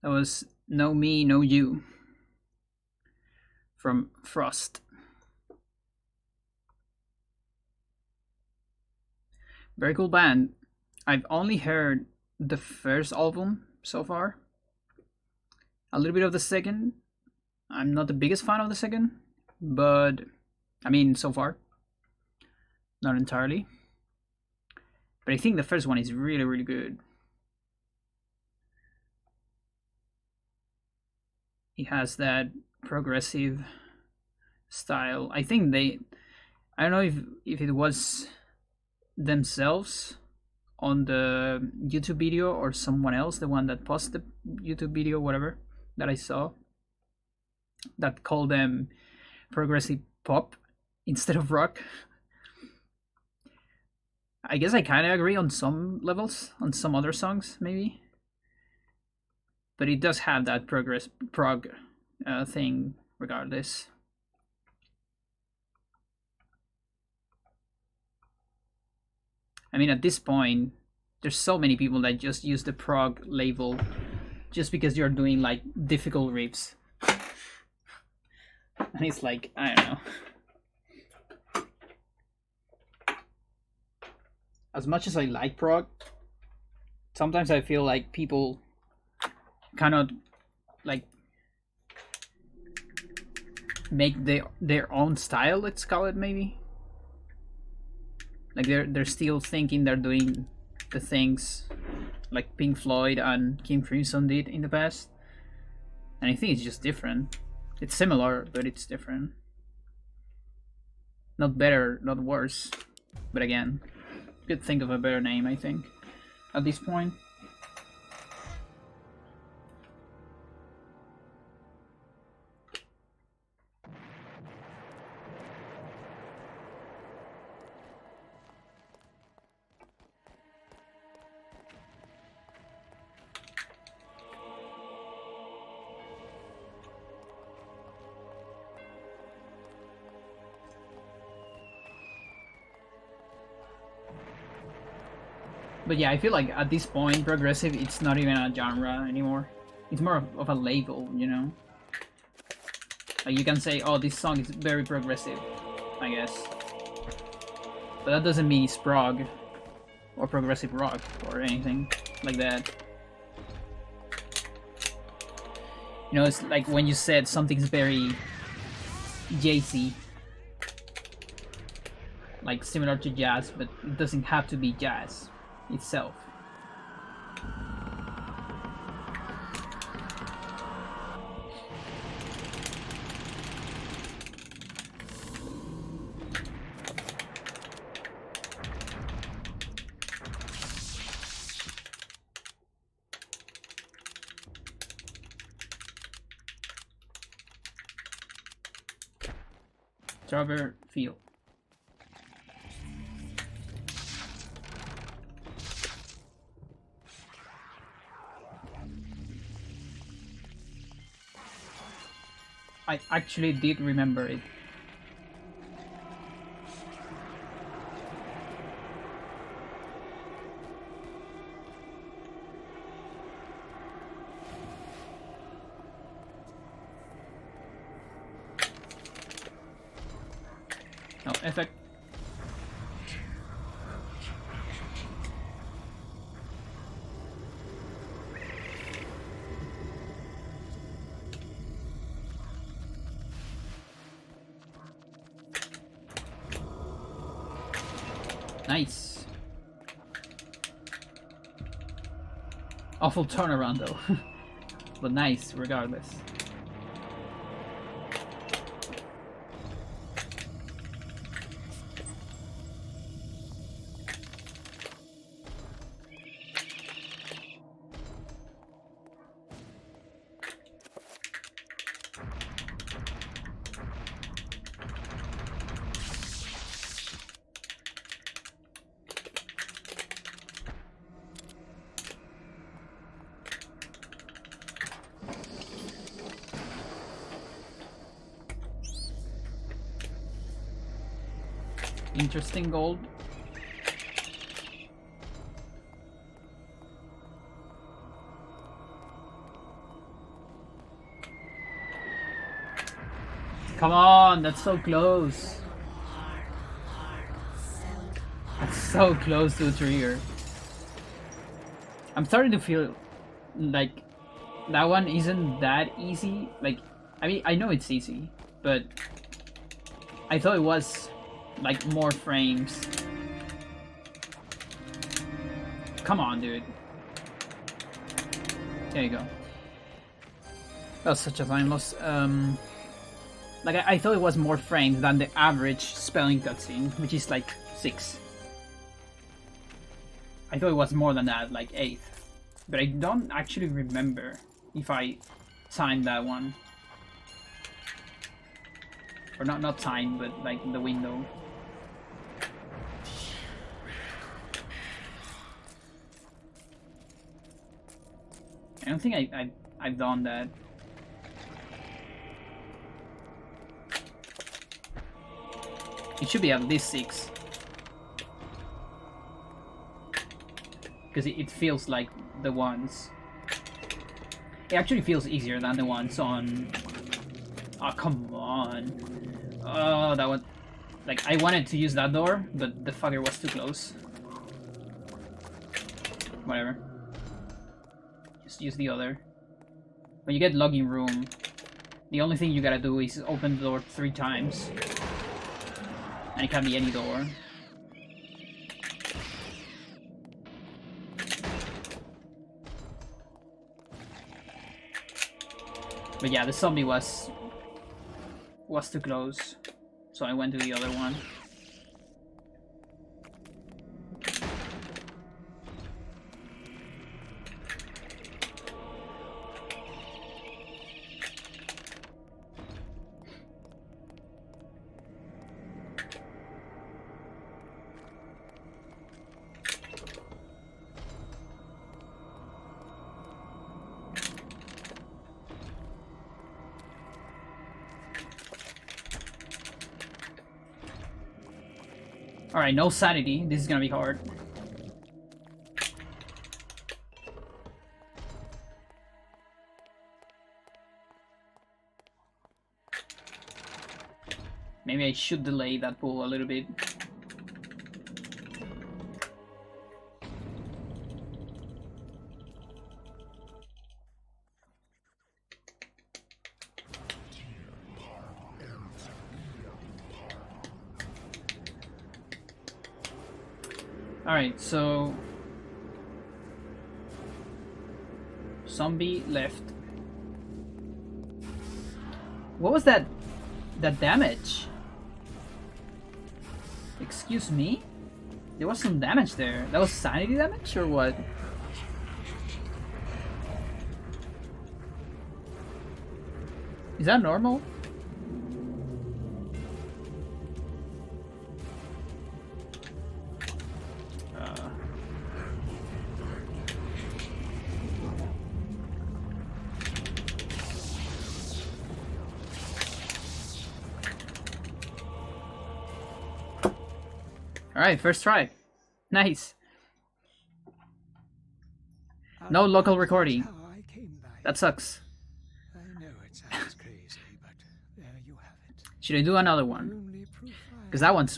That was No Me, No You from Frost. Very cool band. I've only heard the first album so far. A little bit of the second. I'm not the biggest fan of the second, but I mean, so far, not entirely. But I think the first one is really, really good. It has that progressive style. I think I don't know if it was themselves on the YouTube video or someone else, the one that posted the YouTube video, whatever, that I saw, that called them progressive pop instead of rock. I guess I kind of agree on some levels, on some other songs maybe, but it does have that prog thing regardless. I mean, at this point, there's so many people that just use the prog label just because you're doing like difficult riffs. And it's like, I don't know. As much as I like prog, sometimes I feel like people cannot like make their own style, let's call it, maybe. Like they're still thinking they're doing the things like Pink Floyd and King Crimson did in the past. And I think it's just different. It's similar, but it's different. Not better, not worse. But again, could think of a better name, I think, at this point. But yeah, I feel like at this point, progressive, it's not even a genre anymore. It's more of a label, you know? Like you can say, oh, this song is very progressive, I guess. But that doesn't mean it's prog or progressive rock or anything like that. You know, it's like when you said something's very jazzy, like similar to jazz, but it doesn't have to be jazz itself. Trevor Field. I actually did remember it. No, effect. Nice. Awful turnaround though. But nice regardless. Interesting gold. Come on, that's so close. That's so close to a trigger. I'm starting to feel like that one isn't that easy. Like, I mean, I know it's easy, but I thought it was like more frames. Come on, dude. There you go. That was such a time loss. Like I thought it was more frames than the average spelling cutscene, which is like 6. I thought it was more than that, like 8. But I don't actually remember if I timed that one. Or not timed, but like the window. I don't think I've done that. It should be at least 6. Because it feels like the ones. It actually feels easier than the ones on. Oh, come on. Oh, that one. Like, I wanted to use that door, but the fucker was too close. Whatever. Just use the other. When you get login room, the only thing you gotta do is open the door 3 times. And it can be any door. But yeah, the zombie was too close, so I went to the other one. Alright, no sanity. This is gonna be hard. Maybe I should delay that pull a little bit. Alright, so zombie left. What was that damage? Excuse me? There was some damage there. That was sanity damage or what? Is that normal? Alright, first try. Nice. No local recording. That sucks. I know it sounds crazy, but there you have it. Should I do another one? Because that one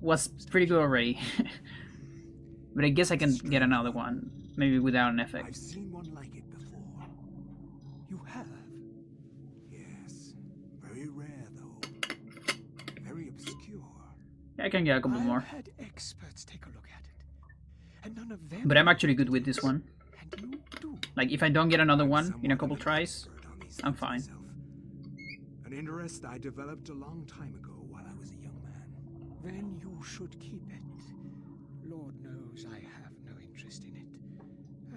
was pretty good already. But I guess I can get another one. Maybe without an effect. I've seen one like it before. You have? Yes. Very rare, though. Very obscure. Yeah, I can get a couple more. I've had experts take a look at it, and none of them. But I'm actually good with this one. And you do. Like, if I don't get another one in a couple tries, I'm fine. An interest I developed a long time ago while I was a young man. Then you should keep it. Lord knows I have no interest in it.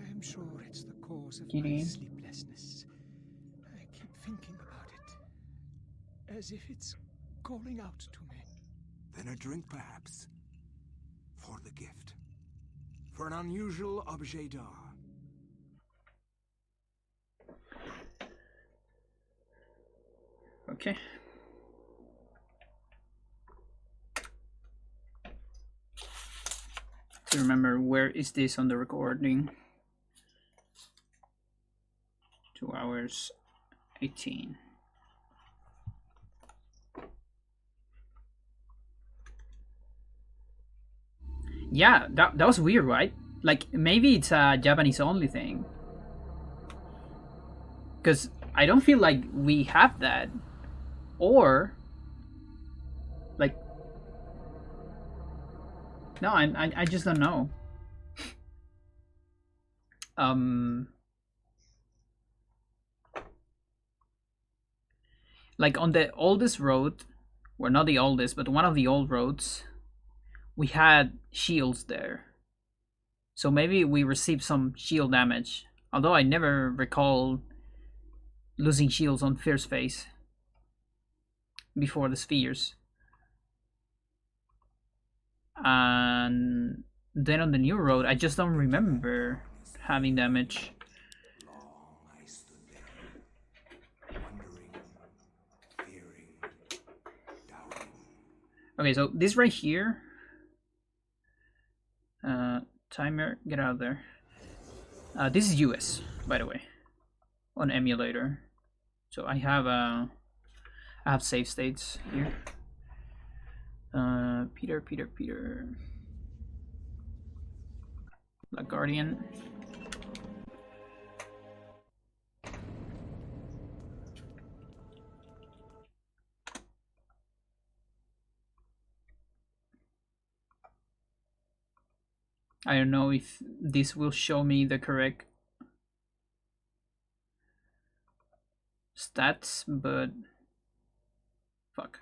I'm sure it's the cause of my sleeplessness. I keep thinking about it, as if it's calling out to me. Then a drink, perhaps. For the gift. For an unusual objet d'art. Okay. To remember, where is this on the recording? 2 hours 18. Yeah, that was weird, right? Like, maybe it's a Japanese only thing. Because I don't feel like we have that. Or, like, no, I just don't know. Like on the oldest road, well, not the oldest, but one of the old roads, we had shields there. So maybe we received some shield damage. Although I never recall losing shields on first phase before the spheres. And then on the new road, I just don't remember having damage. Okay, so this right here. Timer, get out of there. This is US, by the way, on emulator. So I have save states here. Peter. Black Guardian. I don't know if this will show me the correct stats, but fuck.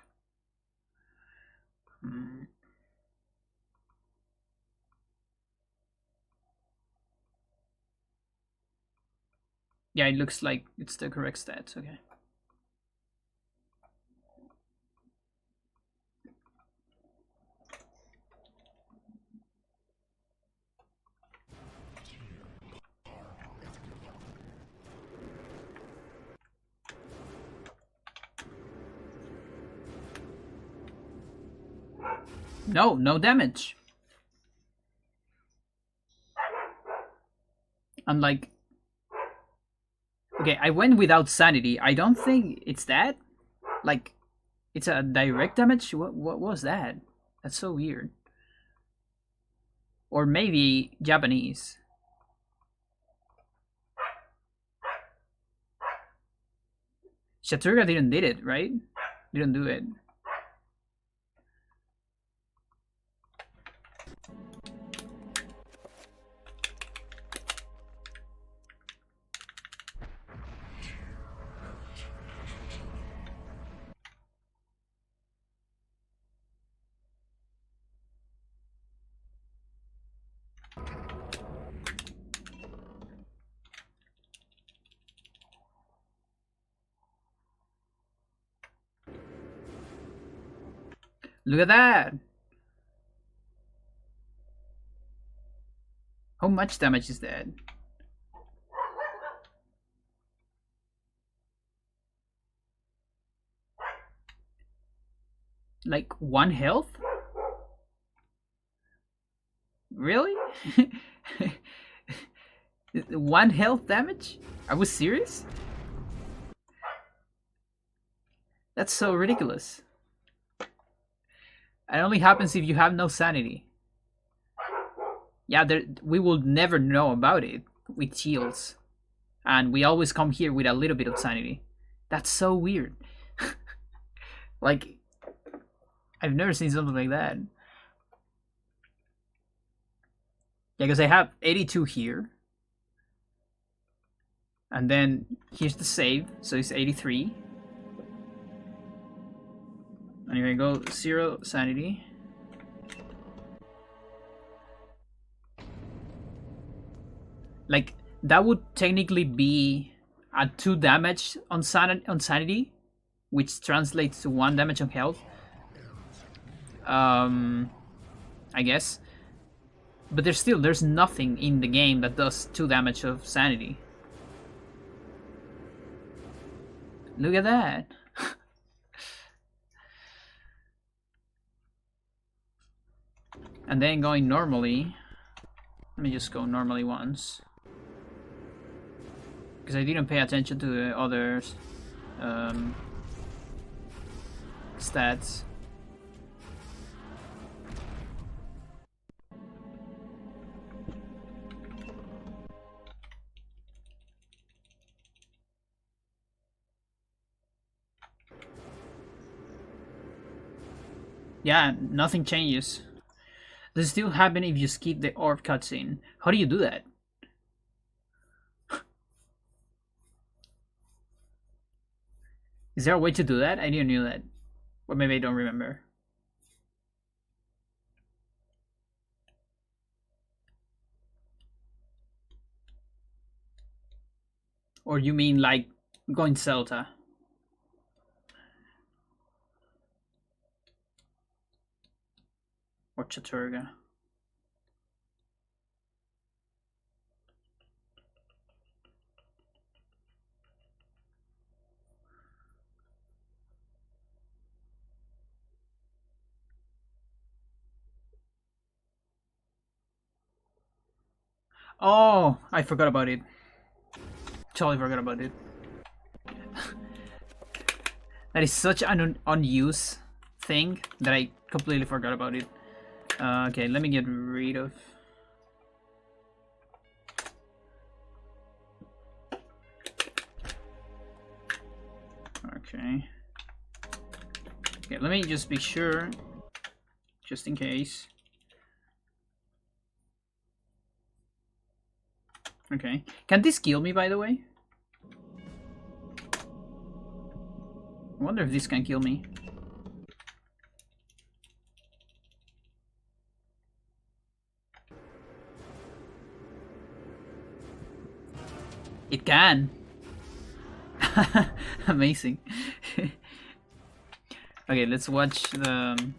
Yeah, it looks like it's the correct stats. Okay. No damage. I'm like, okay, I went without sanity. I don't think it's that. Like, it's a direct damage. What was that? That's so weird. Or maybe Japanese. Shaturga didn't did it, right? Didn't do it. Look at that! How much damage is that? Like 1 health? Really? 1 health damage? Are we serious? That's so ridiculous. It only happens if you have no sanity. Yeah, we will never know about it with shields. And we always come here with a little bit of sanity. That's so weird. Like, I've never seen something like that. Yeah, because I have 82 here. And then here's the save, so it's 83. And if I go 0 sanity. Like, that would technically be a 2 damage on sanity, which translates to 1 damage on health. I guess. But there's nothing in the game that does 2 damage of sanity. Look at that. And then going normally. Let me just go normally once. Because I didn't pay attention to the others stats. Yeah, nothing changes. Does it still happen if you skip the orb cutscene? How do you do that? Is there a way to do that? I didn't know that. Or maybe I don't remember. Or you mean like going Zelda? Or Chaturga? Oh, I forgot about it. Totally forgot about it. That is such an unused thing that I completely forgot about it. Okay, let me get rid of... Okay. Okay, let me just be sure, just in case. Okay. Can this kill me, by the way? I wonder if this can kill me. It can. Amazing. Okay, let's watch the...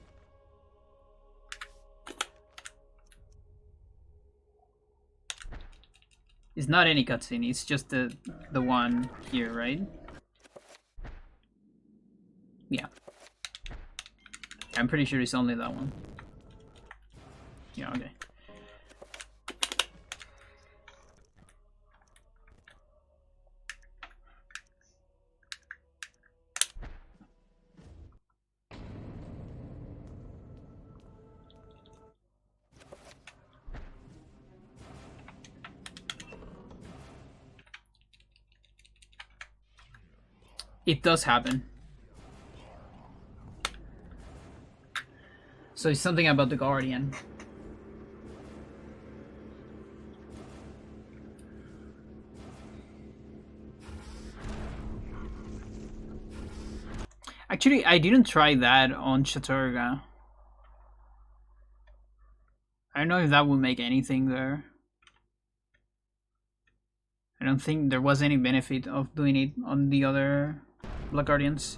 It's not any cutscene, it's just the one here, right? Yeah. I'm pretty sure it's only that one. Yeah, okay. It does happen. So it's something about the Guardian. Actually, I didn't try that on Chaturga. I don't know if that would make anything there. I don't think there was any benefit of doing it on the other Black Guardians.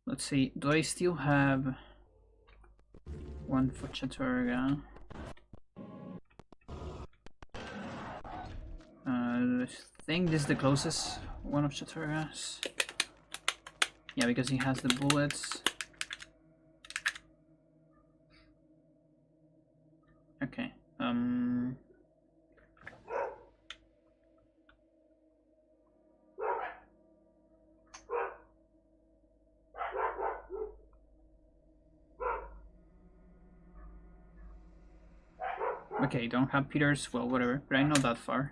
Let's see. Do I still have one for Chaturga? I think this is the closest one of Chaturga's. Yeah, because he has the bullets. Okay. Okay, don't have Peter's, well, whatever, but I'm not that far.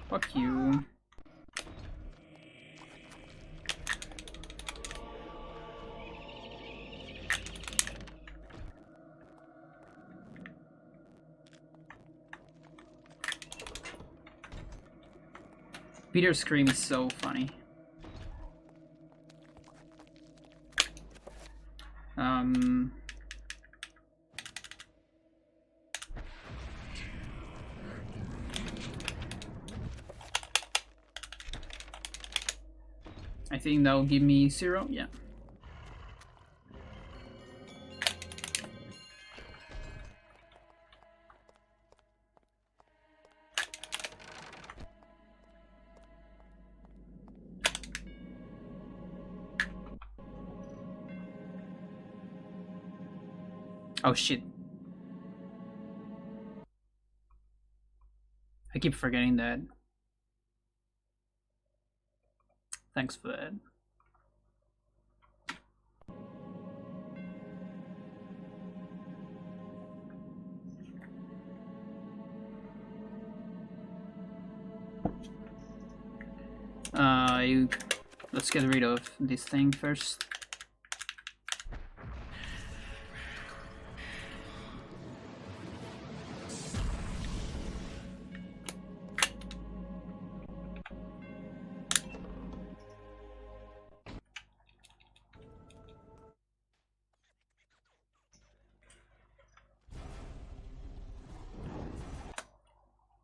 Fuck you. Peter's scream is so funny. I think that will give me 0, yeah. Oh shit. I keep forgetting that. Thanks for that. Let's get rid of this thing first.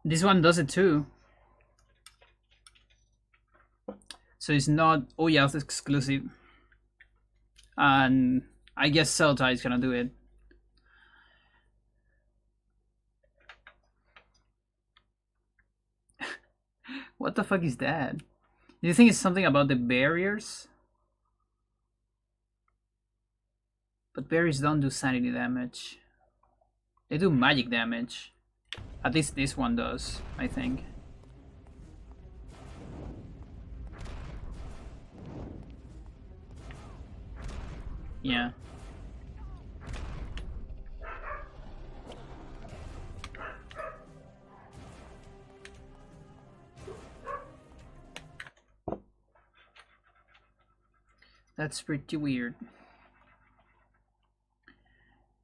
This one does it too. So it's not Ouya's exclusive. And I guess Celta is gonna do it. What the fuck is that? Do you think it's something about the barriers? But barriers don't do sanity damage. They do magic damage. At least this one does, I think. Yeah. That's pretty weird.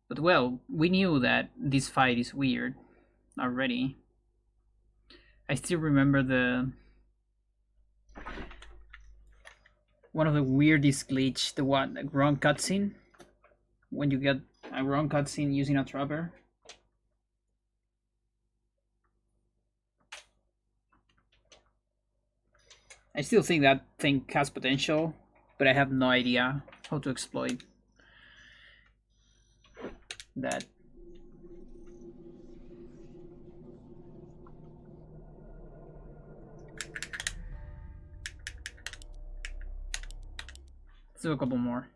But well, we knew that this fight is weird already. I still remember one of the weirdest glitch, the wrong cutscene. When you get a wrong cutscene using a trapper. I still think that thing has potential, but I have no idea how to exploit that. Let's do a couple more.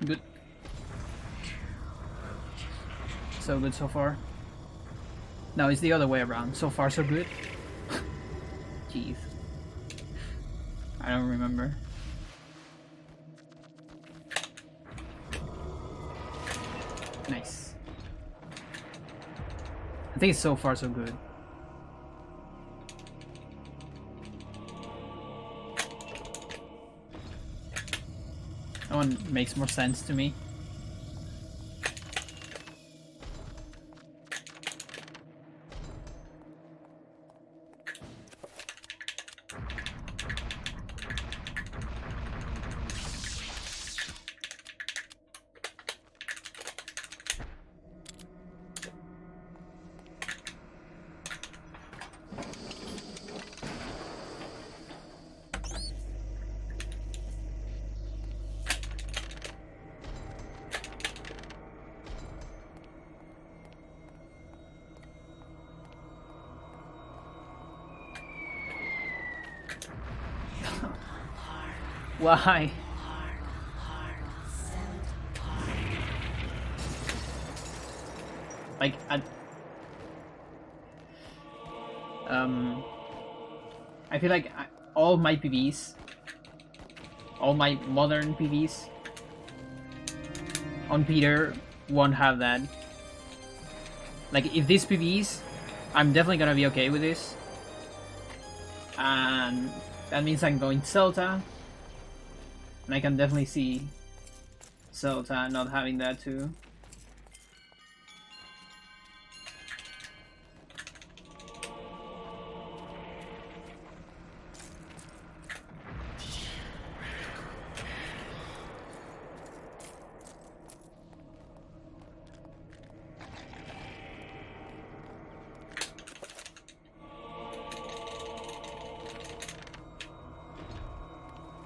Good. So good so far. No, it's the other way around. So far, so good. Jeez. I don't remember. Nice. I think it's so far, so good. That one makes more sense to me. Why? Like, I feel like all my PVs, all my modern PVs on Peter won't have that. Like, if these PVs, I'm definitely gonna be okay with this. And that means I'm going Celta. And I can definitely see Celta not having that too.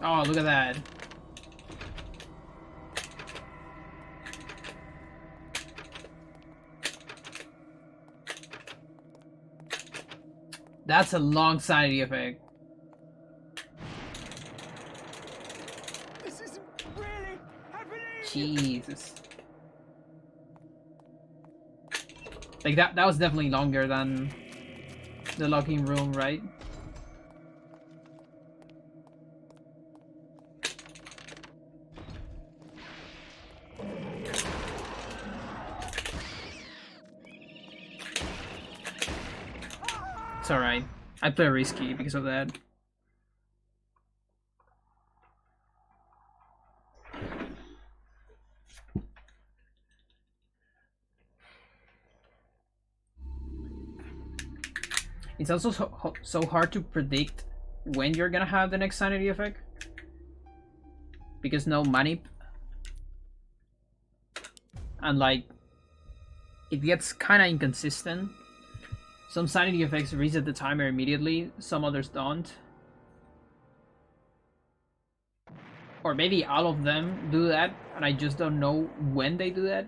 Oh, look at that. That's a long sanity effect. This isn't really happening. Jesus. Like that was definitely longer than the locking room, right? It's alright. I play risky because of that. It's also so hard to predict when you're gonna have the next sanity effect. Because no manip. And like, it gets kinda inconsistent. Some sanity effects reset the timer immediately, some others don't. Or maybe all of them do that, and I just don't know when they do that.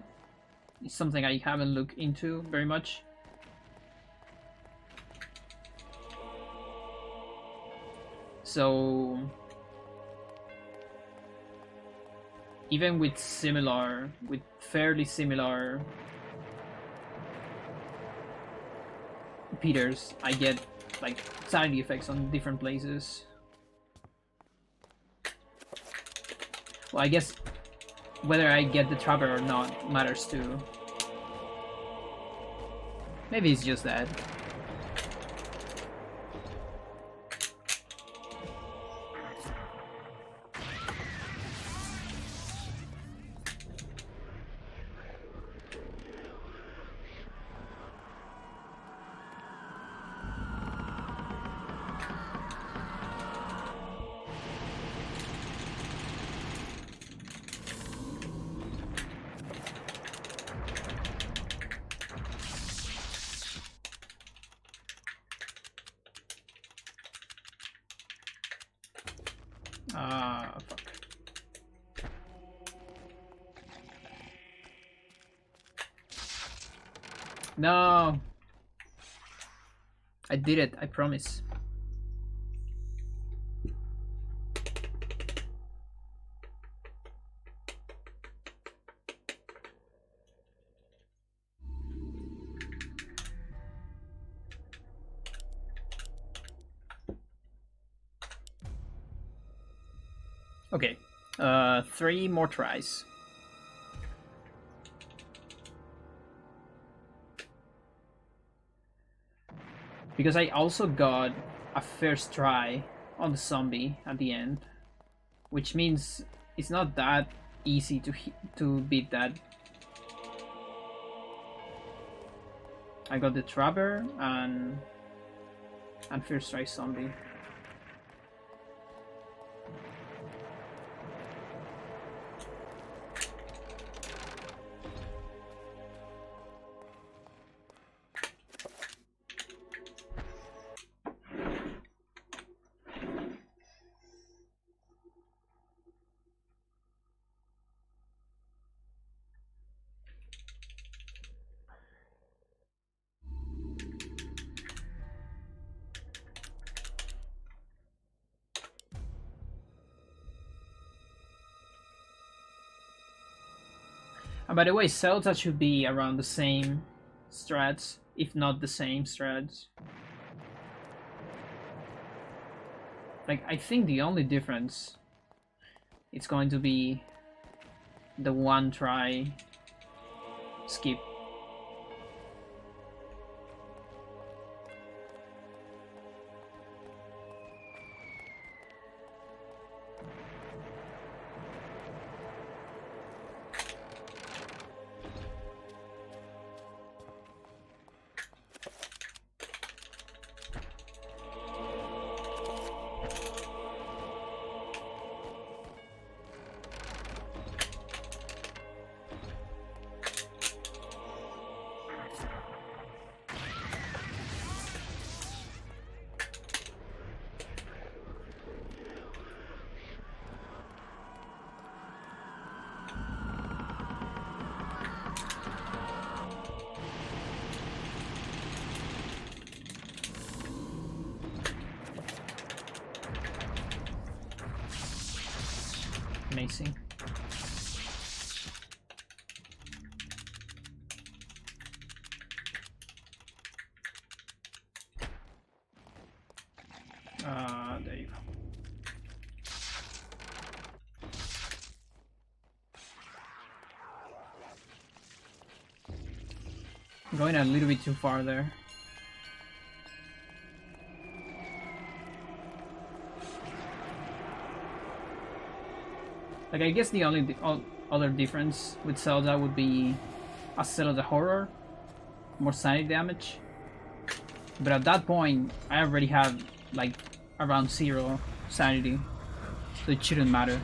It's something I haven't looked into very much. So even with fairly similar Peters, I get like sanity effects on different places. Well, I guess whether I get the trapper or not matters too. Maybe it's just that. Fuck. No! I did it, I promise. Okay, 3 more tries. Because I also got a first try on the zombie at the end, which means it's not that easy to beat that. I got the trapper and first try zombie. And by the way, Zelda should be around the same strats, if not the same strats. Like, I think the only difference it's going to be the one try skip. Amazing. There you go. Going a little bit too far there. Like, I guess the only other difference with Zelda would be a Zelda horror, more sanity damage. But at that point, I already have like around 0 sanity, so it shouldn't matter.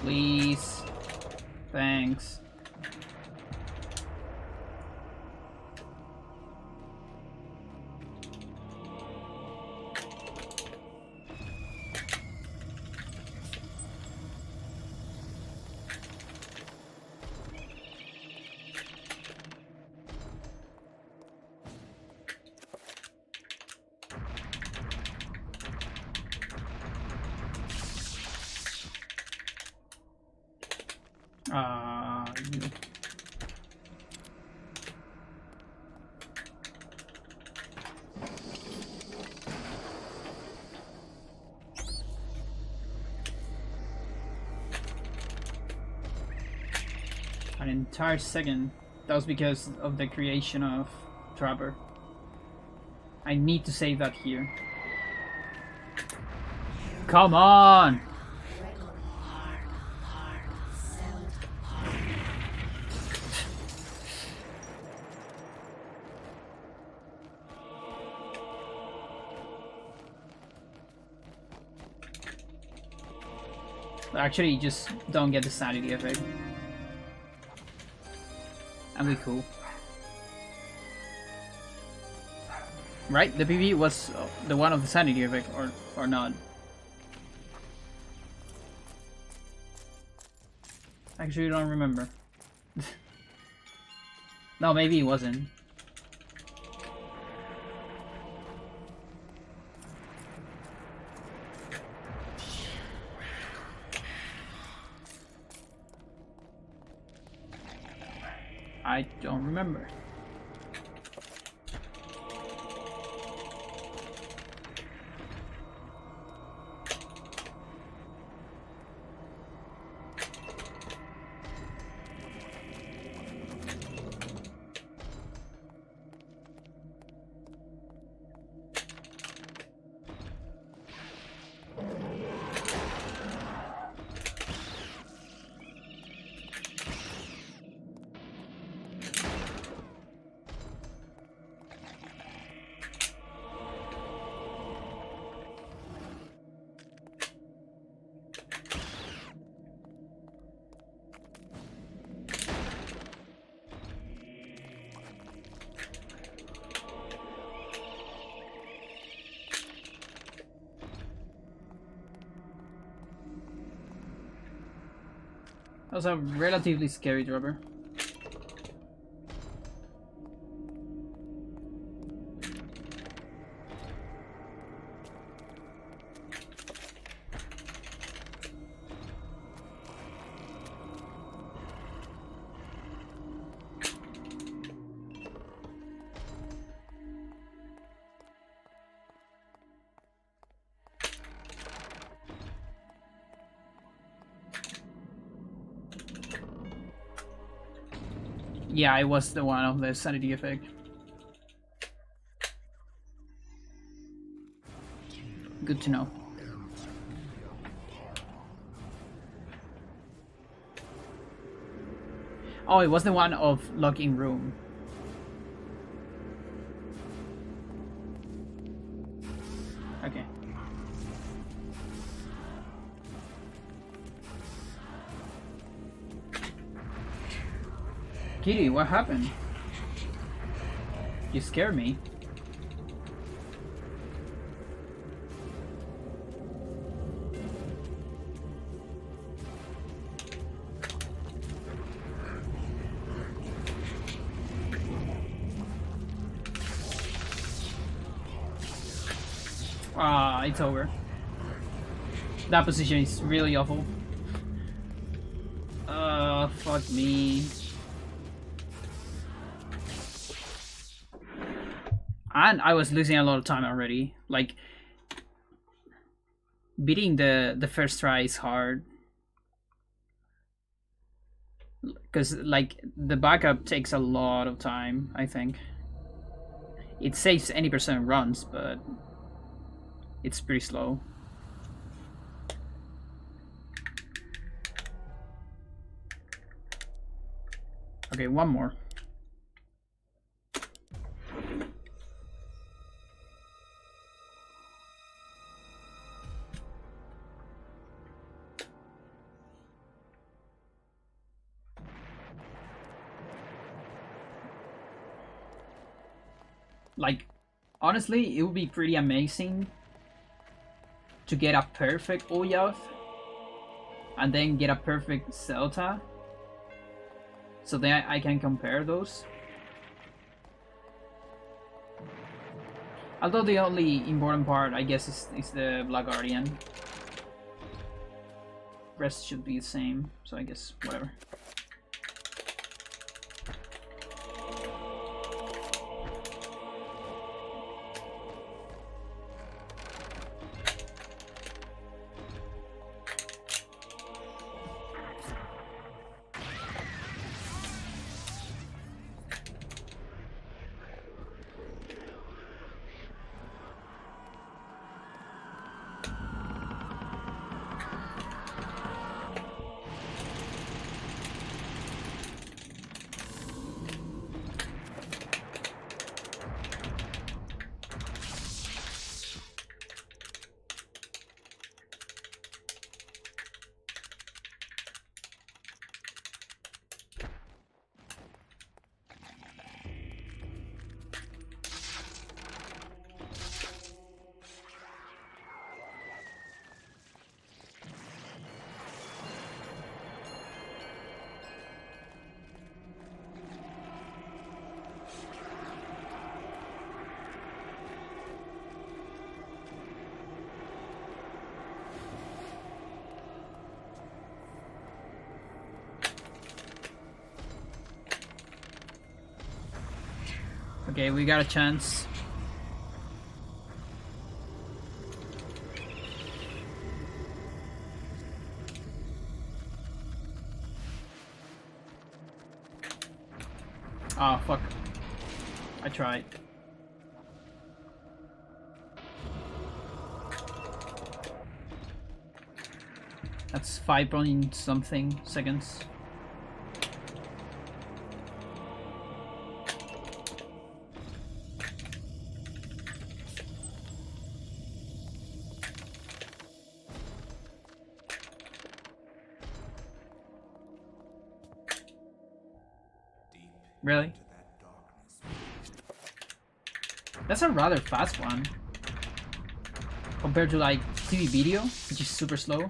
Please. Thanks. You. An entire second. That was because of the creation of Trapper. I need to save that here. Come on! Actually, you just don't get the sanity effect. And we cool. Right? The PV was the one of the sanity effect, or not? Actually, I don't remember. No, maybe it wasn't. I don't remember. That was a relatively scary dropper. Yeah, it was the one of the sanity effect. Good to know. Oh, it was the one of locking room. Okay. Kitty, what happened? You scared me. Ah, it's over. That position is really awful. Fuck me. And I was losing a lot of time already. Like, beating the first try is hard. Because, like, the backup takes a lot of time, I think. It saves any percent runs, but it's pretty slow. Okay, one more. Like, honestly, it would be pretty amazing to get a perfect Oyath and then get a perfect Celta, so then I can compare those. Although the only important part, I guess, is the Black Guardian. Rest should be the same, so I guess whatever. Okay, we got a chance. Oh, fuck. I tried. That's 5 point something seconds. Really? That's a rather fast one. Compared to like TV video, which is super slow.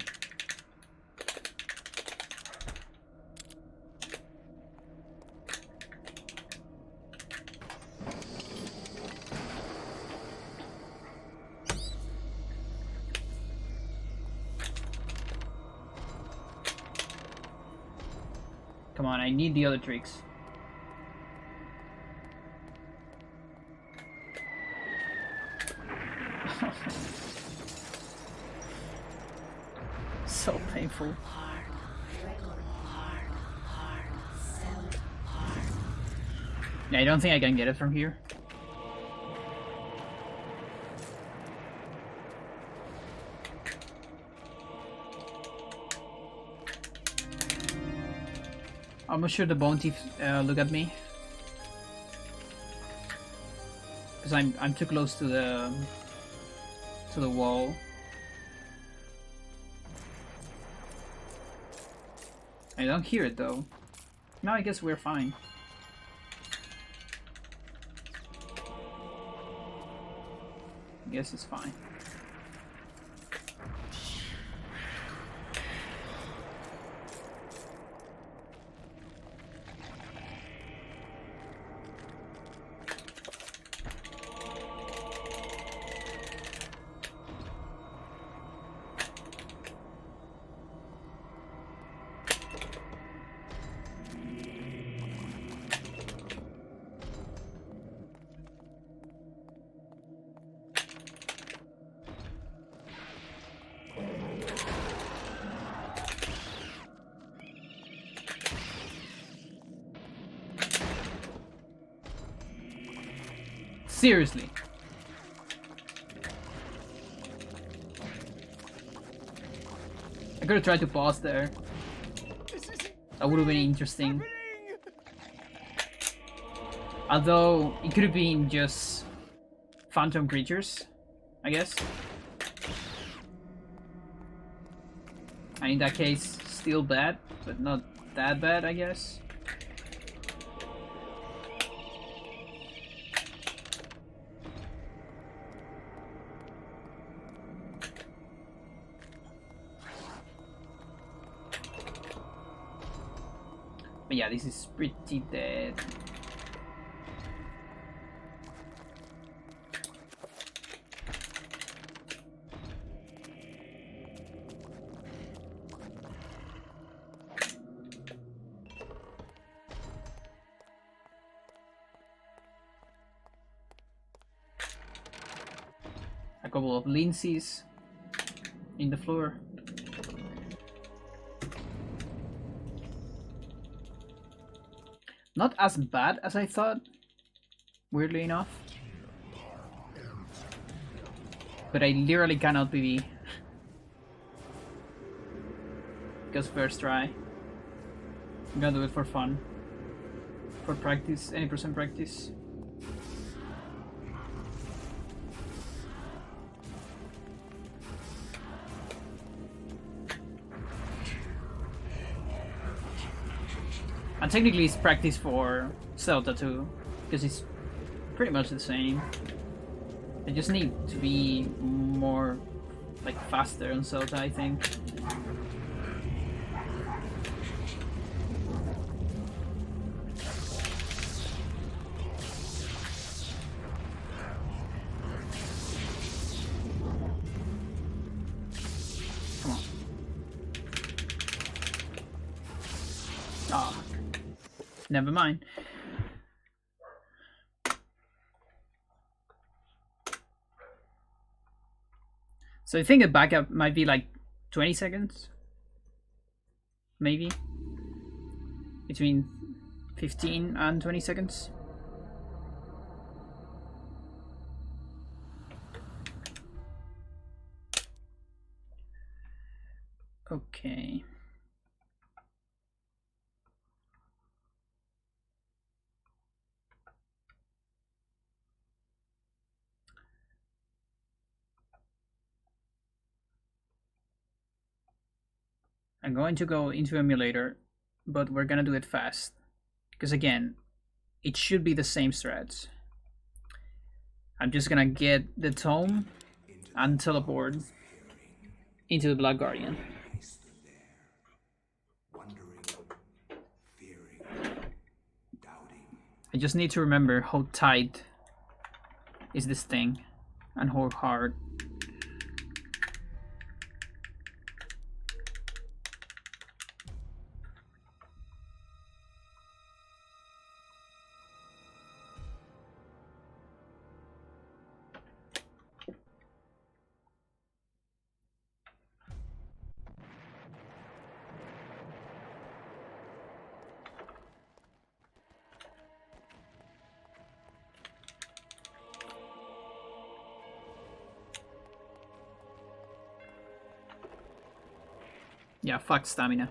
Come on, I need the other tricks. So painful. Yeah, I don't think I can get it from here. I'm not sure the bone teeth look at me. Because I'm too close to the wall. I don't hear it though. No, I guess we're fine. I guess it's fine. Seriously. I could have tried to pause there. That would have been interesting. Although, it could have been just phantom creatures, I guess. And in that case, still bad, but not that bad, I guess. But yeah, this is pretty dead. A couple of Lindsays in the floor. Not as bad as I thought, weirdly enough. But I literally cannot PB. Because first try. I'm gonna do it for fun. For practice, any percent practice. And technically it's practice for Zelda too, because it's pretty much the same. I just need to be more like faster on Zelda, I think. Come on. Ah. Never mind. So I think a backup might be like 20 seconds. Maybe. Between 15 and 20 seconds. Okay. I'm going to go into emulator, but we're gonna do it fast. Because again, it should be the same strats. I'm just gonna get the tome and teleport into the Black Guardian. I just need to remember how tight is this thing and how hard. Yeah, fuck stamina.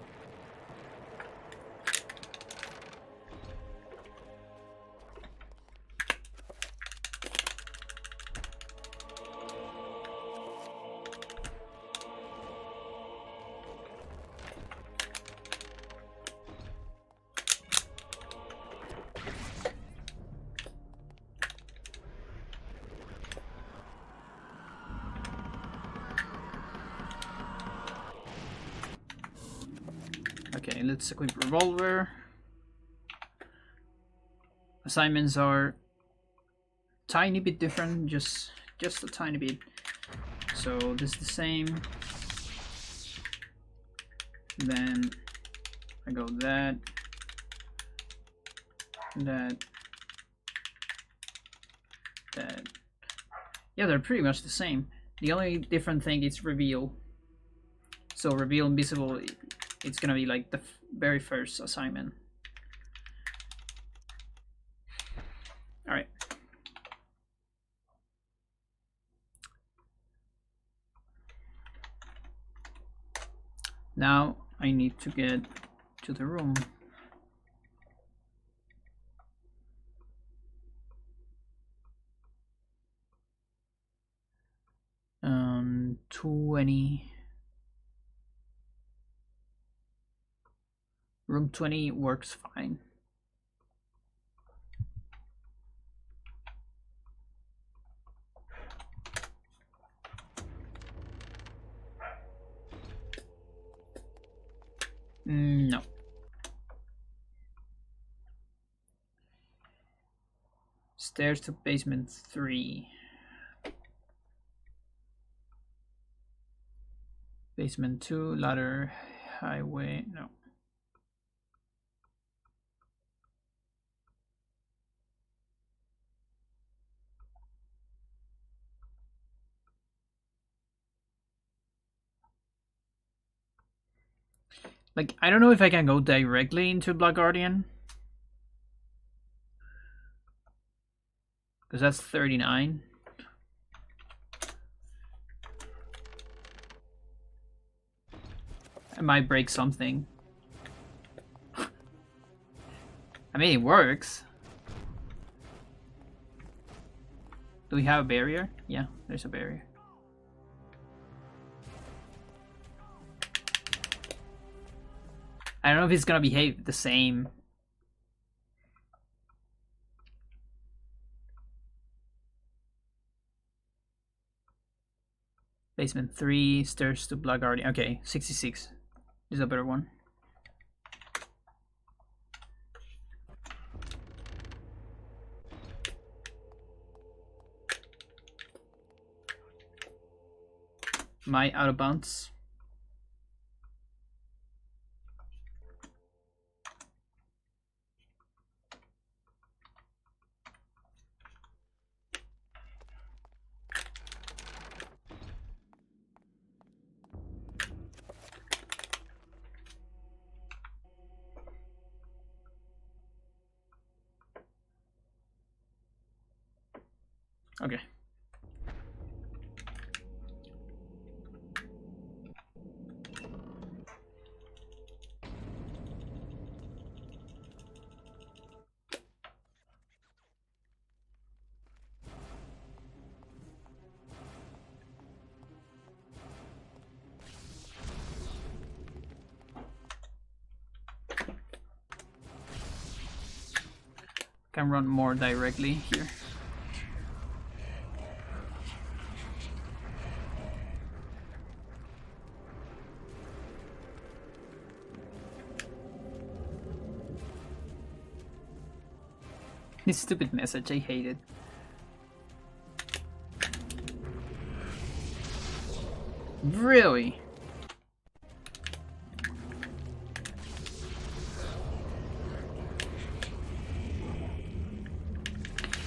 Okay, let's equip revolver. Assignments are tiny bit different, just a tiny bit. So this is the same. Then I go that. Yeah, they're pretty much the same. The only different thing is reveal. So reveal invisible, it's gonna be like the very first assignment. Alright. Now I need to get to the room. 20. Room 20 works fine. No. Stairs to basement 3. Basement 2, ladder, highway, no. Like, I don't know if I can go directly into Black Guardian. Because that's 39. I might break something. I mean, it works. Do we have a barrier? Yeah, there's a barrier. I don't know if it's gonna behave the same. Basement 3, stairs to Black Guardian. Okay, 66. This is a better one. My out of bounds. Okay. Can run more directly here. This stupid message, I hate it. Really?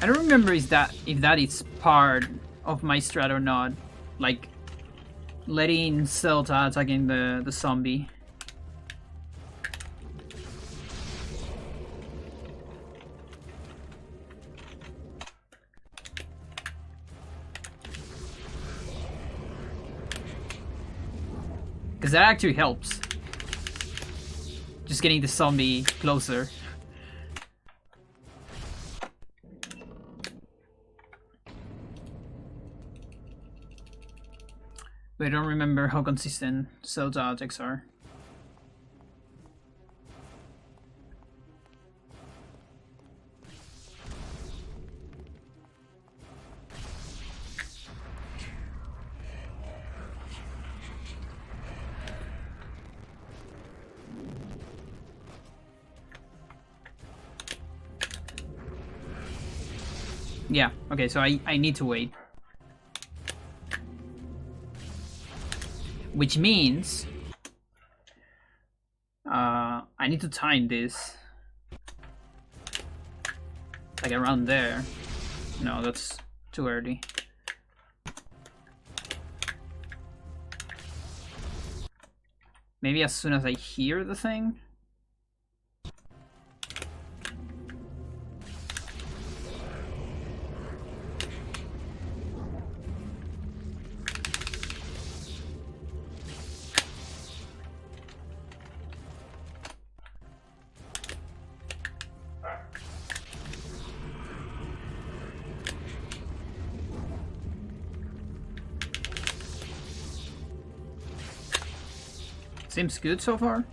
I don't remember if that is part of my strat or not. Like letting Celta attacking the zombie. Because that actually helps. Just getting the zombie closer. But I don't remember how consistent Zelda objects are. Yeah, okay, so I need to wait. Which means I need to time this like around there. No, that's too early. Maybe as soon as I hear the thing. Seems good so far.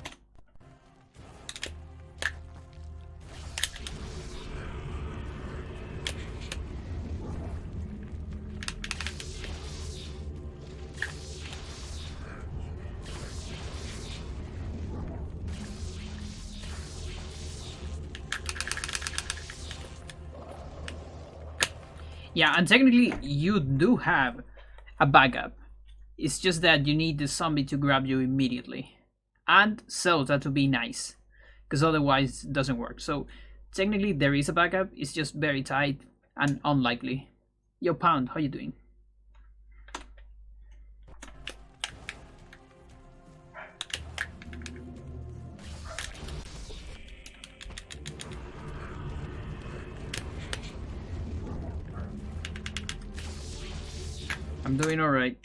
Yeah, and technically you do have a backup. It's just that you need the zombie to grab you immediately. And Zelda to be nice. Because otherwise it doesn't work. So technically there is a backup, it's just very tight and unlikely. Yo Pound, how you doing? I'm doing alright.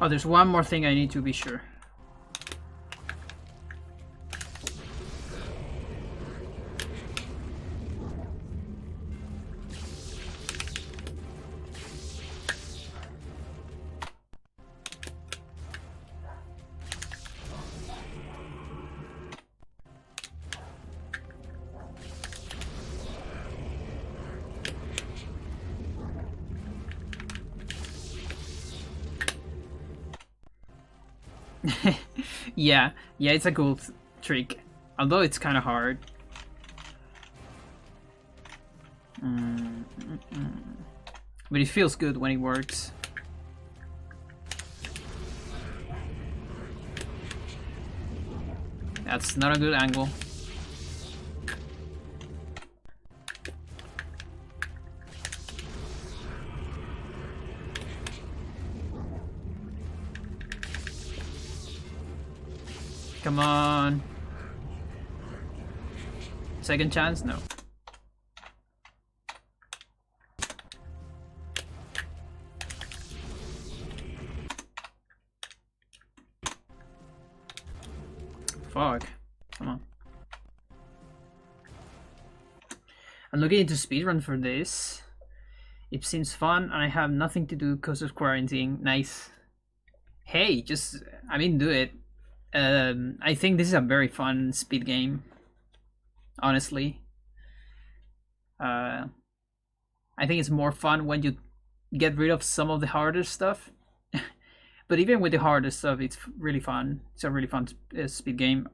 Oh, there's one more thing I need to be sure. Yeah, it's a cool trick, although it's kind of hard. But it feels good when it works. That's not a good angle. Come on. Second chance? No. Fuck. Come on. I'm looking into speedrun for this. It seems fun and I have nothing to do because of quarantine. Nice. Hey, just, I mean, do it. I think this is a very fun speed game. Honestly. I I think it's more fun when you get rid of some of the harder stuff. But even with the harder stuff, it's really fun. It's a really fun speed game.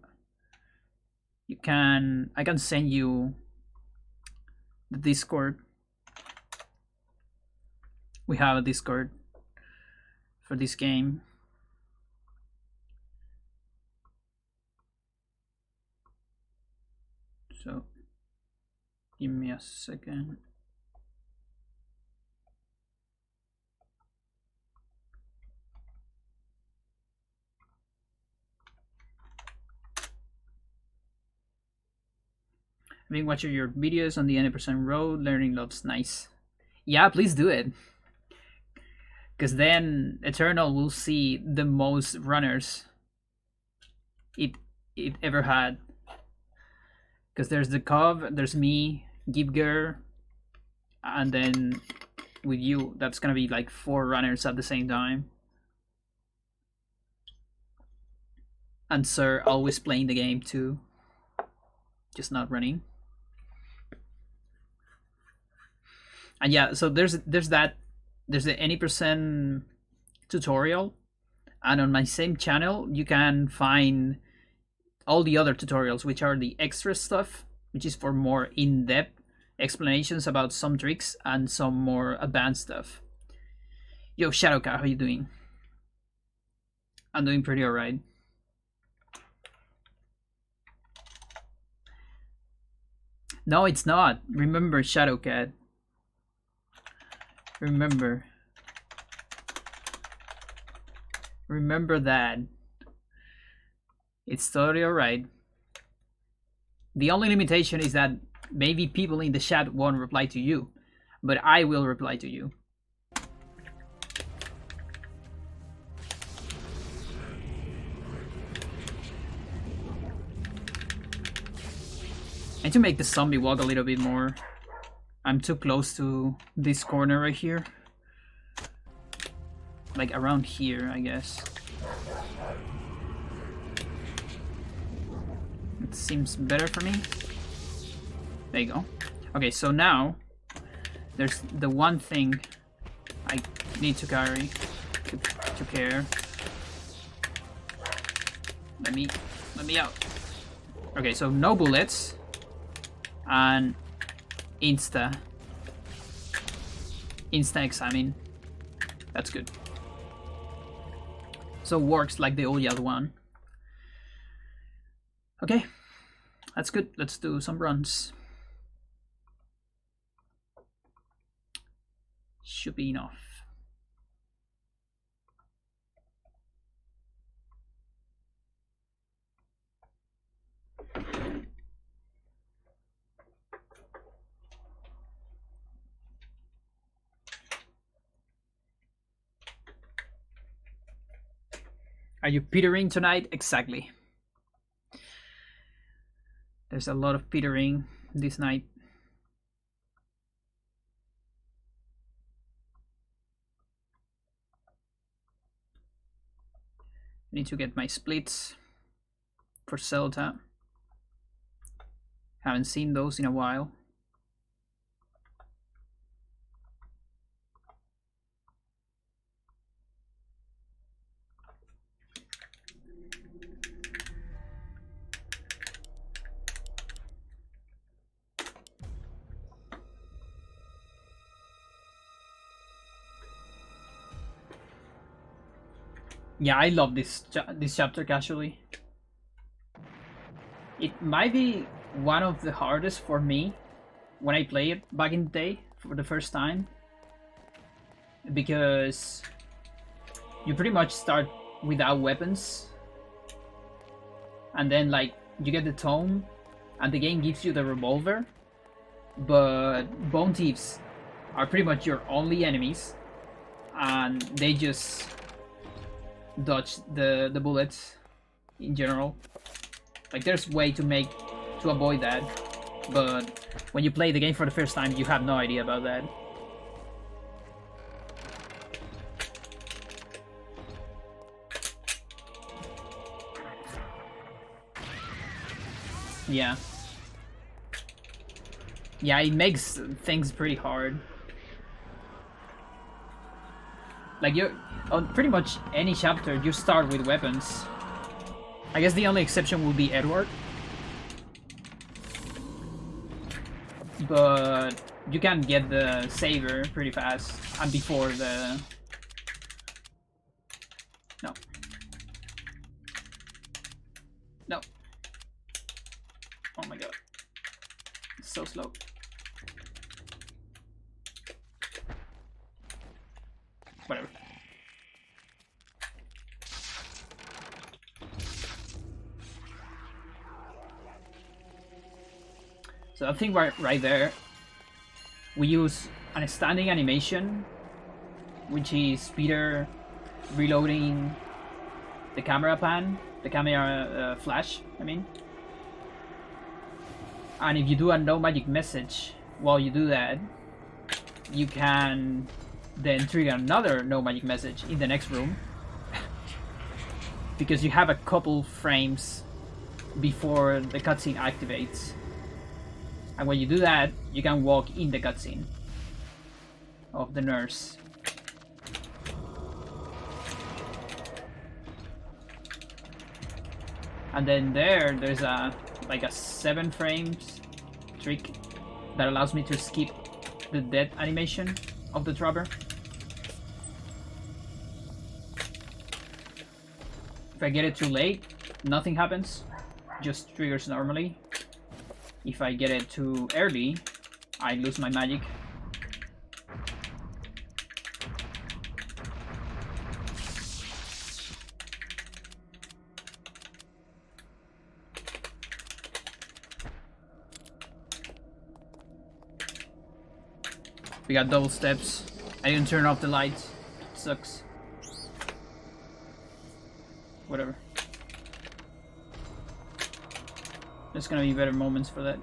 I can send you the Discord. We have a Discord for this game. So give me a second. I've been watching your videos on the 90% road. Learning loves nice. Yeah, please do it. Because then Eternal will see the most runners it ever had. Because there's the Cov, there's me, Gibger, and then with you, that's gonna be like 4 runners at the same time. And Sir always playing the game too, just not running. And yeah, so there's the any percent tutorial, and on my same channel you can find all the other tutorials, which are the extra stuff, which is for more in-depth explanations about some tricks and some more advanced stuff. Yo, Shadowcat, how you doing? I'm doing pretty alright. No, it's not. Remember, Shadowcat. Remember that. It's totally alright. The only limitation is that maybe people in the chat won't reply to you, but I will reply to you. I need to make the zombie walk a little bit more. I'm too close to this corner right here. Like around here, I guess. It seems better for me. There you go. Okay, so now there's the one thing I need to carry to care. Let me out. Okay, so no bullets and insta examine. That's good. So works like the old one. Okay, that's good. Let's do some runs. Should be enough. Are you petering tonight? Exactly. There's a lot of petering this night. Need to get my splits for Celta. Haven't seen those in a while. Yeah, I love this chapter casually. It might be one of the hardest for me when I play it back in the day for the first time, because you pretty much start without weapons, and then like you get the tome and the game gives you the revolver, but bone thieves are pretty much your only enemies and they just dodge the bullets in general. Like there's way to avoid that, but when you play the game for the first time you have no idea about that. Yeah, it makes things pretty hard. Like, you on pretty much any chapter, you start with weapons. I guess the only exception will be Edward. But you can get the saber pretty fast and before the... No. No. Oh my god. It's so slow. Whatever. So I think right there, we use a standing animation, which is Peter reloading the camera pan, the camera flash, I mean. And if you do a no magic message while you do that, you can then trigger another no magic message in the next room. Because you have a couple frames before the cutscene activates. And when you do that, you can walk in the cutscene of the nurse. And then there's a like a 7 frames trick that allows me to skip the death animation of the trapper. If I get it too late, nothing happens, just triggers normally. If I get it too early, I lose my magic. We got double steps. I didn't turn off the lights. Sucks. Whatever. There's gonna be better moments for that.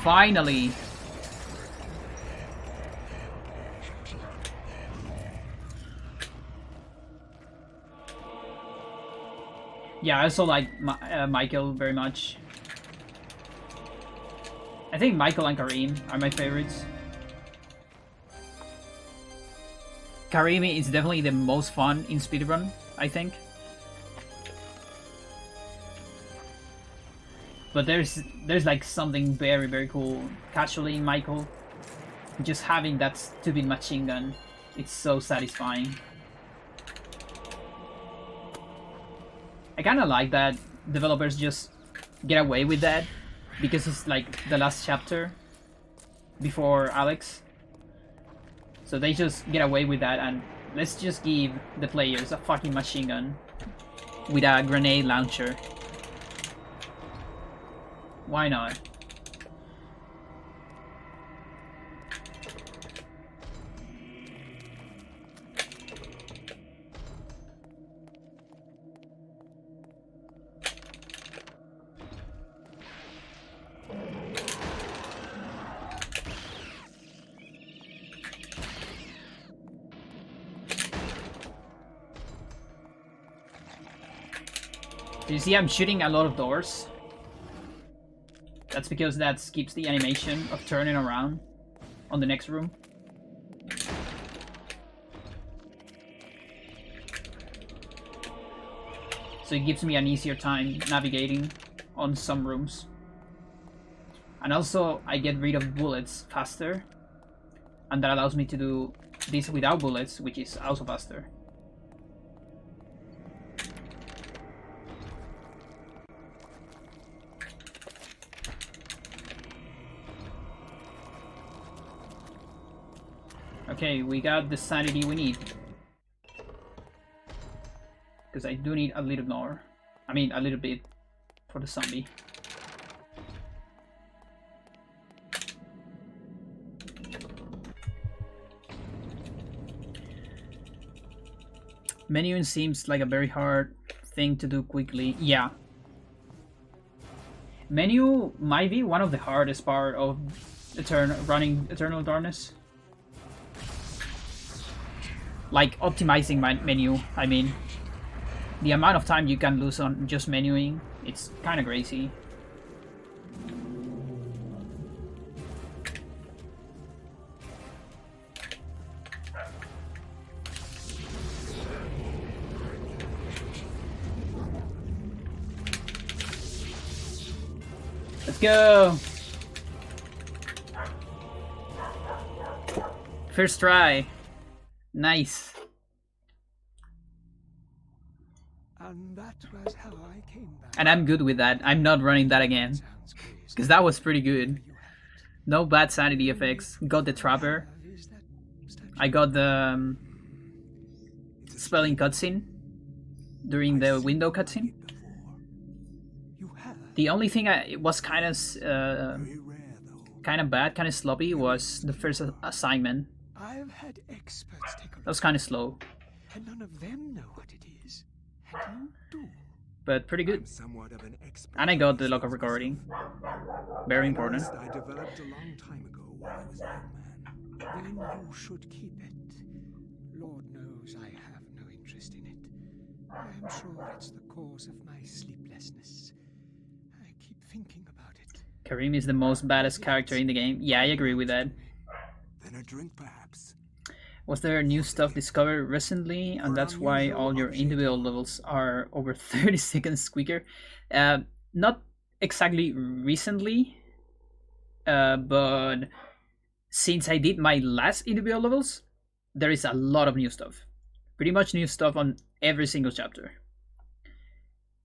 Finally! Yeah, I also like Michael very much. I think Michael and Karim are my favorites. Karimi is definitely the most fun in speedrun, I think. But there's like something very, very cool casually in Michael. Just having that stupid machine gun, it's so satisfying. I kinda like that developers just get away with that because it's like the last chapter before Alex. So they just get away with that, and let's just give the players a fucking machine gun with a grenade launcher. Why not? You see, I'm shooting a lot of doors. That's because that skips the animation of turning around on the next room. So it gives me an easier time navigating on some rooms. And also, I get rid of bullets faster. And that allows me to do this without bullets, which is also faster. Okay, we got the sanity we need. Because I do need a little more. I mean, a little bit for the zombie. Menuing seems like a very hard thing to do quickly. Yeah. Menu might be one of the hardest part of running Eternal Darkness. Like optimizing my menu, I mean. The amount of time you can lose on just menuing, it's kind of crazy. Let's go! First try. Nice. And that was how I came back. And I'm good with that. I'm not running that again. Because that was pretty good. No bad sanity effects. Got the trapper. I got the spelling cutscene during the window cutscene. The only thing it was kind of bad, kind of sloppy, was the first assignment. I've had experts take a That was kind of slow. And none of them know what it is. And you do. But pretty good. Somewhat of an expert. And I got the local recording. Very important. I developed a long time ago while I was a young man. Then you should keep it. Lord knows I have no interest in it. I'm sure it's the cause of my sleeplessness. I keep thinking about it. Karim is the most badass character in the game. Yeah, I agree with that. Then a drink, perhaps. Was there new stuff discovered recently, and that's why all your individual levels are over 30 seconds quicker? Not exactly recently, but since I did my last individual levels, there is a lot of new stuff. Pretty much new stuff on every single chapter.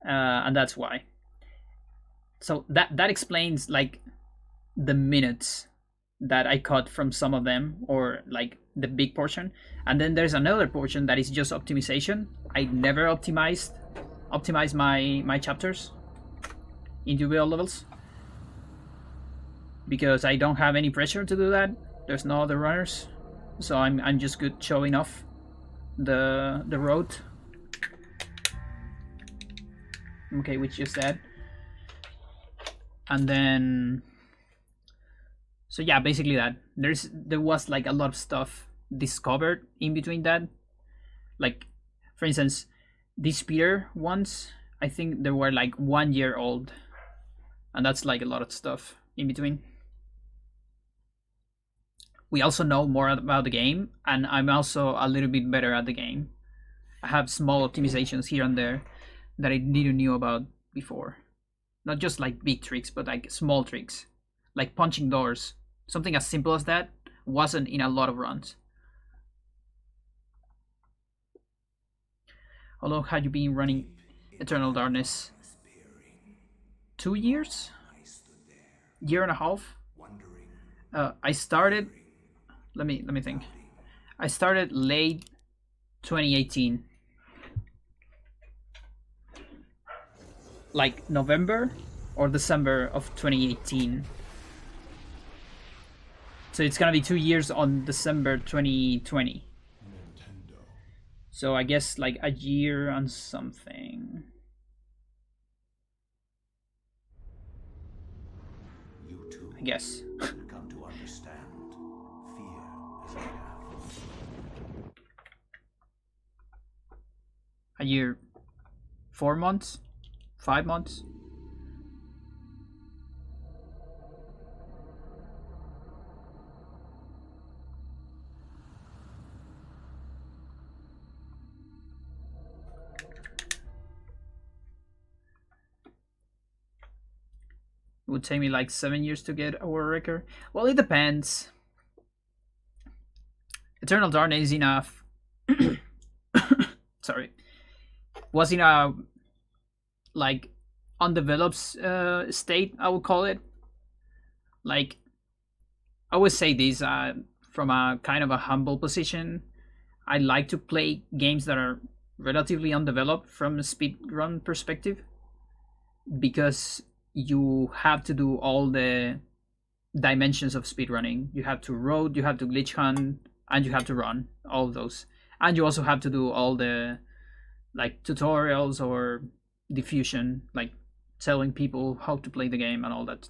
And that's why. So that explains like the minutes that I cut from some of them, or like the big portion. And then there's another portion that is just optimization. I never optimize my chapters individual levels because I don't have any pressure to do that. There's no other runners, so I'm just good showing off the road. Okay, which is that. And then so yeah, basically that. There was like a lot of stuff discovered in between that. Like, for instance, these speeder ones, I think they were like 1 year old. And that's like a lot of stuff in between. We also know more about the game, and I'm also a little bit better at the game. I have small optimizations here and there that I didn't knew about before. Not just like big tricks, but like small tricks. Like punching doors. Something as simple as that wasn't in a lot of runs. How long had you been running Eternal Darkness? 2 years? Year and a half? I started. Let me think. I started late 2018. Like November or December of 2018. So it's gonna be 2 years on December 2020. Nintendo. So I guess like a year and something. You too, I guess. come to understand. Fear is a path. A year, 4 months, 5 months. It would take me like 7 years to get a world record. Well, it depends. Eternal Darkness is enough. Sorry. Was in a like undeveloped state, I would call it. Like, I would say this from a kind of a humble position. I like to play games that are relatively undeveloped from a speedrun perspective, because you have to do all the dimensions of speedrunning. You have to road, you have to glitch hunt, and you have to run, all of those. And you also have to do all the like tutorials or diffusion, like telling people how to play the game and all that.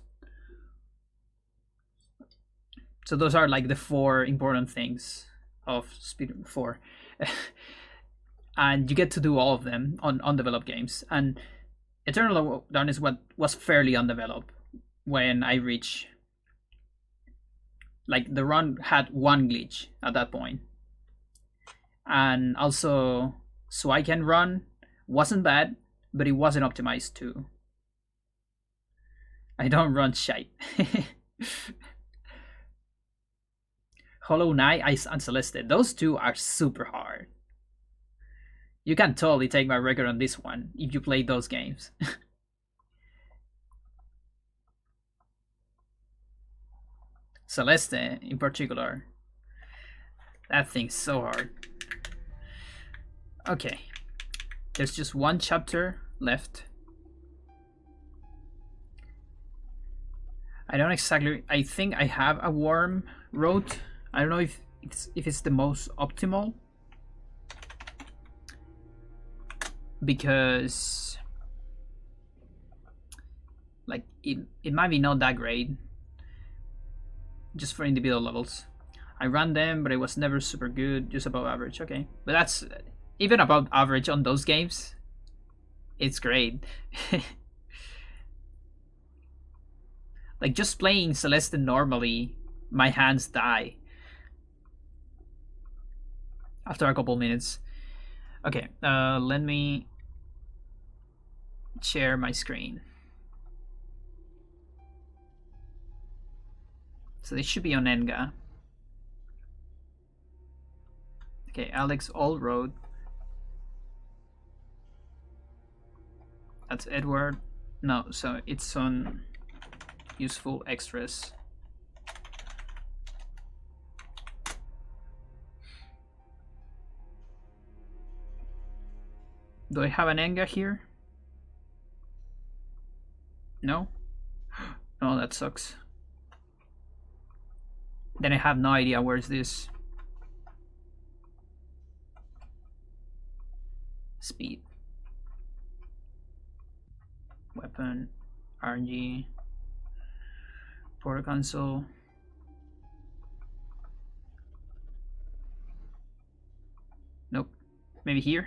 So those are like the 4 important things of speedrun 4. And you get to do all of them on undeveloped games. And Eternal Darkness was fairly undeveloped when I reached. Like, the run had 1 glitch at that point. And also, So I Can Run wasn't bad, but it wasn't optimized too. I don't run shite. Hollow Knight, Ice Unsolicited. Those two are super hard. You can totally take my record on this one if you play those games. Celeste, in particular. That thing's so hard. Okay. There's just one chapter left. I don't exactly... I think I have a worm road. I don't know if it's the most optimal. Because... like, it might be not that great. Just for individual levels. I ran them, but it was never super good. Just above average. Okay. But that's... even above average on those games. It's great. Like, just playing Celeste normally, my hands die after a couple minutes. Okay, let me share my screen. So this should be on Enga. Okay, Alex Allroad. That's Edward. No, so it's on useful extras. Do I have an Enga here? No? No, that sucks. Then I have no idea where's this. Speed. Weapon. RNG. Portal console. Nope. Maybe here?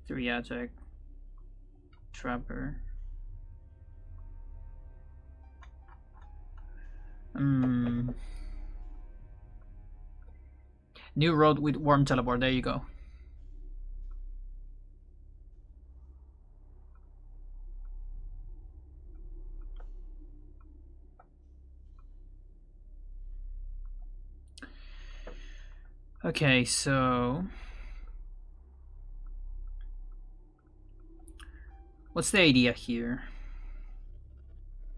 Three attack. Trapper. New road with worm teleport. There you go. Okay, so what's the idea here?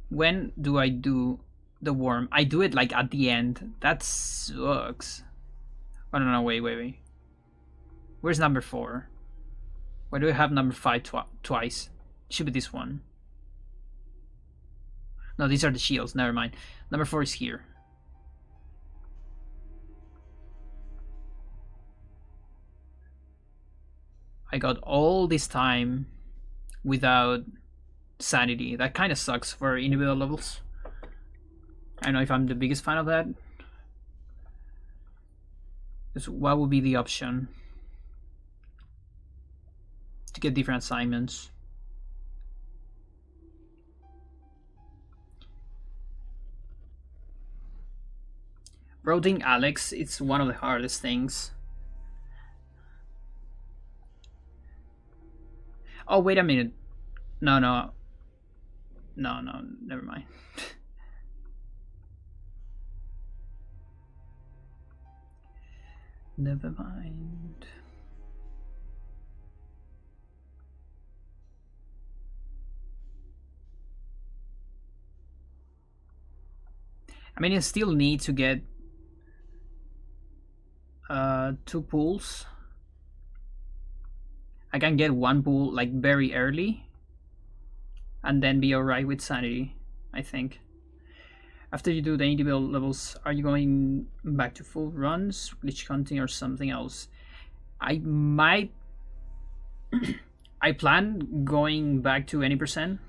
When do I do the worm? I do it like at the end. That sucks. Oh no, wait. Where's number 4? Why do I have number 5 twice? Should be this one. No, these are the shields, never mind. Number 4 is here. I got all this time without sanity. That kind of sucks for individual levels. I don't know if I'm the biggest fan of that. So what would be the option to get different assignments? Roading Alex, it's one of the hardest things. Oh, wait a minute. No, never mind. Never mind. I mean, you still need to get 2 pools. I can get 1 pool like very early and then be alright with sanity, I think. After you do the individual levels, are you going back to full runs, glitch hunting, or something else? I might... I plan going back to any percent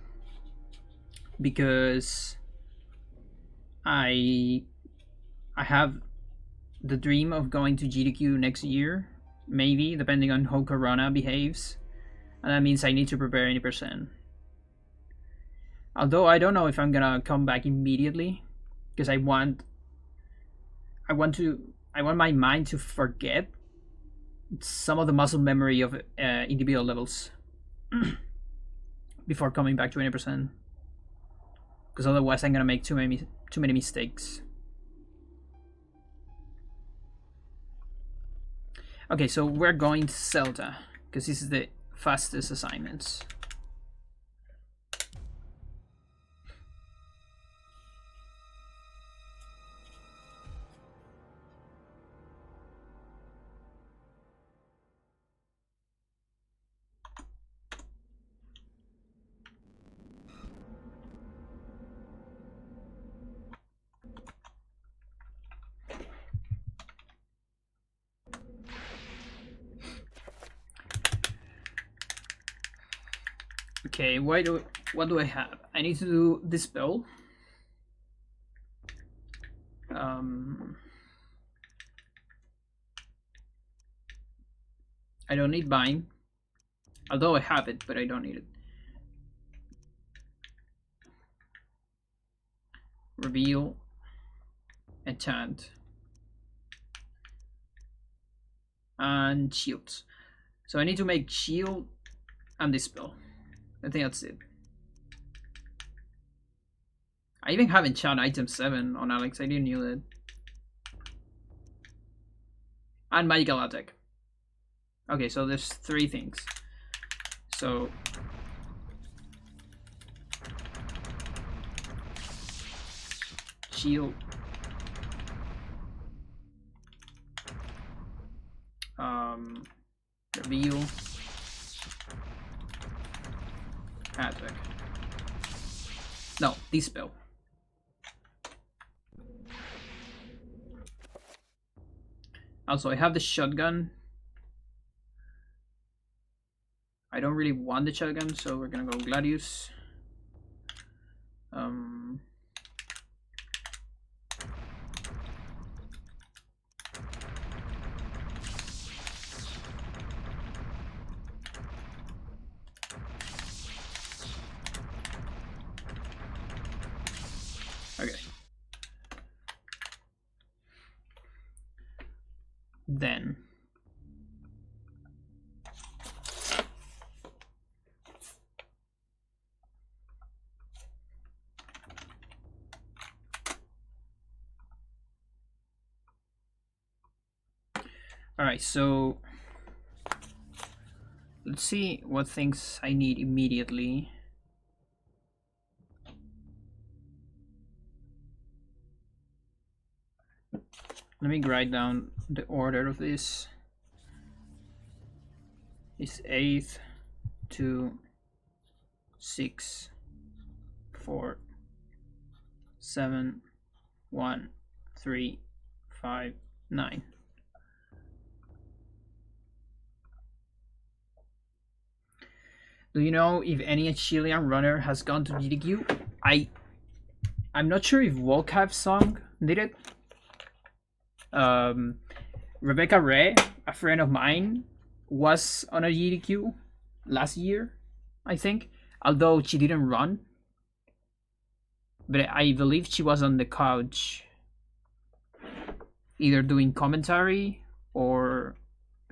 because I have the dream of going to GDQ next year, maybe, depending on how Corona behaves, and that means I need to prepare any percent. Although I don't know if I'm gonna come back immediately, because I want my mind to forget some of the muscle memory of individual levels before coming back to 20%. Because otherwise I'm gonna make too many mistakes. Okay, so we're going to Zelda, because this is the fastest assignments. Okay, what do I have? I need to do this spell. I don't need bind, although I have it, but I don't need it. Reveal, enchant, and shields. So I need to make shield and dispel. I think that's it. I even have enchant item 7 on Alex. I didn't know that. And magical attack. Okay, so there's 3 things. So shield, reveal, attack. No, dispel. Also, I have the shotgun. I don't really want the shotgun, so we're gonna go Gladius. Okay. Then alright, so let's see what things I need immediately. Let me write down the order of this. It's 8, 2, 6, 4, 7, 1, 3, 5, 9. Do you know if any Chilean runner has gone to GDQ? I'm not sure if Volcav's song did it. Rebecca Ray, a friend of mine, was on a GDQ last year, I think, although she didn't run. But I believe she was on the couch, either doing commentary or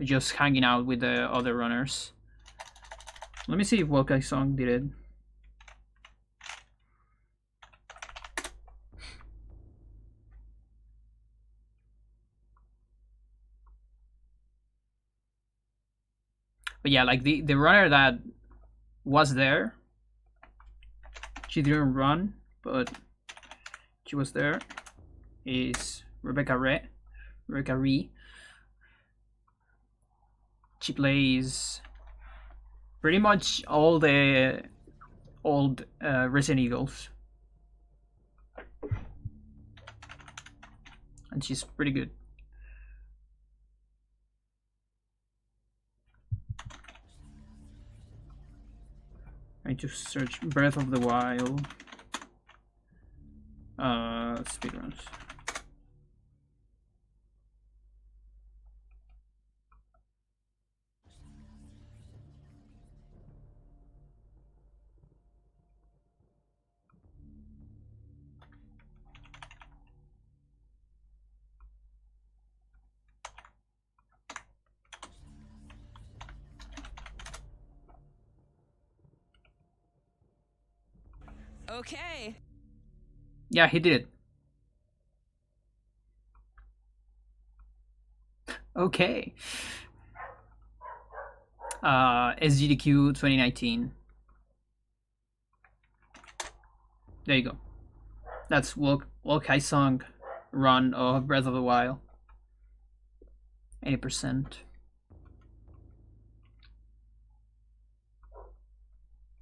just hanging out with the other runners. Let me see if Wokai Song did it. But yeah, like the runner that was there, she didn't run, but she was there, is Rebecca Ree. She plays pretty much all the old Resident Evils, and she's pretty good. I need to search Breath of the Wild speedruns. Okay. Yeah, he did it. Okay. SGDQ 2019. There you go. That's Walk Song run of Breath of the Wild. 80%.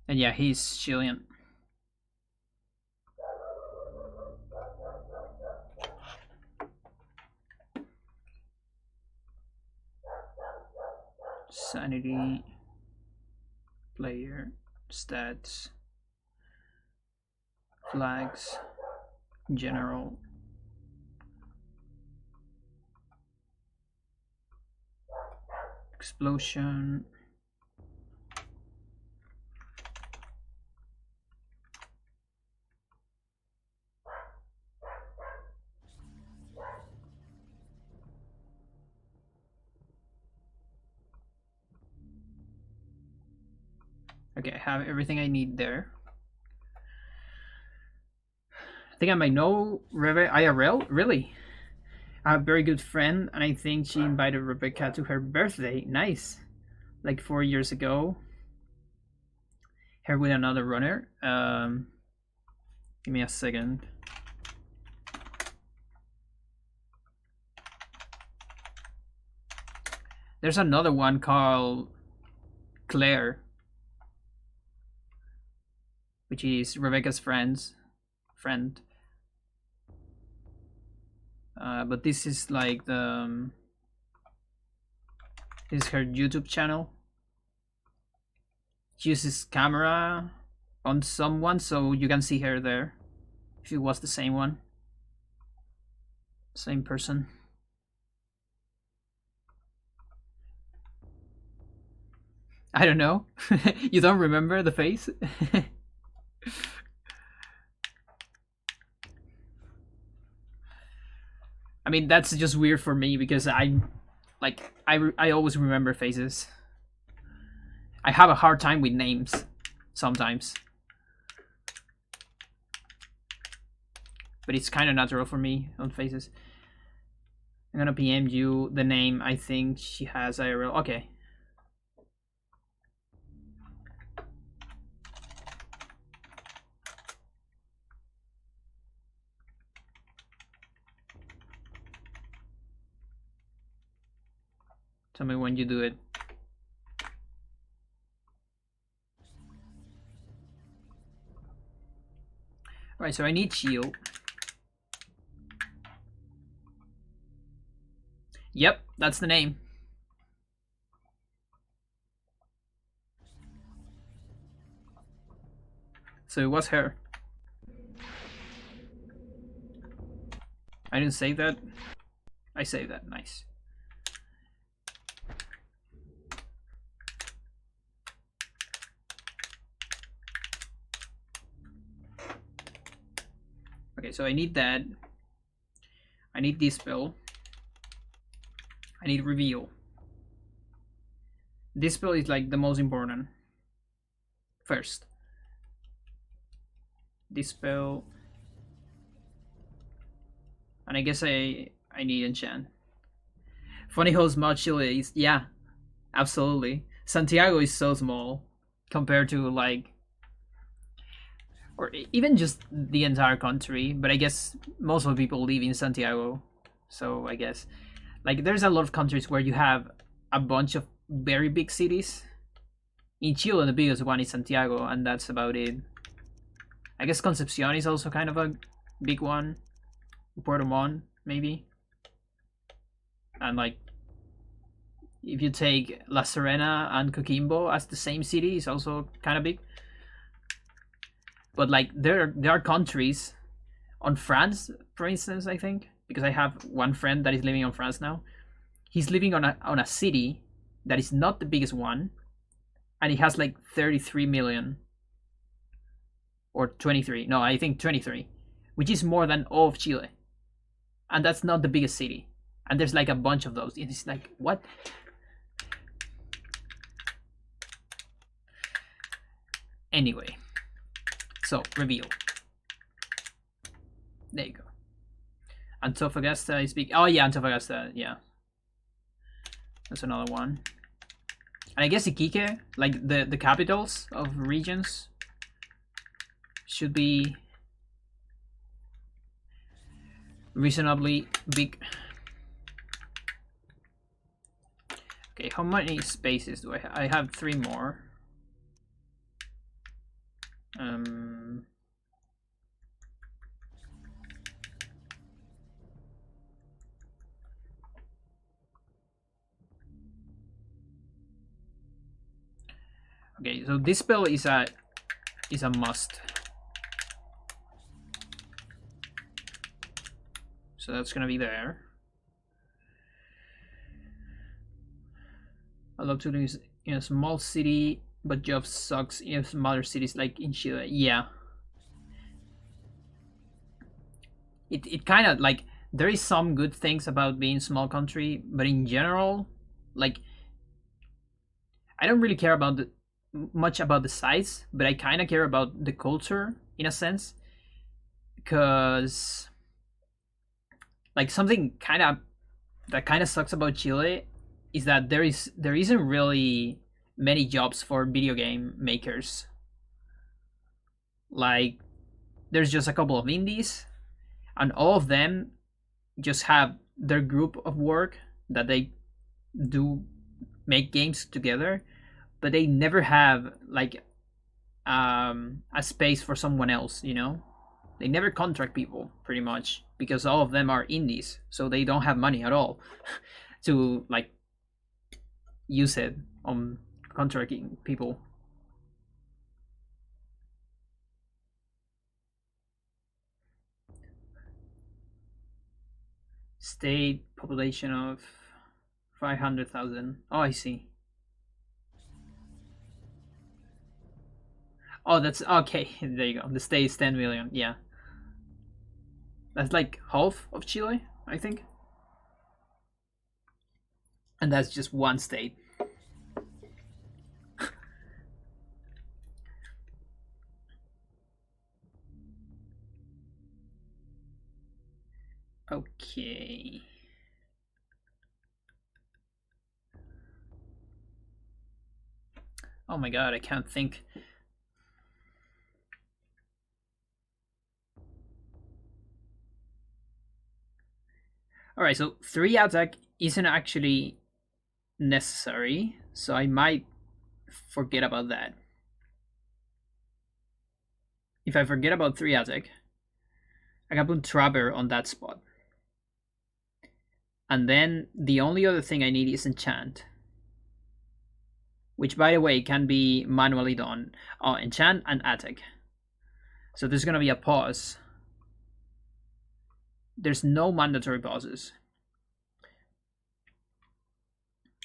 And yeah, he's Chilean. Sanity, player, stats, flags, general. Explosion. Okay, I have everything I need there. I think I might know Rebe IRL. Really? I have a very good friend, and I think she invited Rebecca to her birthday. Nice. Like 4 years ago. Her with another runner. Give me a second. There's another one called Claire, which is Rebecca's friend. But this is like the this is her YouTube channel. She uses camera on someone, so you can see her there. If it was the same one, same person. I don't know. You don't remember the face? I mean, that's just weird for me because I always remember faces. I have a hard time with names sometimes. But it's kind of natural for me on faces. I'm gonna PM you the name I think she has IRL. Okay. Tell me when you do it. Alright, so I need shield. Yep, that's the name. So it was her. I didn't save that. I saved that, nice. Okay, so I need that. I need this spell. I need reveal. This spell is like the most important. First. This spell. And I guess I need enchant. Funny how small Chile is. Yeah, absolutely. Santiago is so small compared to like, or even just the entire country. But I guess most of the people live in Santiago, so I guess like there's a lot of countries where you have a bunch of very big cities. In Chile, the biggest one is Santiago, and that's about it. I guess Concepcion is also kind of a big one. Puerto Montt, maybe. And like, if you take La Serena and Coquimbo as the same city, it's also kind of big. But like, there are countries on France, for instance, I think, because I have one friend that is living on France now. He's living on a city that is not the biggest one, and it has like 33 million or 23. No, I think 23, which is more than all of Chile, and that's not the biggest city. And there's like a bunch of those. It's like, what? Anyway, So, reveal. There you go. Antofagasta is big. Oh yeah, Antofagasta, yeah. That's another one. And I guess Iquique, like the capitals of regions, should be reasonably big. Okay, how many spaces do I have? I have 3 more. Okay, so this spell is a must. So that's gonna be there. I love to live in a small city, but job sucks in smaller cities like in Chile. Yeah. It kind of like there is some good things about being small country, but in general, like I don't really care about much about the size, but I kind of care about the culture in a sense, because like something that kind of sucks about Chile is that there isn't really many jobs for video game makers. Like there's just a couple of indies, and all of them just have their group of work that they do make games together, but they never have like a space for someone else, you know? They never contract people pretty much because all of them are indies, so they don't have money at all to like use it on contracting people. State population of 500,000. Oh, I see. Oh, that's okay. There you go. The state is 10 million. Yeah. That's like half of Chile, I think. And that's just one state. Okay. Oh my god, I can't think. Alright, so 3 attack isn't actually necessary, so I might forget about that. If I forget about 3 attack, I can put Trapper on that spot. And then the only other thing I need is enchant. Which, by the way, can be manually done. Oh, enchant and attack. So there's gonna be a pause. There's no mandatory pauses.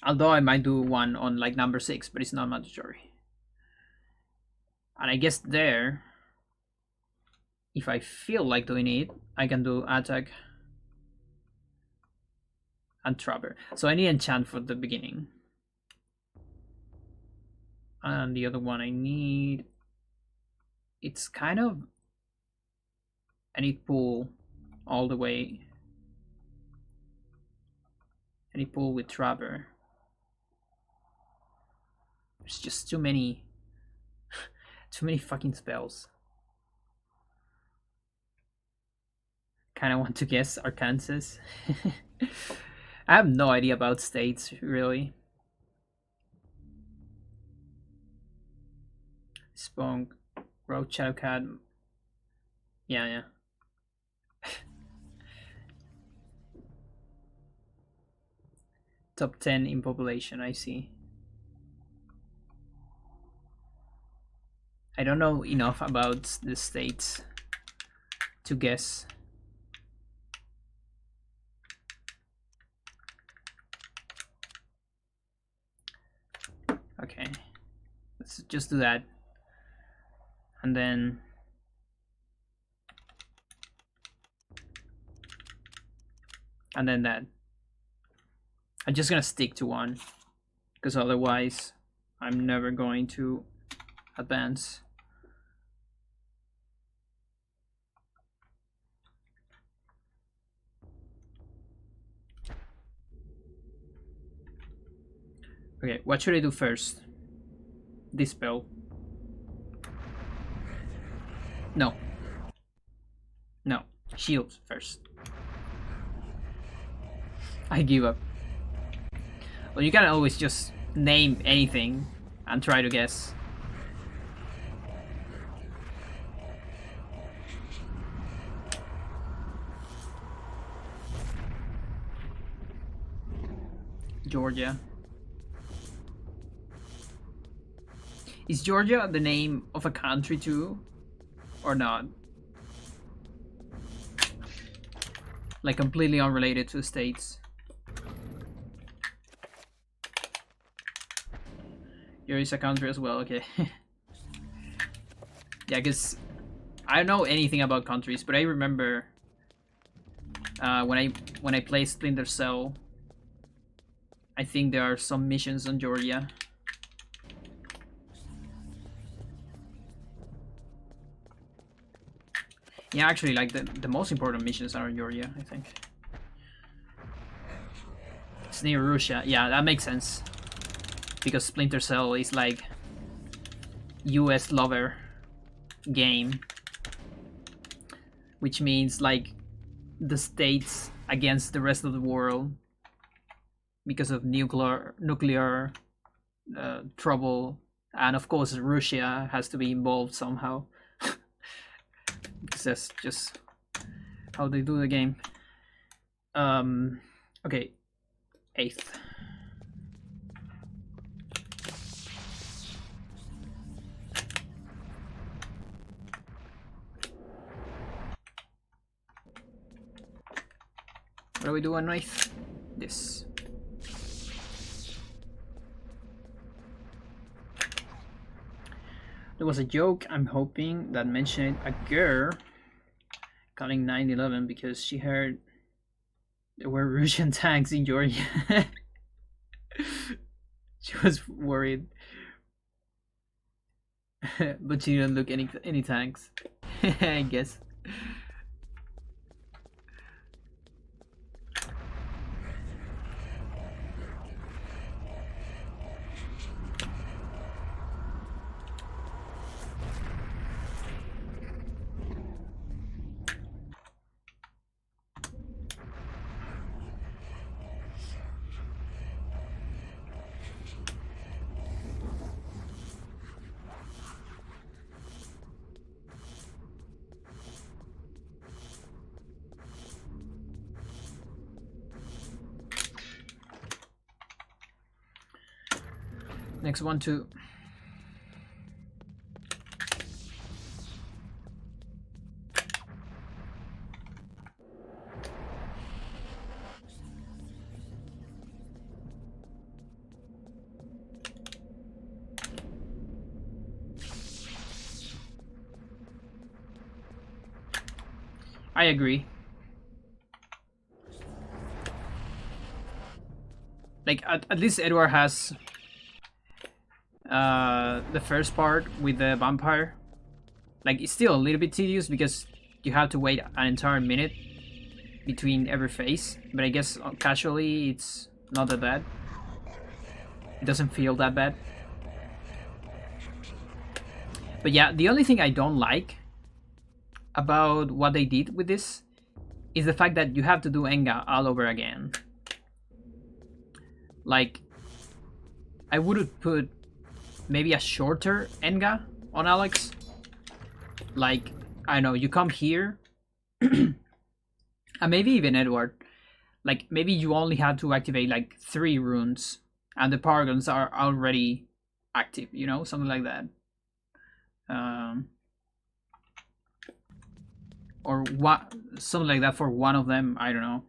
Although I might do one on like number 6, but it's not mandatory. And I guess there, if I feel like doing it, I can do attack and Trapper. So I need enchant for the beginning. And the other one I need, it's kind of, I need pull all the way. I need pull with Trapper. There's just too many fucking spells. Kind of want to guess Arkansas. I have no idea about states, really. Spunk, Road Shadowcat. Yeah. Top 10 in population, I see. I don't know enough about the states to guess. Okay, let's just do that. And then that. I'm just gonna stick to one because otherwise I'm never going to advance. Okay, what should I do first? Dispel. No. No. Shield first. I give up. Well, you can always just name anything and try to guess. Georgia. Is Georgia the name of a country too? Or not? Like completely unrelated to states. Here is a country as well, okay. Yeah, because I don't know anything about countries, but I remember when I play Splinter Cell, I think there are some missions on Georgia. Yeah, actually, like the most important missions are in Georgia, I think. It's near Russia. Yeah, that makes sense. Because Splinter Cell is like US lover game. Which means like the states against the rest of the world because of nuclear trouble, and of course Russia has to be involved somehow. Because that's just how they do the game. Okay, 8th. What do we do on 9th? This. There was a joke, I'm hoping, that mentioned a girl calling 9/11 because she heard there were Russian tanks in Georgia. She was worried. But she didn't look any tanks. I guess. Next one too. I agree. Like at least Edward has the first part with the vampire. Like it's still a little bit tedious because you have to wait an entire minute between every phase, but I guess casually it's not that bad. It doesn't feel that bad. But yeah, the only thing I don't like about what they did with this is the fact that you have to do Enga all over again. Like, I would have put maybe a shorter Enga on Alex. Like, I don't know, you come here, and maybe even Edward. Like, maybe you only have to activate like 3 runes, and the paragons are already active, you know, something like that. Or what, something like that for one of them, I don't know.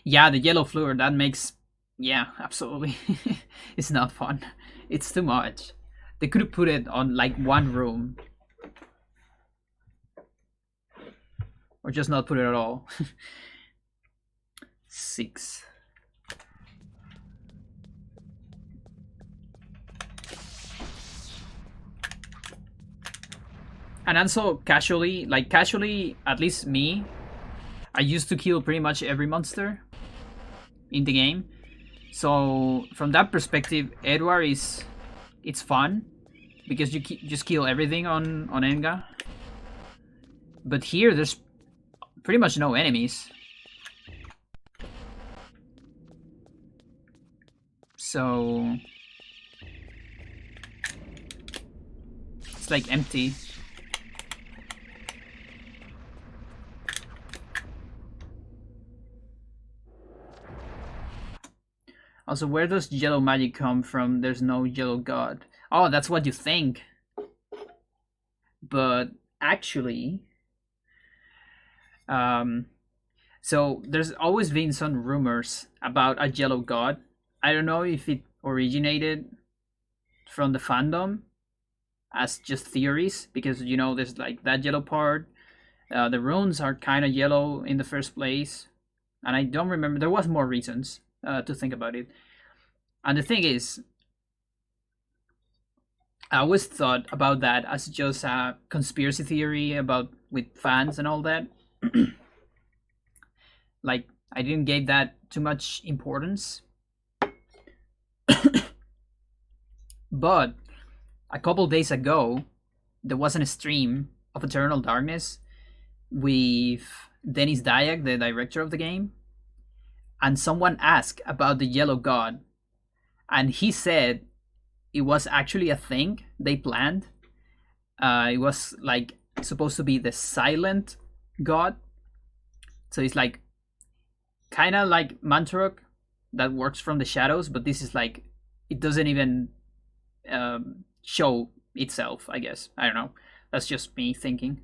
Yeah, the yellow fluor, that makes, yeah, absolutely. It's not fun. It's too much. They could have put it on like one room. Or just not put it at all. 6. And also casually, at least me, I used to kill pretty much every monster. in the game. So from that perspective, Edward it's fun because you just kill everything on Enga. But here there's pretty much no enemies. So it's like empty. Also, where does yellow magic come from? There's no yellow god. Oh, that's what you think. But actually, so there's always been some rumors about a yellow god. I don't know if it originated from the fandom as just theories, because you know there's like that yellow part. The runes are kind of yellow in the first place, and I don't remember. There was more reasons to think about it. And the thing is, I always thought about that as just a conspiracy theory about with fans and all that. Like I didn't give that too much importance. But a couple days ago, there was a stream of Eternal Darkness with Dennis Dyack, the director of the game, and someone asked about the Yellow God, and he said it was actually a thing they planned. It was like supposed to be the silent god, so it's like kind of like Mantarok that works from the shadows, but this is like it doesn't even show itself. I guess I don't know. That's just me thinking.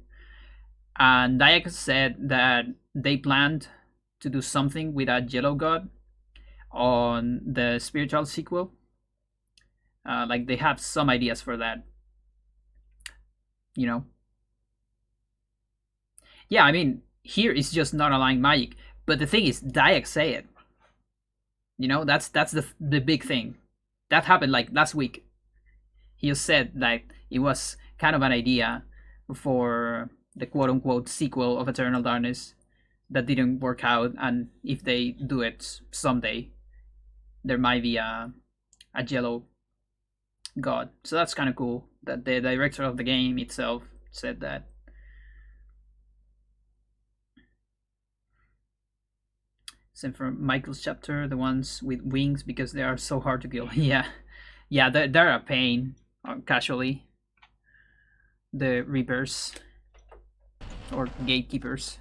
And Dyack said that they planned to do something with a yellow god on the spiritual sequel. Like they have some ideas for that. You know. Yeah, I mean, here it's just not aligned magic. But the thing is, Dyack say it. You know, that's the big thing. That happened like last week. He just said that it was kind of an idea for the quote-unquote sequel of Eternal Darkness that didn't work out, and if they do it someday, there might be a yellow god. So that's kind of cool that the director of the game itself said that. Same for Michael's chapter, the ones with wings, because they are so hard to kill. Yeah, they're a pain casually. The Reapers or Gatekeepers.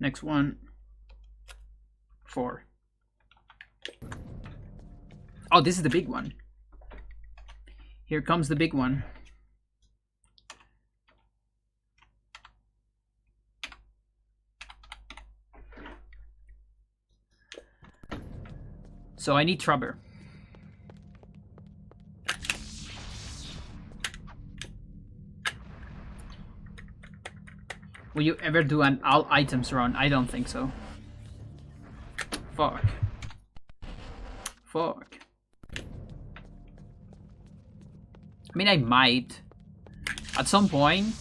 Next one. 4. Oh, this is the big one. Here comes the big one. So I need Trubber. Will you ever do an all items run? I don't think so. Fuck. I mean, I might. At some point,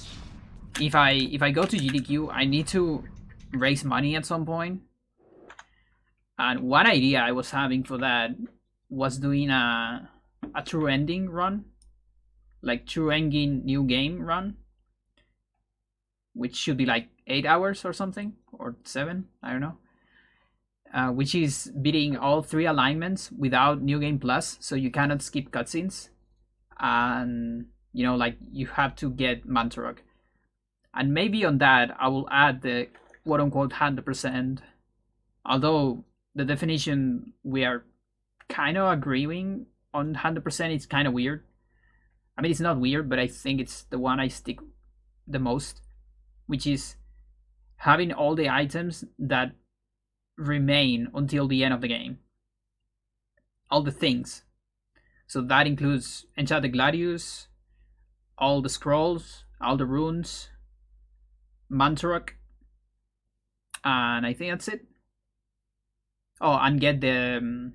if I go to GDQ, I need to raise money at some point. And one idea I was having for that was doing a true ending run. Like true ending new game run. Which should be like 8 hours or something, or 7, I don't know. Which is beating all 3 alignments without New Game Plus, so you cannot skip cutscenes. And, you know, like, you have to get Mantarok. And maybe on that, I will add the quote-unquote 100%. Although, the definition we are kind of agreeing on 100%, it's kind of weird. I mean, it's not weird, but I think it's the one I stick the most, which is having all the items that remain until the end of the game. All the things. So that includes Enchanted Gladius, all the scrolls, all the runes, Mantorok, and I think that's it. Oh, and get the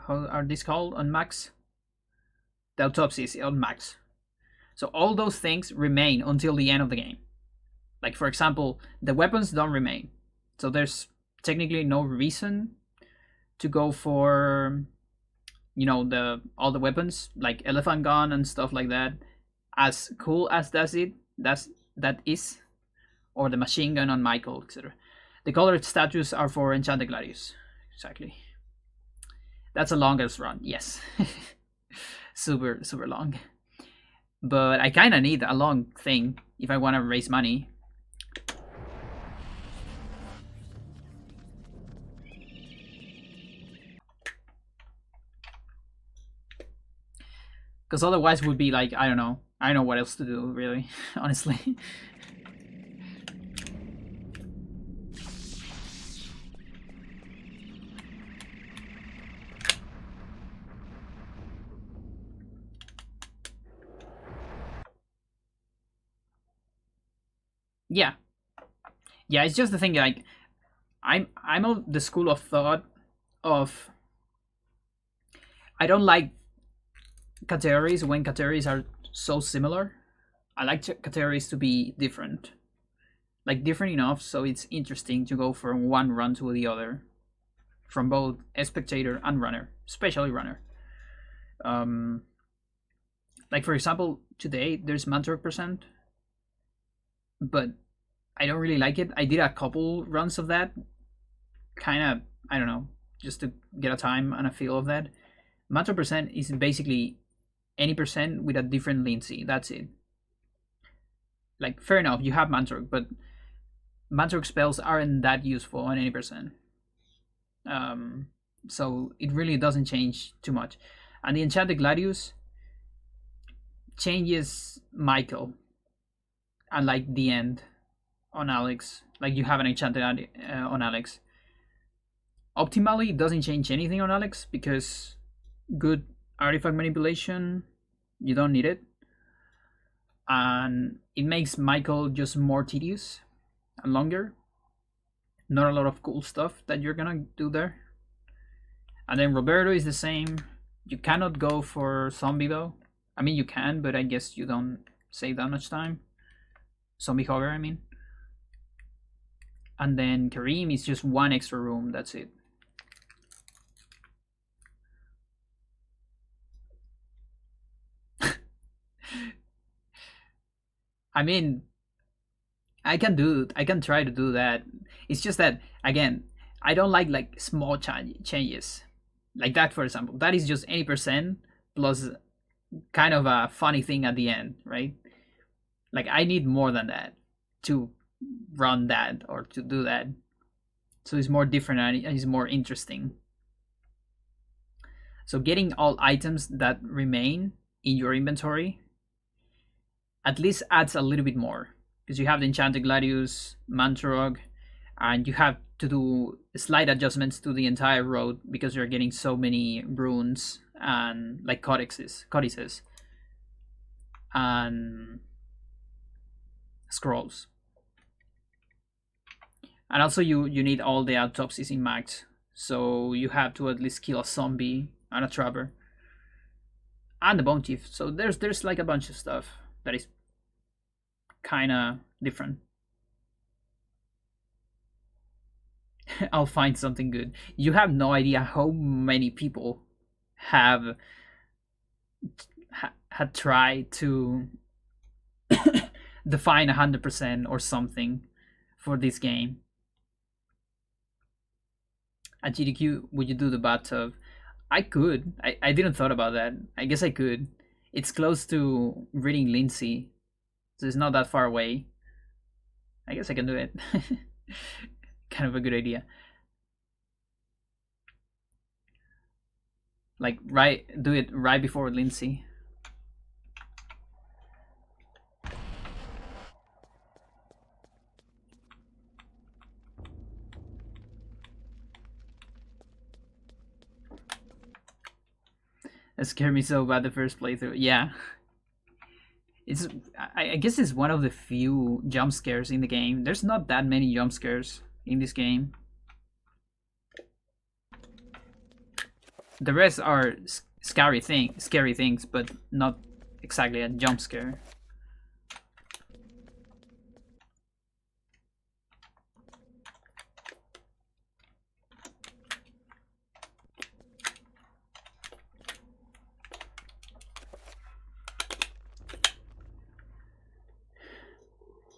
how are these called on max? The autopsies on max. So all those things remain until the end of the game. Like for example, the weapons don't remain. So there's technically no reason to go for the all the weapons like elephant gun and stuff like that. As cool as that is, or the machine gun on Michael, etc. The colored statues are for Enchanted Gladius. Exactly. That's the longest run, yes. Super, super long. But I kind of need a long thing if I want to raise money. Because otherwise would be like, I don't know what else to do, really, honestly. Yeah, it's just the thing. Like, I'm of the school of thought of I don't like categories when categories are so similar. I like categories to be different, like different enough so it's interesting to go from one run to the other, from both a spectator and runner, especially runner. Um, like for example, today there's Mantork percent, but I don't really like it. I did a couple runs of that, kind of, I don't know, just to get a time and a feel of that. Mantork percent is basically any percent with a different Lindsay. That's it. Like, fair enough, you have Mantork, but Mantork spells aren't that useful on any percent. So it really doesn't change too much. And the Enchanted Gladius changes Michael and like the end on Alex. Like you have an Enchanted on Alex. Optimally, it doesn't change anything on Alex because good artifact manipulation, you don't need it. And it makes Michael just more tedious and longer. Not a lot of cool stuff that you're gonna do there. And then Roberto is the same. You cannot go for zombie though. I mean, you can, but I guess you don't save that much time. Zombie hogger, I mean. And then Kareem is just one extra room. That's it. I mean, I can try to do that. It's just that again, I don't like small changes. Like that, for example. That is just any percent plus kind of a funny thing at the end, right? Like I need more than that to run that or to do that. So it's more different and it's more interesting. So getting all items that remain in your inventory at least adds a little bit more because you have the Enchanted Gladius, Mantorog, and you have to do slight adjustments to the entire road because you're getting so many runes and like codices, and scrolls. And also you need all the autopsies in max, so you have to at least kill a zombie and a trapper and the bone chief. So there's like a bunch of stuff that is kind of different. I'll find something good. You have no idea how many people have had tried to define 100% or something for this game. At GDQ, would you do the bathtub? I could. I didn't thought about that. I guess I could. It's close to reading Lindsay, so it's not that far away. I guess I can do it. Kind of a good idea. Like do it right before Lindsay. It scared me so bad the first playthrough. Yeah. It's I guess it's one of the few jump scares in the game. There's not that many jump scares in this game. The rest are scary things, but not exactly a jump scare.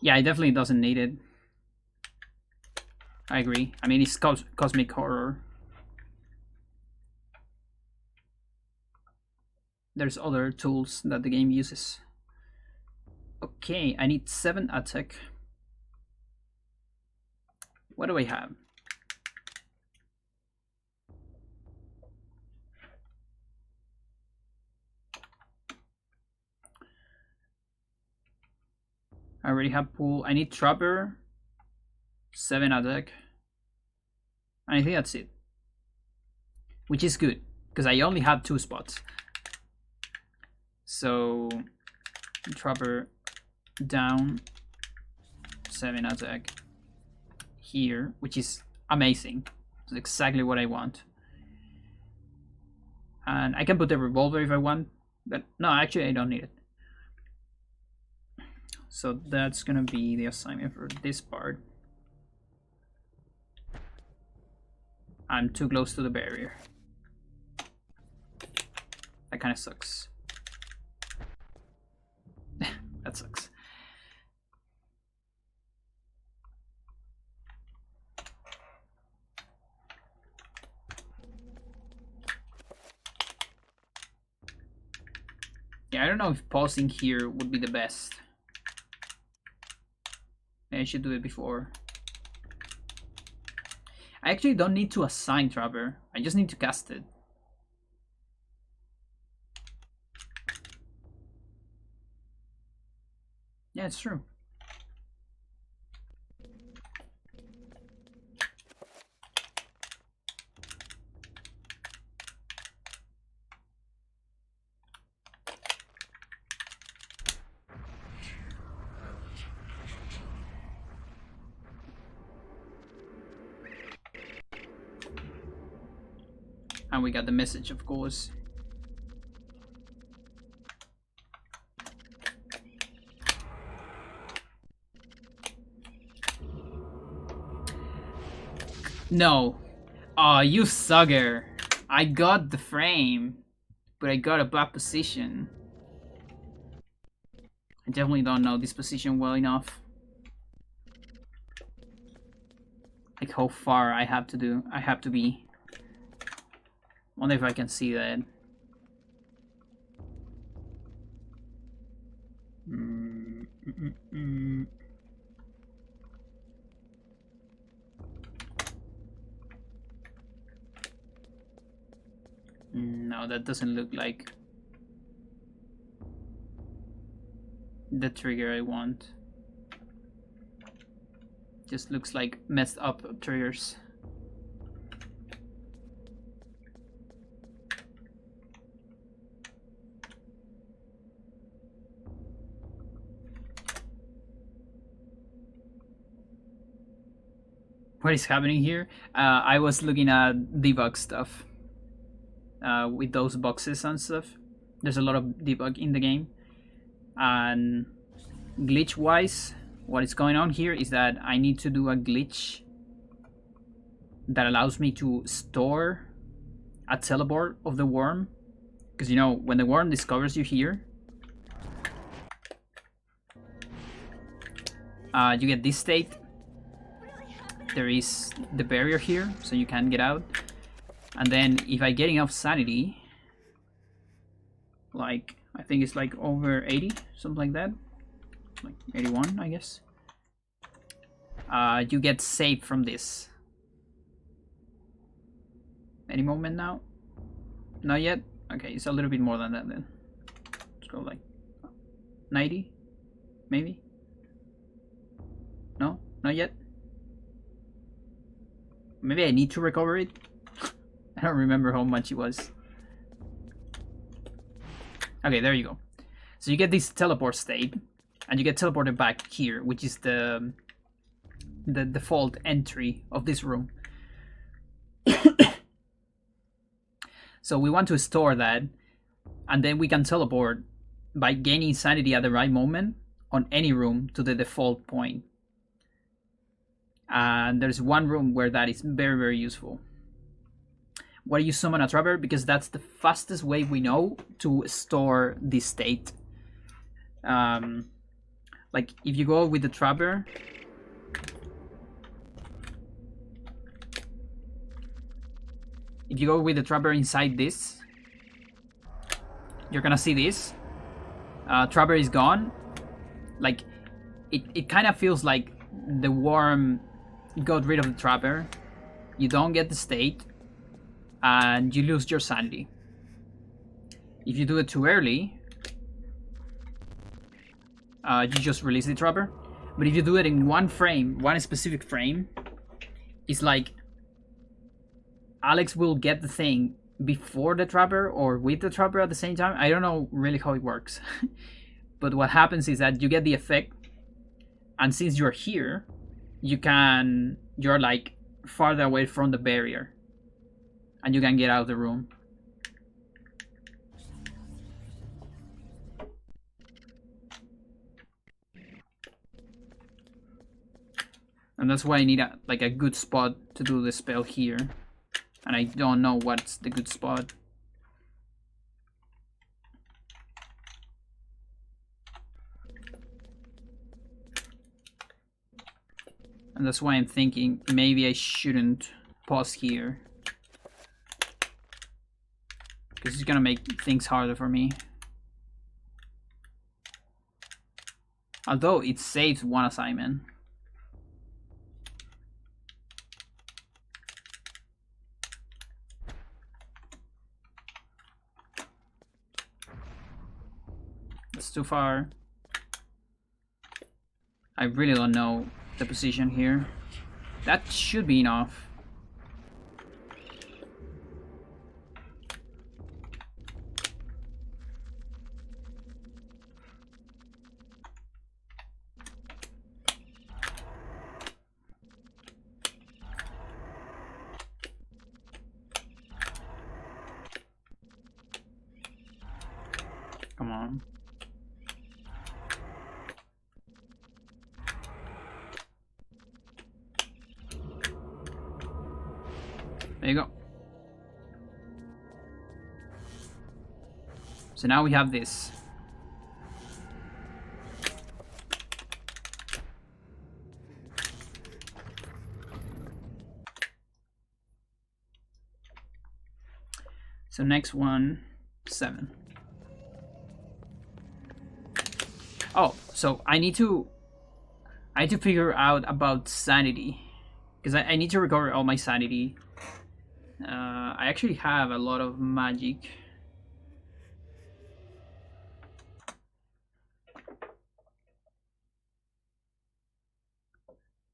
Yeah, it definitely doesn't need it. I agree. I mean, it's cosmic horror. There's other tools that the game uses. Okay, I need 7 attack. What do I have? I already have pool. I need trapper, 7 attack. And I think that's it. Which is good, because I only have 2 spots. So trapper down, 7 attack here, which is amazing. It's exactly what I want. And I can put the revolver if I want, but no, actually I don't need it. So that's gonna be the assignment for this part. I'm too close to the barrier. That kind of sucks. That sucks. Yeah, I don't know if pausing here would be the best. I should do it before. I actually don't need to assign Trapper. I just need to cast it. Yeah, it's true. And we got the message, of course. No. Aw, you sucker. I got the frame, but I got a bad position. I definitely don't know this position well enough. Like how far I have to be. Wonder if I can see that. No, that doesn't look like the trigger I want. Just looks like messed up triggers. What is happening here? I was looking at debug stuff with those boxes and stuff. There's a lot of debug in the game, and glitch wise, what is going on here is that I need to do a glitch that allows me to store a teleport of the worm, because you know when the worm discovers you here, you get this state. There is the barrier here, so you can't get out. And then if I get enough sanity, like I think it's like over 80, something like that, like 81 I guess, you get saved from this. Any moment now? Not yet? Okay, it's a little bit more than that then. Let's go like 90, maybe? No? Not yet? Maybe I need to recover it? I don't remember how much it was. Okay, there you go. So you get this teleport state, and you get teleported back here, which is the default entry of this room. So we want to store that, and then we can teleport by gaining sanity at the right moment on any room to the default point. And there's one room where that is very, very useful. Why do you summon a trapper? Because that's the fastest way we know to store this state. Like if you go with the trapper, inside this, you're gonna see this. Trapper is gone. Like it kind of feels like the worm got rid of the trapper. You don't get the state, and you lose your sanity. If you do it too early, you just release the trapper. But if you do it in one frame, one specific frame, it's like Alex will get the thing before the trapper or with the trapper at the same time. I don't know really how it works. But what happens is that you get the effect, and since you're here, you're like farther away from the barrier, and you can get out of the room. And that's why I need a good spot to do the spell here. And I don't know what's the good spot. And that's why I'm thinking maybe I shouldn't pause here, because it's gonna make things harder for me. Although it saves one assignment. That's too far. I really don't know the position here. That should be enough. Come on. There you go. So now we have this. So next one, 7. Oh, so I need to figure out about sanity, because I need to recover all my sanity. I actually have a lot of magic.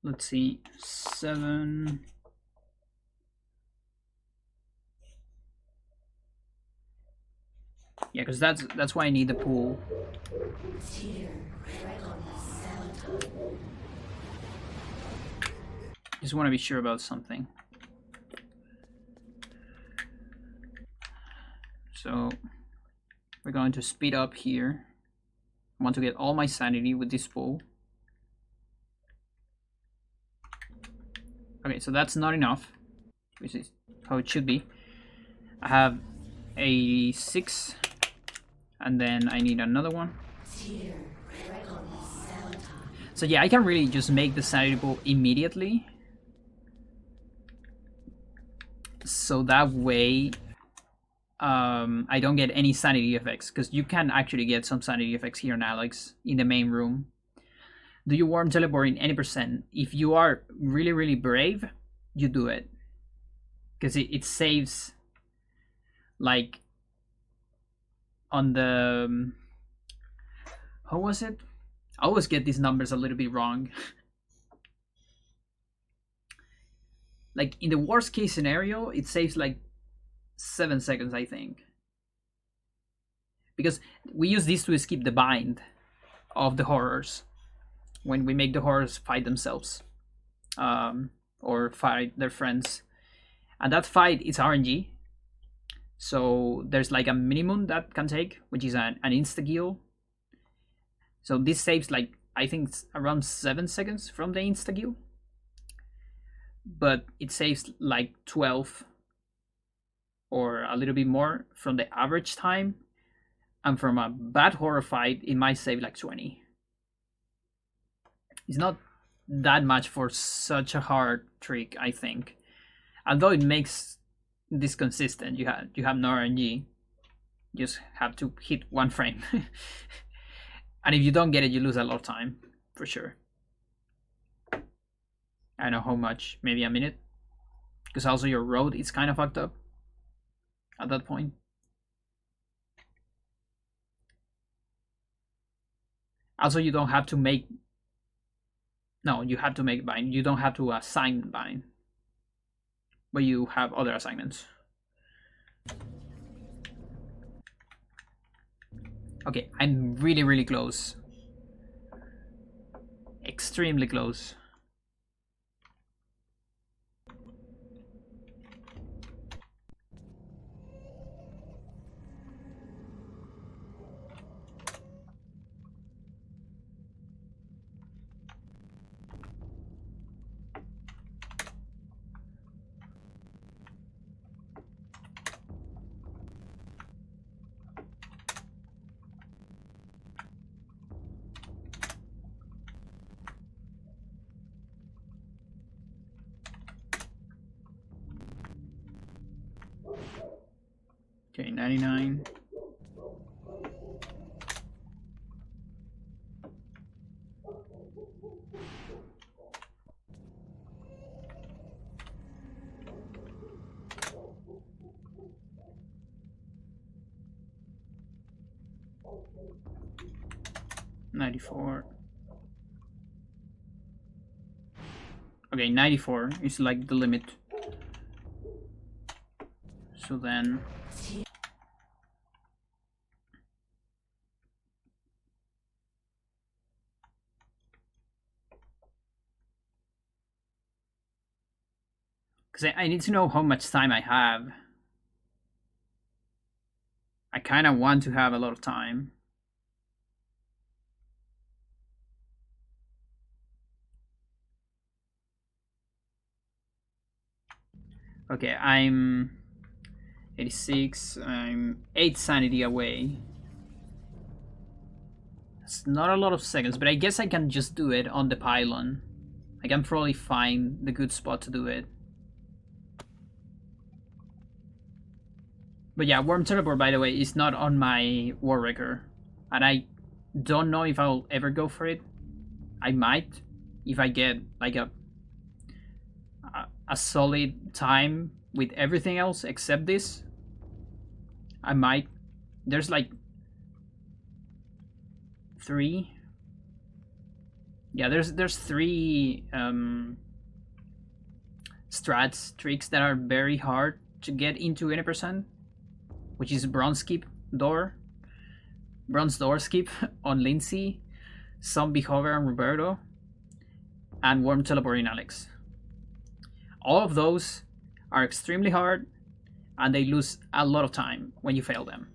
Let's see, 7. Yeah, because that's why I need the pool. Just want to be sure about something. So we're going to speed up here. I want to get all my sanity with this pool. Okay, so that's not enough, which is how it should be. I have a 6, and then I need another one. So yeah, I can really just make the sanity pool immediately. So that way I don't get any sanity effects, because you can actually get some sanity effects here in Alex in the main room. Do you worm teleport in any percent? If you are really, really brave, you do it, because it saves, like, on the how was it? I always get these numbers a little bit wrong. Like in the worst case scenario, it saves like 7 seconds, I think. because we use this to skip the bind of the horrors when we make the horrors fight themselves, or fight their friends, and that fight is RNG. So there's like a minimum that can take, which is an insta kill. So this saves like, I think it's around 7 seconds from the insta kill, but it saves like 12 or a little bit more from the average time, and from a bad horror fight it might save like 20. It's not that much for such a hard trick, I think, although it makes this consistent. You have no RNG, you just have to hit one frame. And if you don't get it, you lose a lot of time, for sure. I don't know how much, maybe a minute, because also your road is kind of fucked up at that point. Also, you don't have to make, no, you have to make bind. You don't have to assign bind, but you have other assignments. Okay, I'm really, really close. Extremely close. Okay, 99. $94. Okay, 94 is like the limit. So then because I need to know how much time I have. I kind of want to have a lot of time. Okay, I'm 86. I'm 8 sanity away. It's not a lot of seconds, but I guess I can just do it on the pylon. I can probably find the good spot to do it. But yeah, Worm Teleport, by the way, is not on my War Wrecker. And I don't know if I'll ever go for it. I might, if I get like a solid time with everything else except this. I might. There's like 3. Yeah, there's 3 strats tricks that are very hard to get into 80%, which is bronze door skip on Lindsay, zombie hover on Roberto, and worm teleport in Alex. All of those are extremely hard, and they lose a lot of time when you fail them.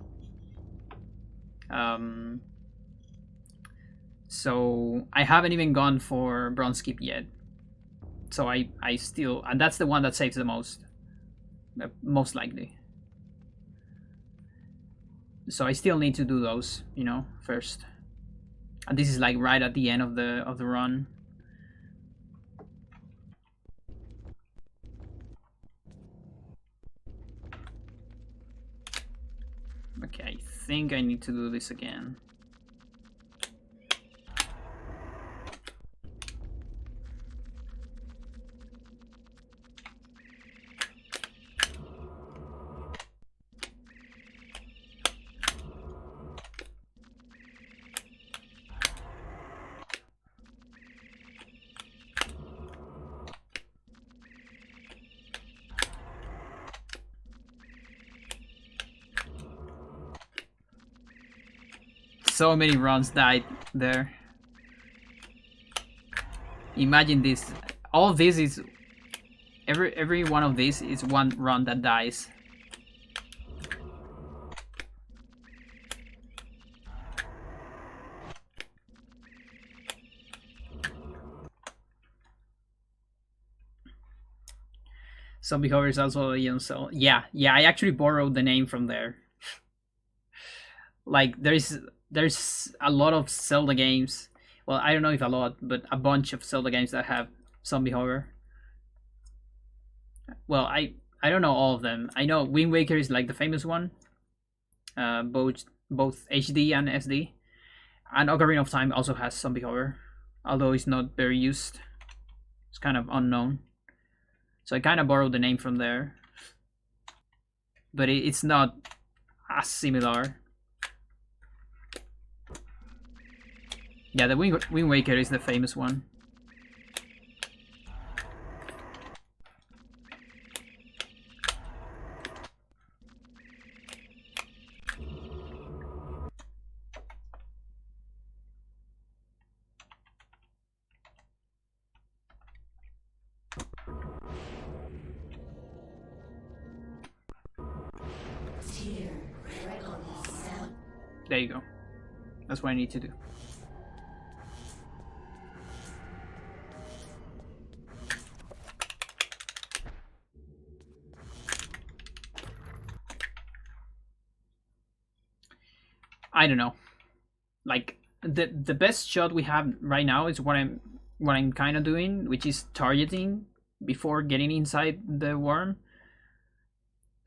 So I haven't even gone for bronze skip yet. So I still, and that's the one that saves the most likely. So I still need to do those, first. And this is like right at the end of the run. Okay, I think I need to do this again. so many runs died there. Imagine this. All of this is every one of these is one run that dies. Zombie Horror is also a young cell. Yeah, I actually borrowed the name from there. Like there's a lot of Zelda games. Well, I don't know if a lot, but a bunch of Zelda games that have zombie horror. Well, I don't know all of them. I know Wind Waker is like the famous one. Both HD and SD. And Ocarina of Time also has zombie horror, although it's not very used. It's kind of unknown. So I kind of borrowed the name from there. But it's not as similar. Yeah, the Wind Waker is the famous one. There you go. That's what I need to do. I don't know. Like the best shot we have right now is what I'm kind of doing, which is targeting before getting inside the worm.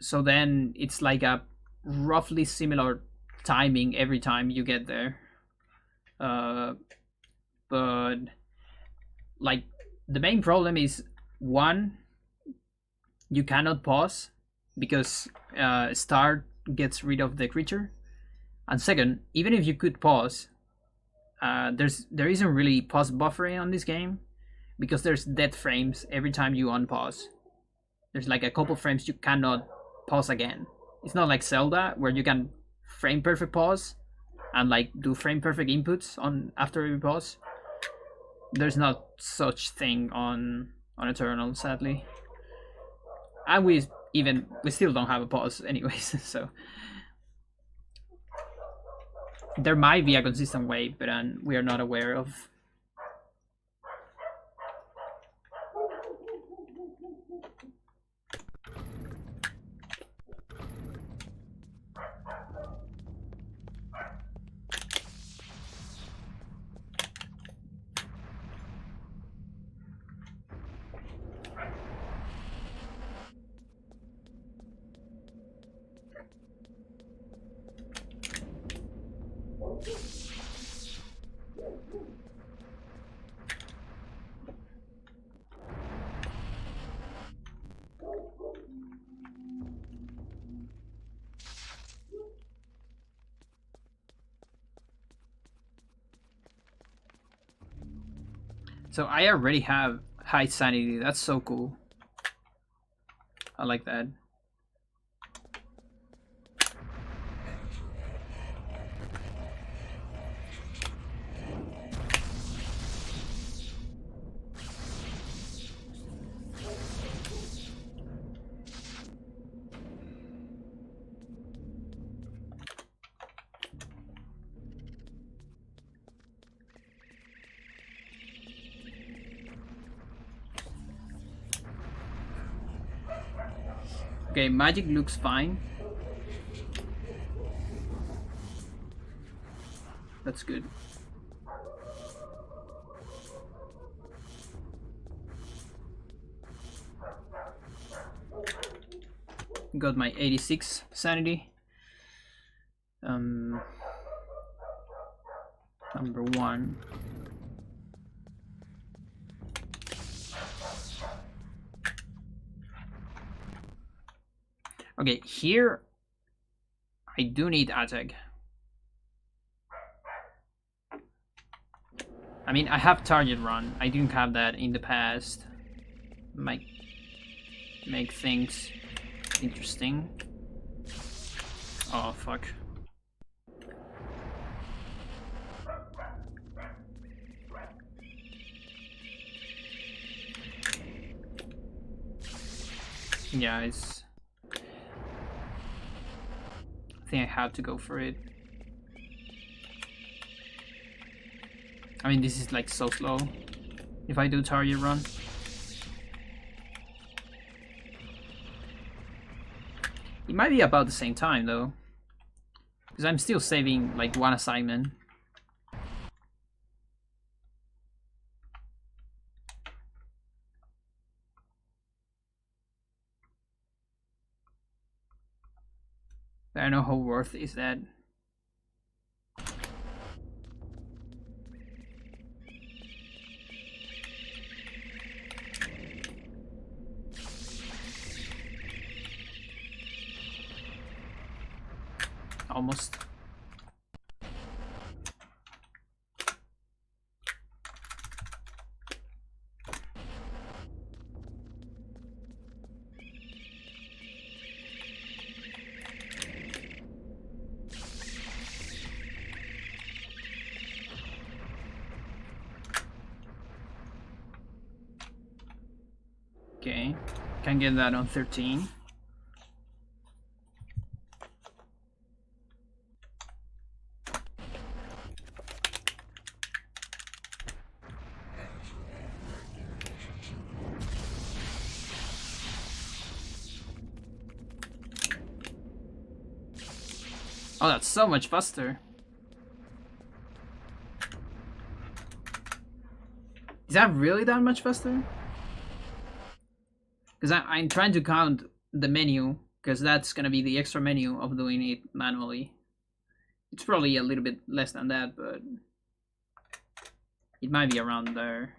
So then it's like a roughly similar timing every time you get there. But like the main problem is one, you cannot pause because start gets rid of the creature. And second, even if you could pause, there isn't really pause buffering on this game because there's dead frames every time you unpause. There's like a couple frames you cannot pause again. It's not like Zelda where you can frame perfect pause and like do frame perfect inputs on after every pause. There's not such thing on Eternal, sadly. And we still don't have a pause anyways, so there might be a consistent way, but we are not aware of. So I already have high sanity. That's so cool. I like that. Okay, magic looks fine. That's good. Got my 86 sanity. Number 1. Okay, here I do need attack. I mean, I have target run. I didn't have that in the past. Might make things interesting. Oh, fuck. Yeah, it's... I think I have to go for it. I mean, this is like so slow. If I do target run. It might be about the same time though. Because I'm still saving like one assignment. I don't know how worth is that. Almost. Okay, can get that on 13. Oh, that's so much faster. Is that really that much faster? Because I'm trying to count the menu, because that's gonna be the extra menu of doing it manually. It's probably a little bit less than that, but it might be around there.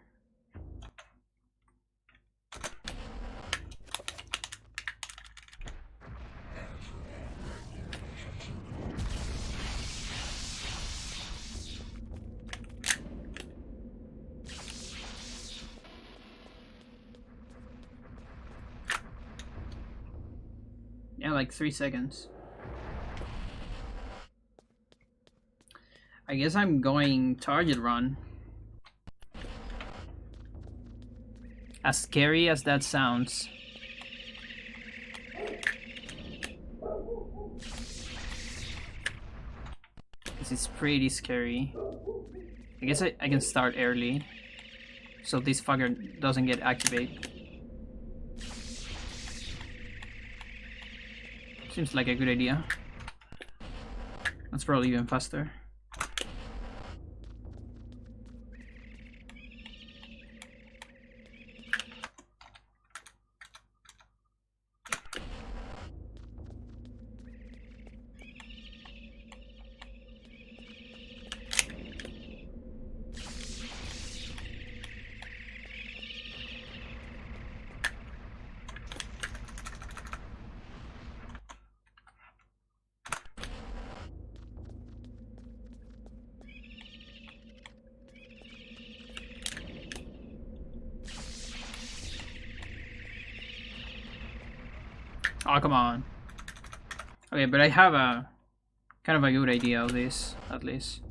Yeah, like 3 seconds. I guess I'm going target run. As scary as that sounds. This is pretty scary. I guess I can start early, so this fucker doesn't get activated. Seems like a good idea. That's probably even faster. Oh, come on. Okay, but I have a kind of a good idea of this, at least.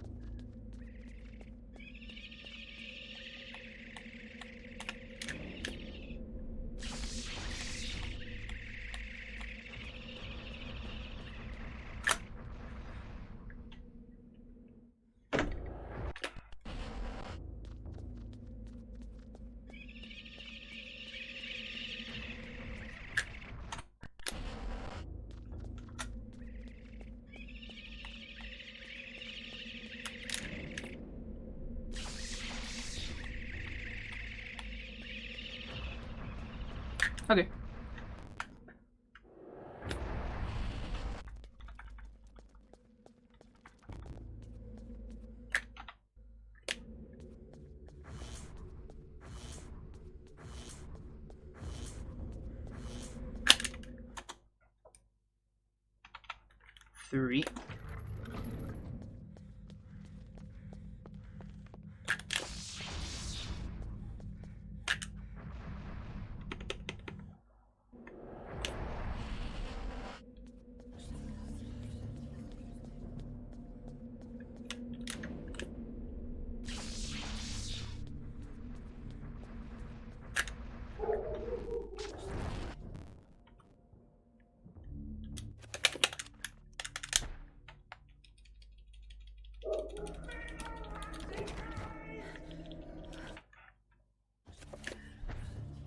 Okay. Three.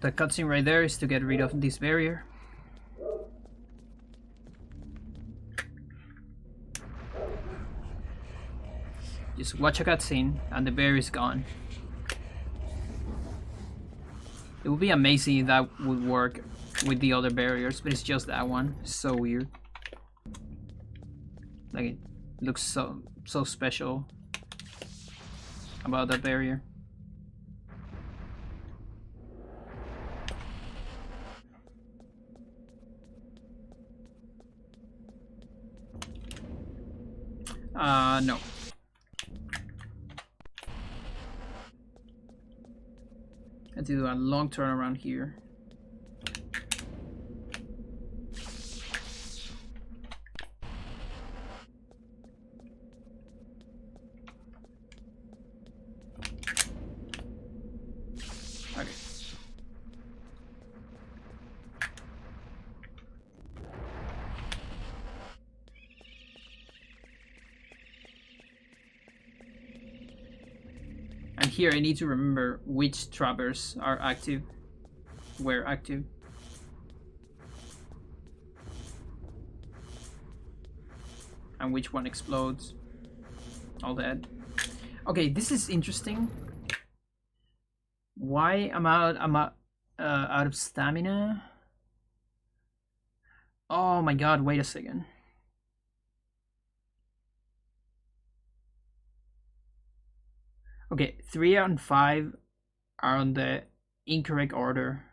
the cutscene right there is to get rid of this barrier. Just watch a cutscene and the barrier is gone. It would be amazing if that would work with the other barriers, but it's just that one. It's so weird. Like, it looks so special about that barrier. No. I have to do a long turn around here. Okay. And here I need to remember which trappers are active, where active. And which one explodes. All that. Okay, this is interesting. Why am I out of stamina? Oh my god, wait a second. Okay, 3 and 5 are on the incorrect order.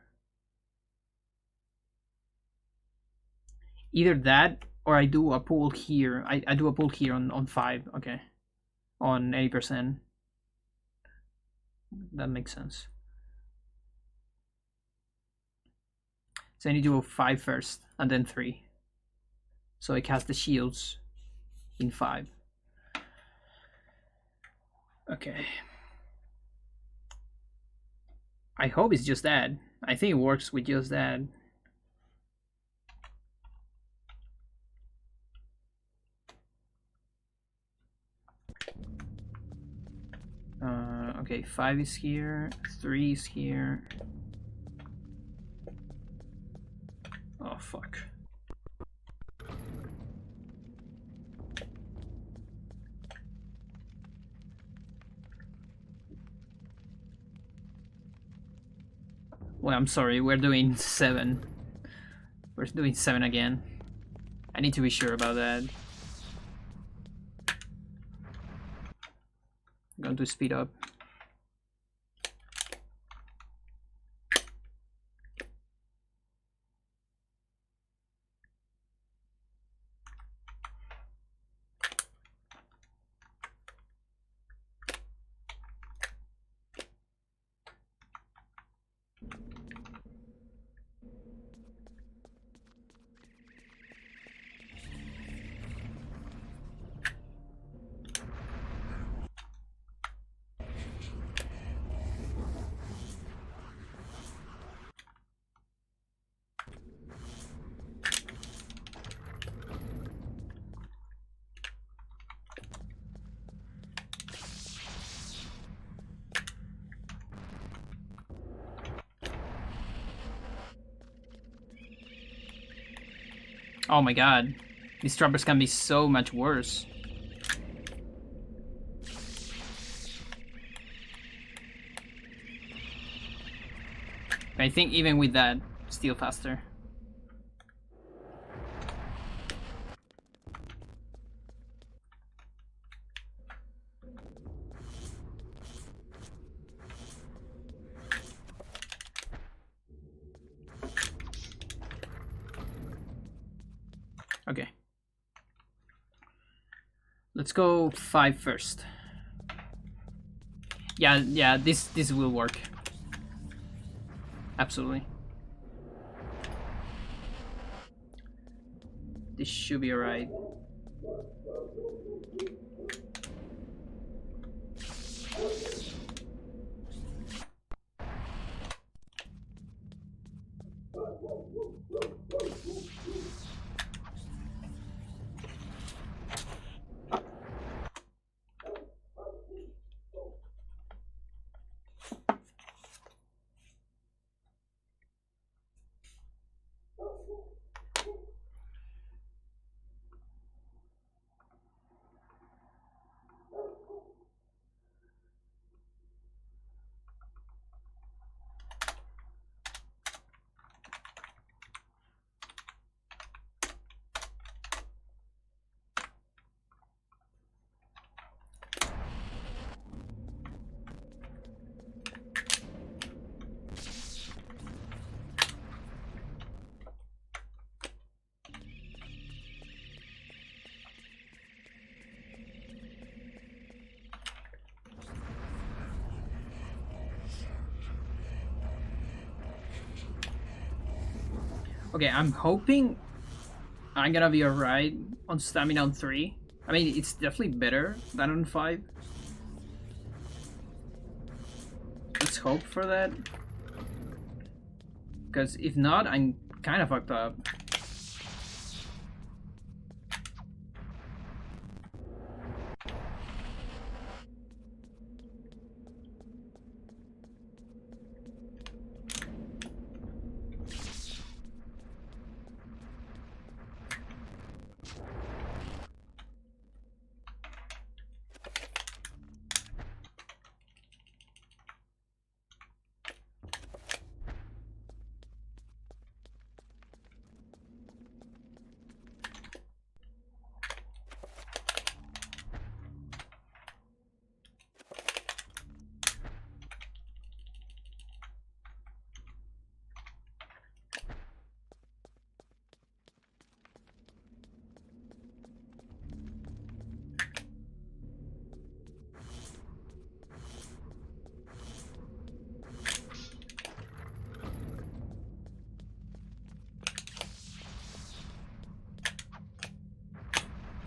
Either that or I do a pull here. I do a pull here on 5, okay. On 80%. That makes sense. So I need to go 5 first and then 3. So I cast the shields in 5. Okay. I hope it's just that. I think it works with just that. Okay, 5 is here, 3 is here. Oh, fuck. Well, I'm sorry, we're doing 7. We're doing 7 again. I need to be sure about that. I'm going to speed up. Oh my god. These trappers can be so much worse. I think even with that, still faster. Okay. Let's go 5 first. Yeah, this will work. Absolutely. This should be alright. Okay, I'm hoping I'm gonna be alright on stamina on 3. I mean, it's definitely better than on 5. Let's hope for that. Because if not, I'm kind of fucked up.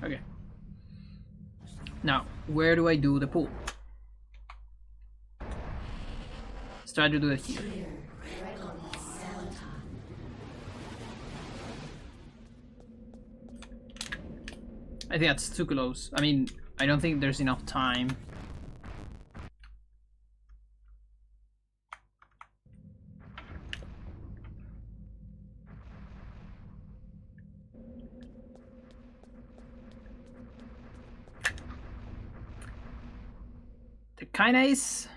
Okay. Now, where do I do the pool? Let's try to do it here. I think that's too close. I mean, I don't think there's enough time. The kinda is...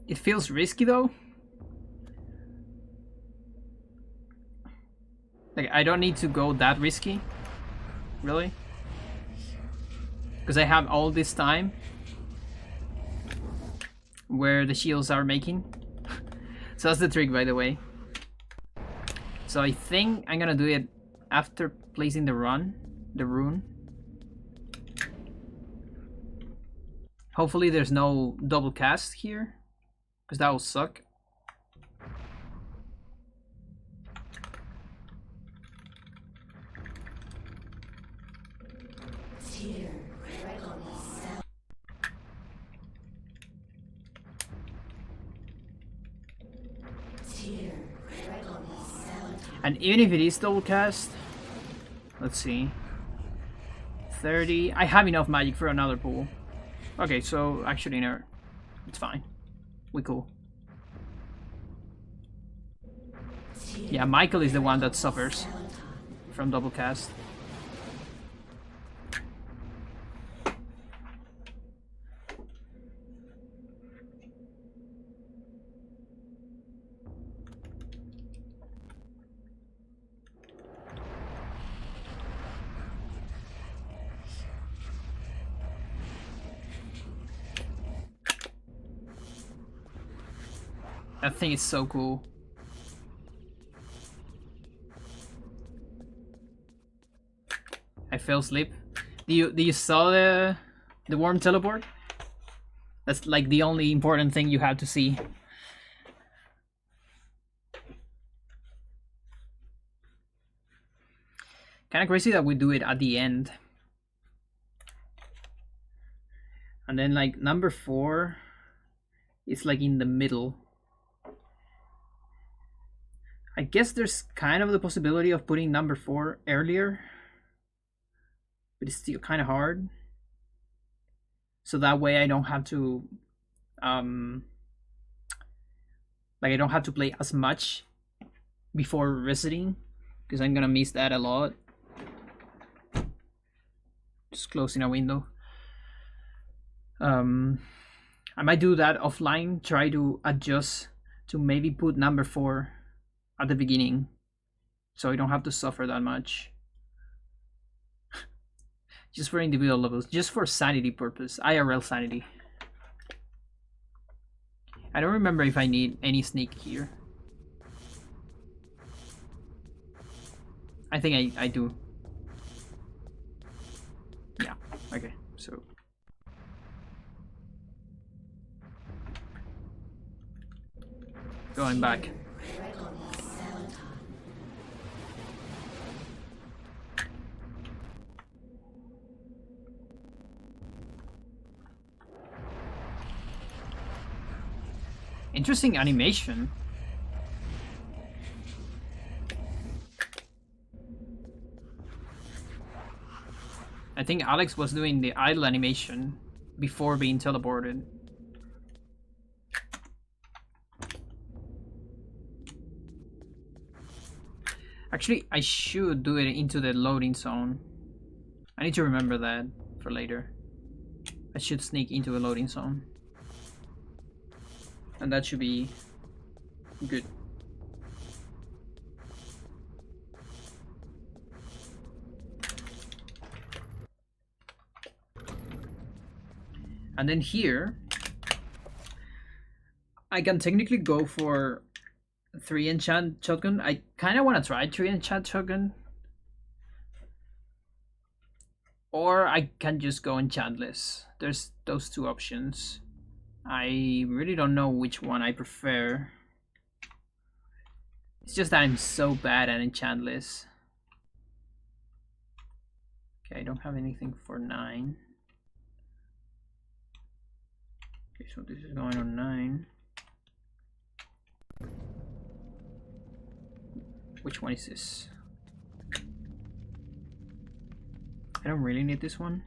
It feels risky though. Like, I don't need to go that risky. Really? Because I have all this time where the shields are making. So that's the trick, by the way. So I think I'm gonna do it after placing the rune. Hopefully there's no double cast here, because that will suck. And even if it is double cast, let's see, 30. I have enough magic for another pool. Okay, so actually no, it's fine. We cool. Yeah, Michael is the one that suffers from double cast. That thing is so cool. I fell asleep. Do you saw the worm teleport? That's like the only important thing you have to see. Kind of crazy that we do it at the end. And then like number 4 is like in the middle. I guess there's kind of the possibility of putting number 4 earlier, but it's still kind of hard. So that way I don't have to, like I don't have to play as much before resetting, because I'm gonna miss that a lot. Just closing a window. I might do that offline, try to adjust to maybe put number 4 at the beginning, so I don't have to suffer that much. Just for individual levels, just for sanity purpose, IRL sanity. I don't remember if I need any sneak here. I think I do. Yeah, okay, so. Going back. Interesting animation. I think Alex was doing the idle animation before being teleported. Actually, I should do it into the loading zone. I need to remember that for later. I should sneak into a loading zone. And that should be good. And then here, I can technically go for 3 enchant shotgun. I kind of want to try 3 enchant shotgun. Or I can just go enchantless. There's those 2 options. I really don't know which one I prefer. It's just that I'm so bad at enchantless. Okay, I don't have anything for 9. Okay, so this is going on 9. Which one is this? I don't really need this one.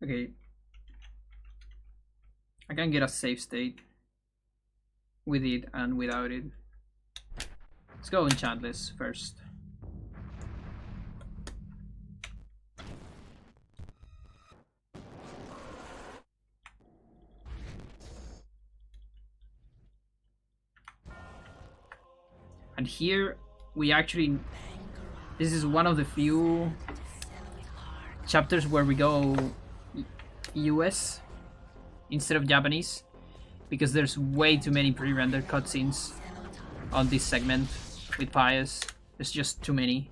Okay. I can get a save state with it and without it. Let's go enchantless first. And here we actually, this is one of the few chapters where we go US instead of Japanese, because there's way too many pre-rendered cutscenes on this segment with Pius. There's just too many.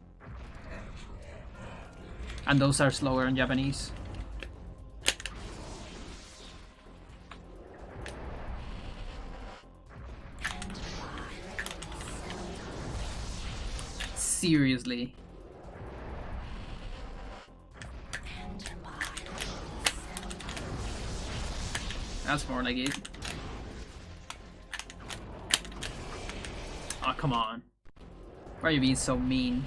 And those are slower in Japanese. Seriously. That's more like it. Oh, come on. Why are you being so mean?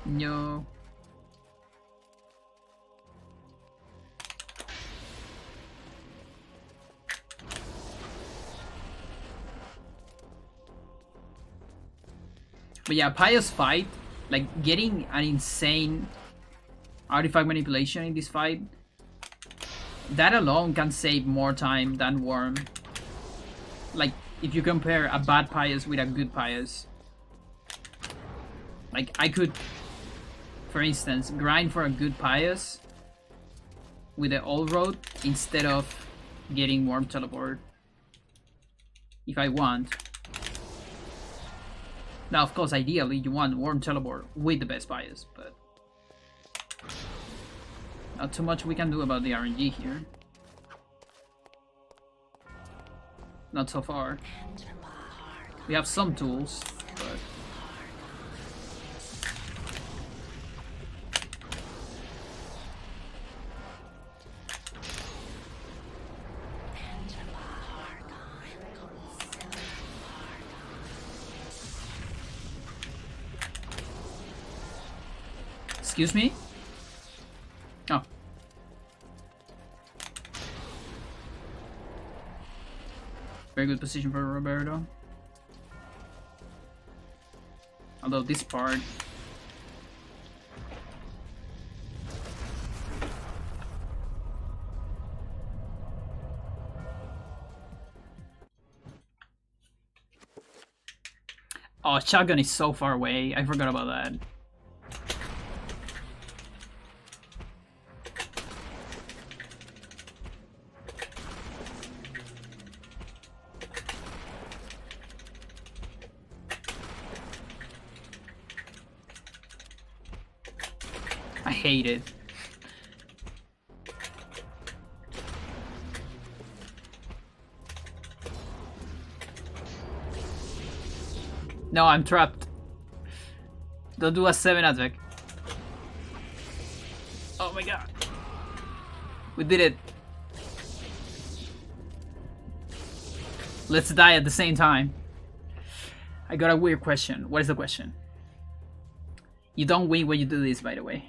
No. But yeah, Pius fight, like getting an insane artifact manipulation in this fight, that alone can save more time than Worm. Like, if you compare a bad Pius with a good Pius. Like, I could, for instance, grind for a good Pius with the old road instead of getting Worm teleport. If I want. Now, of course, ideally, you want Worm teleport with the best Pius, but not too much we can do about the RNG here. Not so far. We have some tools, but excuse me? Oh. Very good position for Roberto. Although this part Oh, shotgun is so far away. I forgot about that. I hate it. No, I'm trapped. Don't do a 7 attack. Oh my god. We did it. Let's die at the same time. I got a weird question. What is the question? You don't win when you do this, by the way.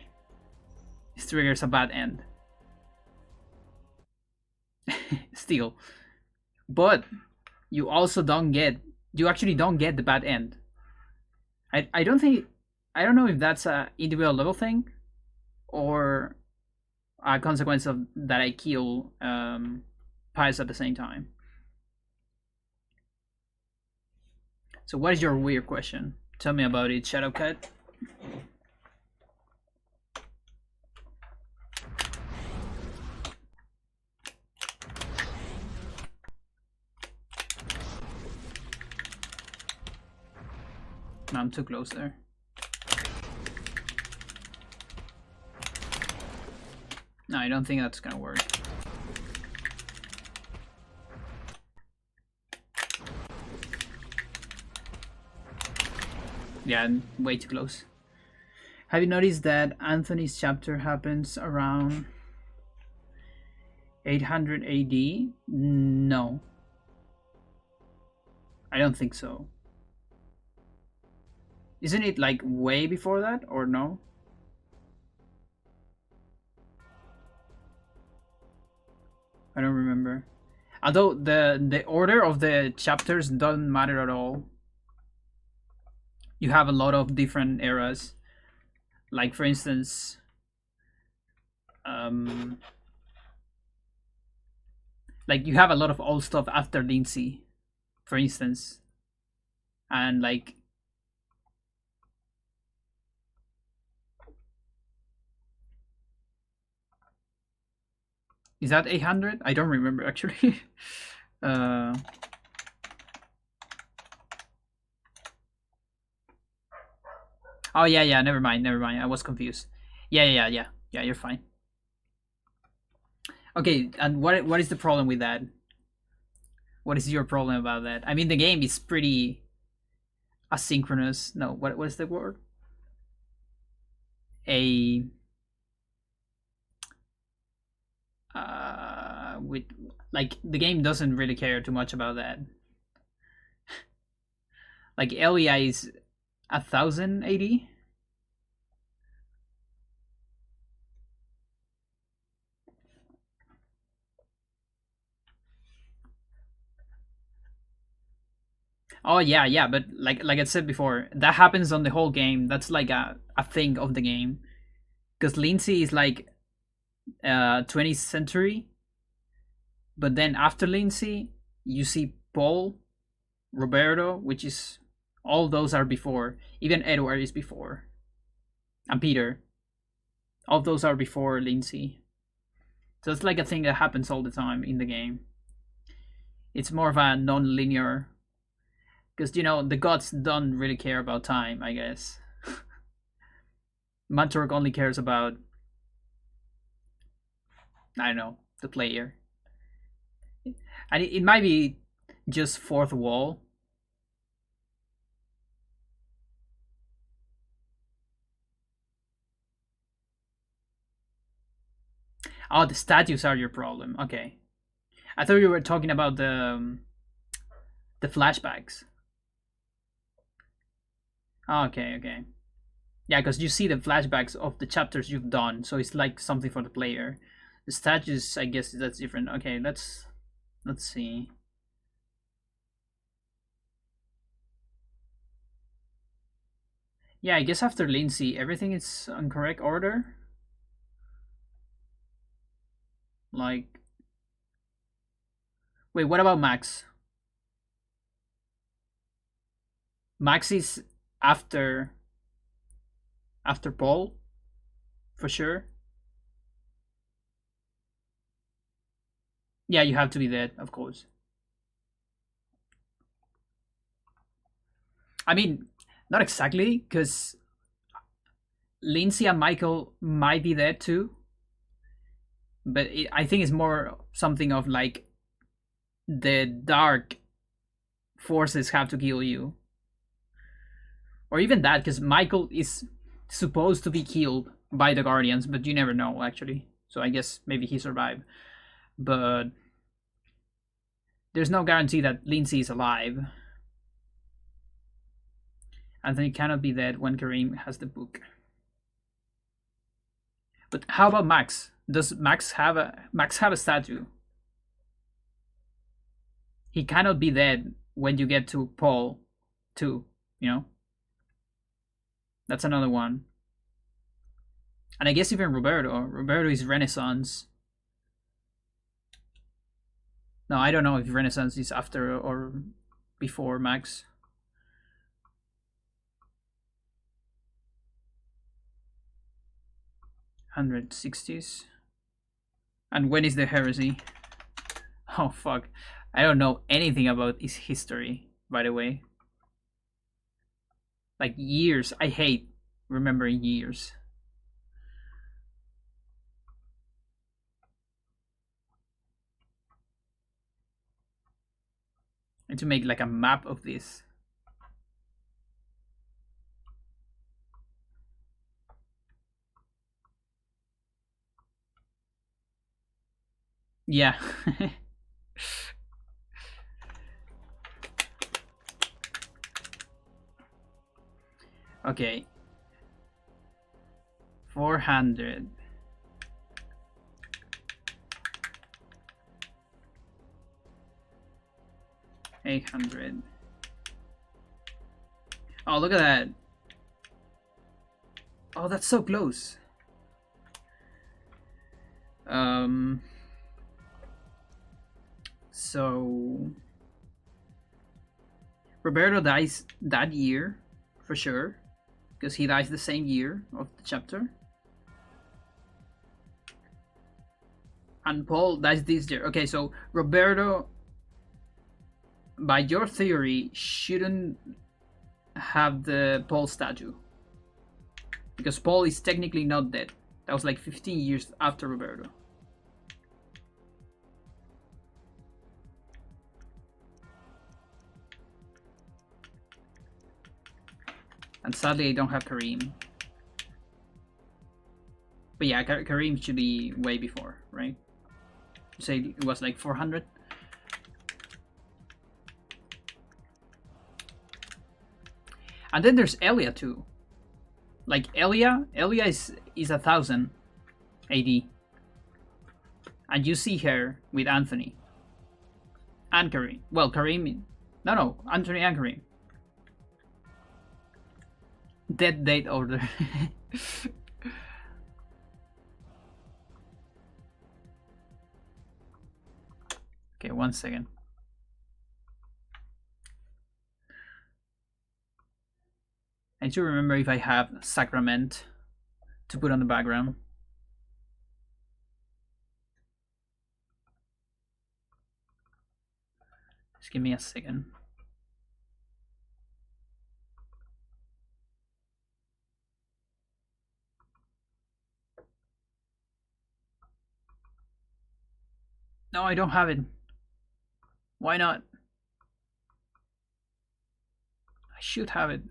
This triggers a bad end. Still. But you also don't get... You actually don't get the bad end. I don't think... I don't know if that's a individual level thing or a consequence of that I kill pies at the same time. So what is your weird question? Tell me about it, Shadowcat. No, I'm too close there. No, I don't think that's gonna work. Yeah, way too close. Have you noticed that Anthony's chapter happens around 800 AD? No. I don't think so. Isn't it like way before that, or no? I don't remember. Although the order of the chapters doesn't matter at all. You have a lot of different eras. Like for instance, like you have a lot of old stuff after Lindsay, for instance, and like is that 800? I don't remember actually. Oh yeah, never mind. I was confused. Yeah. You're fine. Okay, and what is the problem with that? What is your problem about that? I mean, the game is pretty asynchronous. No, what is the word? A with like the game doesn't really care too much about that. Like LEI is 1080. Oh yeah, but like I said before, that happens on the whole game. That's like a thing of the game. Because Lindsay is like 20th century, but then after Lindsay, you see Paul, Roberto, which is all those are before. Even Edward is before, and Peter. All those are before Lindsay. So it's like a thing that happens all the time in the game. It's more of a non-linear, because you know the gods don't really care about time, I guess. Mantork only cares about, I don't know, the player. And it might be just fourth wall. Oh, the statues are your problem. Okay, I thought you were talking about the flashbacks. Oh, okay. Yeah, because you see the flashbacks of the chapters you've done, so it's like something for the player. The statues, I guess that's different. Okay, let's see. Yeah, I guess after Lindsay, everything is on correct order. Like, wait, what about Max? Max is after Paul, for sure. Yeah, you have to be dead, of course. I mean, not exactly, because Lindsay and Michael might be dead too. But I think it's more something of like the dark forces have to kill you. Or even that, because Michael is supposed to be killed by the Guardians, but you never know, actually. So I guess maybe he survived. But there's no guarantee that Lindsay is alive. Anthony cannot be dead when Kareem has the book. But how about Max? Does Max have a statue? He cannot be dead when you get to Paul too, you know? That's another one. And I guess even Roberto. Roberto is Renaissance. No, I don't know if Renaissance is after or before Max. $160s. And when is the heresy? Oh fuck. I don't know anything about his history, by the way. Like years. I hate remembering years. I need to make like a map of this. Yeah. Okay. 400. $800. Oh, look at that. Oh, that's so close. So Roberto dies that year for sure, because he dies the same year of the chapter. And Paul dies this year. Okay, so Roberto, by your theory, shouldn't have the Paul statue, because Paul is technically not dead. That was like 15 years after Roberto. And sadly, I don't have Kareem. But yeah, Kareem should be way before, right? You say it was like 400? And then there's Elia too. Like Elia is 1000 AD. And you see her with Anthony. And Kareem. Well, Kareem... No, Anthony and Kareem. Dead date order. Okay, 1 second. I need to remember if I have Sacrament to put on the background. Just give me a second. No, I don't have it. Why not? I should have it.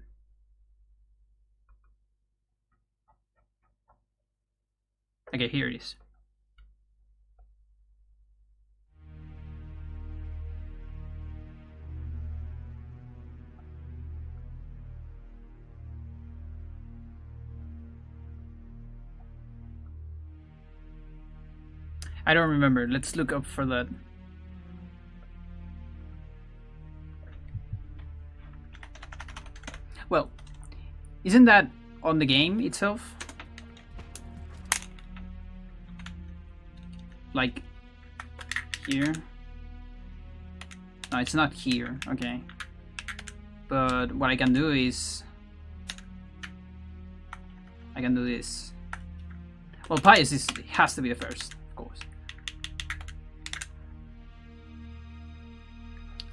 Okay, here it is. I don't remember. Let's look up for that. Well, isn't that on the game itself? Like here? No, it's not here. Okay. But what I can do is I can do this. Well, Pius has to be the first, of course.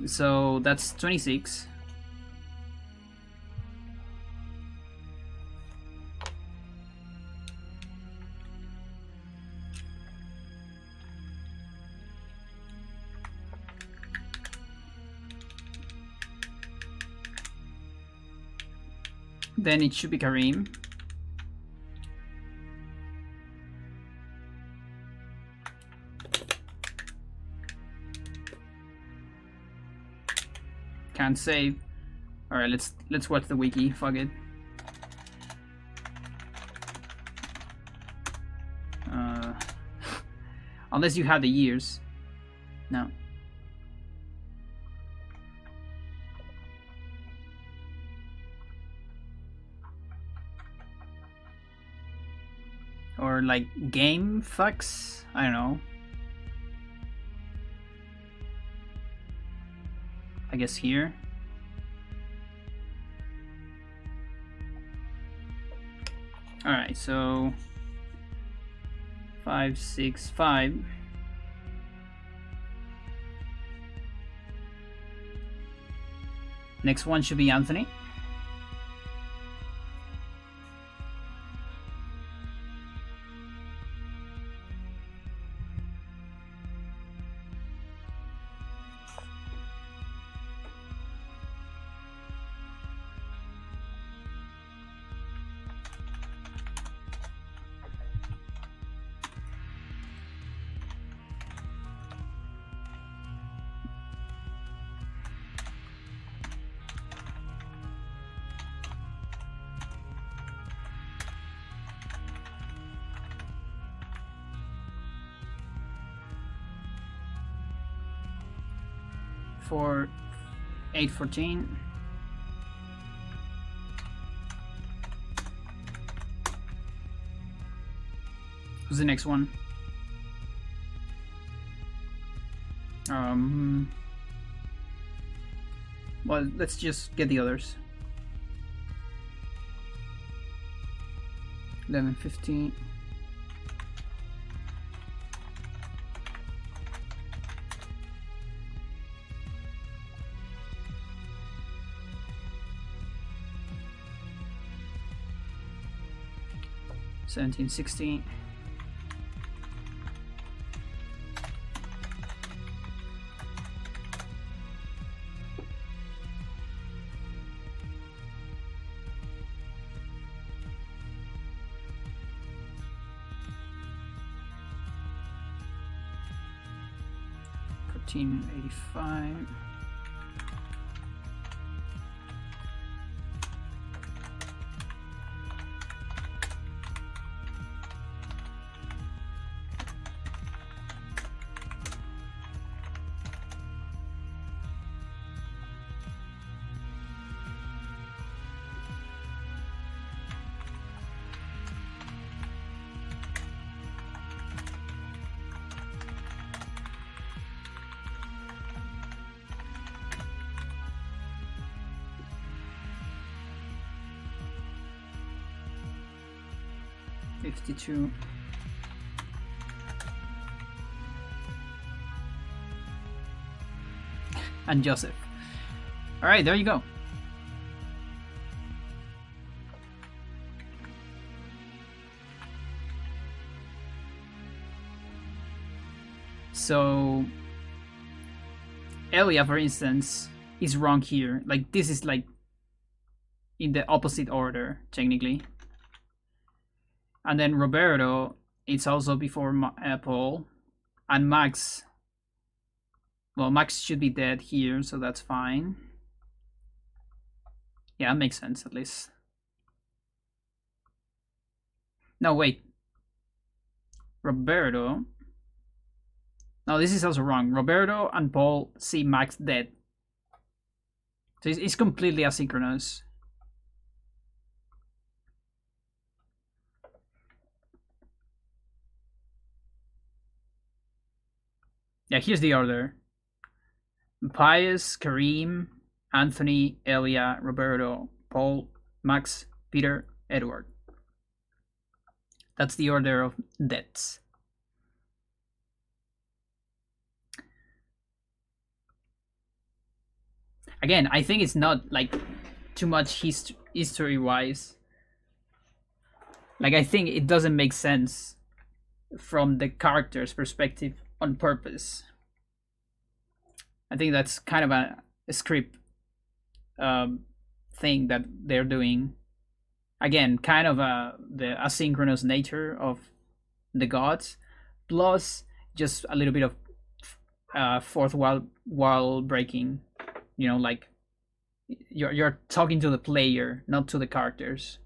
So that's 26. Then it should be Karim. Can't save. All right, let's watch the wiki. Fuck it. Unless you have the years. No. Or like game fucks. I don't know. I guess here. Alright, so 5, 6, 5. Next one should be Anthony. For 814. Who's the next one? Well, let's just get the others. 1115. Seventeen, 16. $14.85. $52. And Joseph. All right, there you go. So Elia, for instance, is wrong here. Like, this is like in the opposite order, technically. And then Roberto, it's also before Paul. And Max, well, Max should be dead here, so that's fine. Yeah, that makes sense, at least. No, wait. Roberto. No, this is also wrong. Roberto and Paul see Max dead. So it's completely asynchronous. Yeah, here's the order. Pius, Karim, Anthony, Elia, Roberto, Paul, Max, Peter, Edward. That's the order of deaths. Again, I think it's not like too much history wise. Like, I think it doesn't make sense from the character's perspective on purpose. I think that's kind of a script thing that they're doing. Again, kind of the asynchronous nature of the gods, plus just a little bit of fourth wall breaking. You know, like you're talking to the player, not to the characters.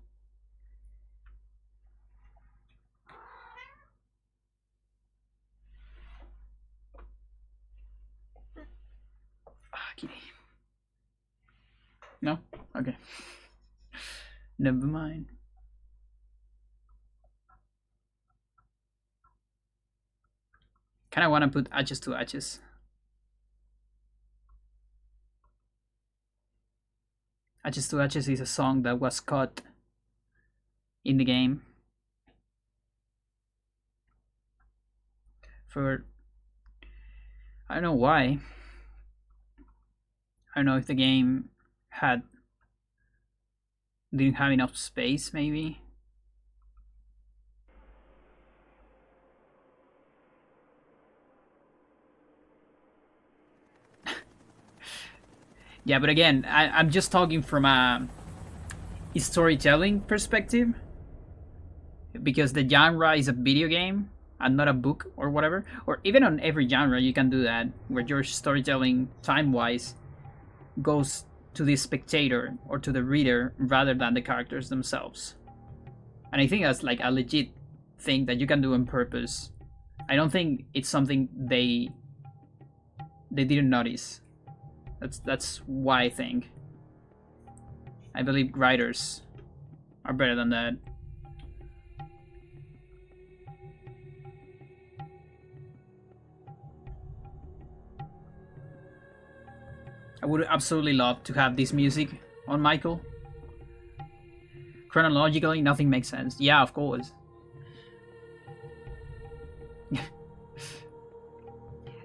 No? Okay. Never mind. Kinda wanna put H's to H's. H's to H's is a song that was cut in the game. For I don't know why. I don't know if the game didn't have enough space, maybe. Yeah, but again, I'm just talking from a storytelling perspective, because the genre is a video game and not a book or whatever. Or even on every genre you can do that, where your storytelling time-wise goes to the spectator or to the reader rather than the characters themselves. And I think that's like a legit thing that you can do on purpose. I don't think it's something they didn't notice. That's why I think. I believe writers are better than that. I would absolutely love to have this music on Michael. Chronologically, nothing makes sense. Yeah, of course.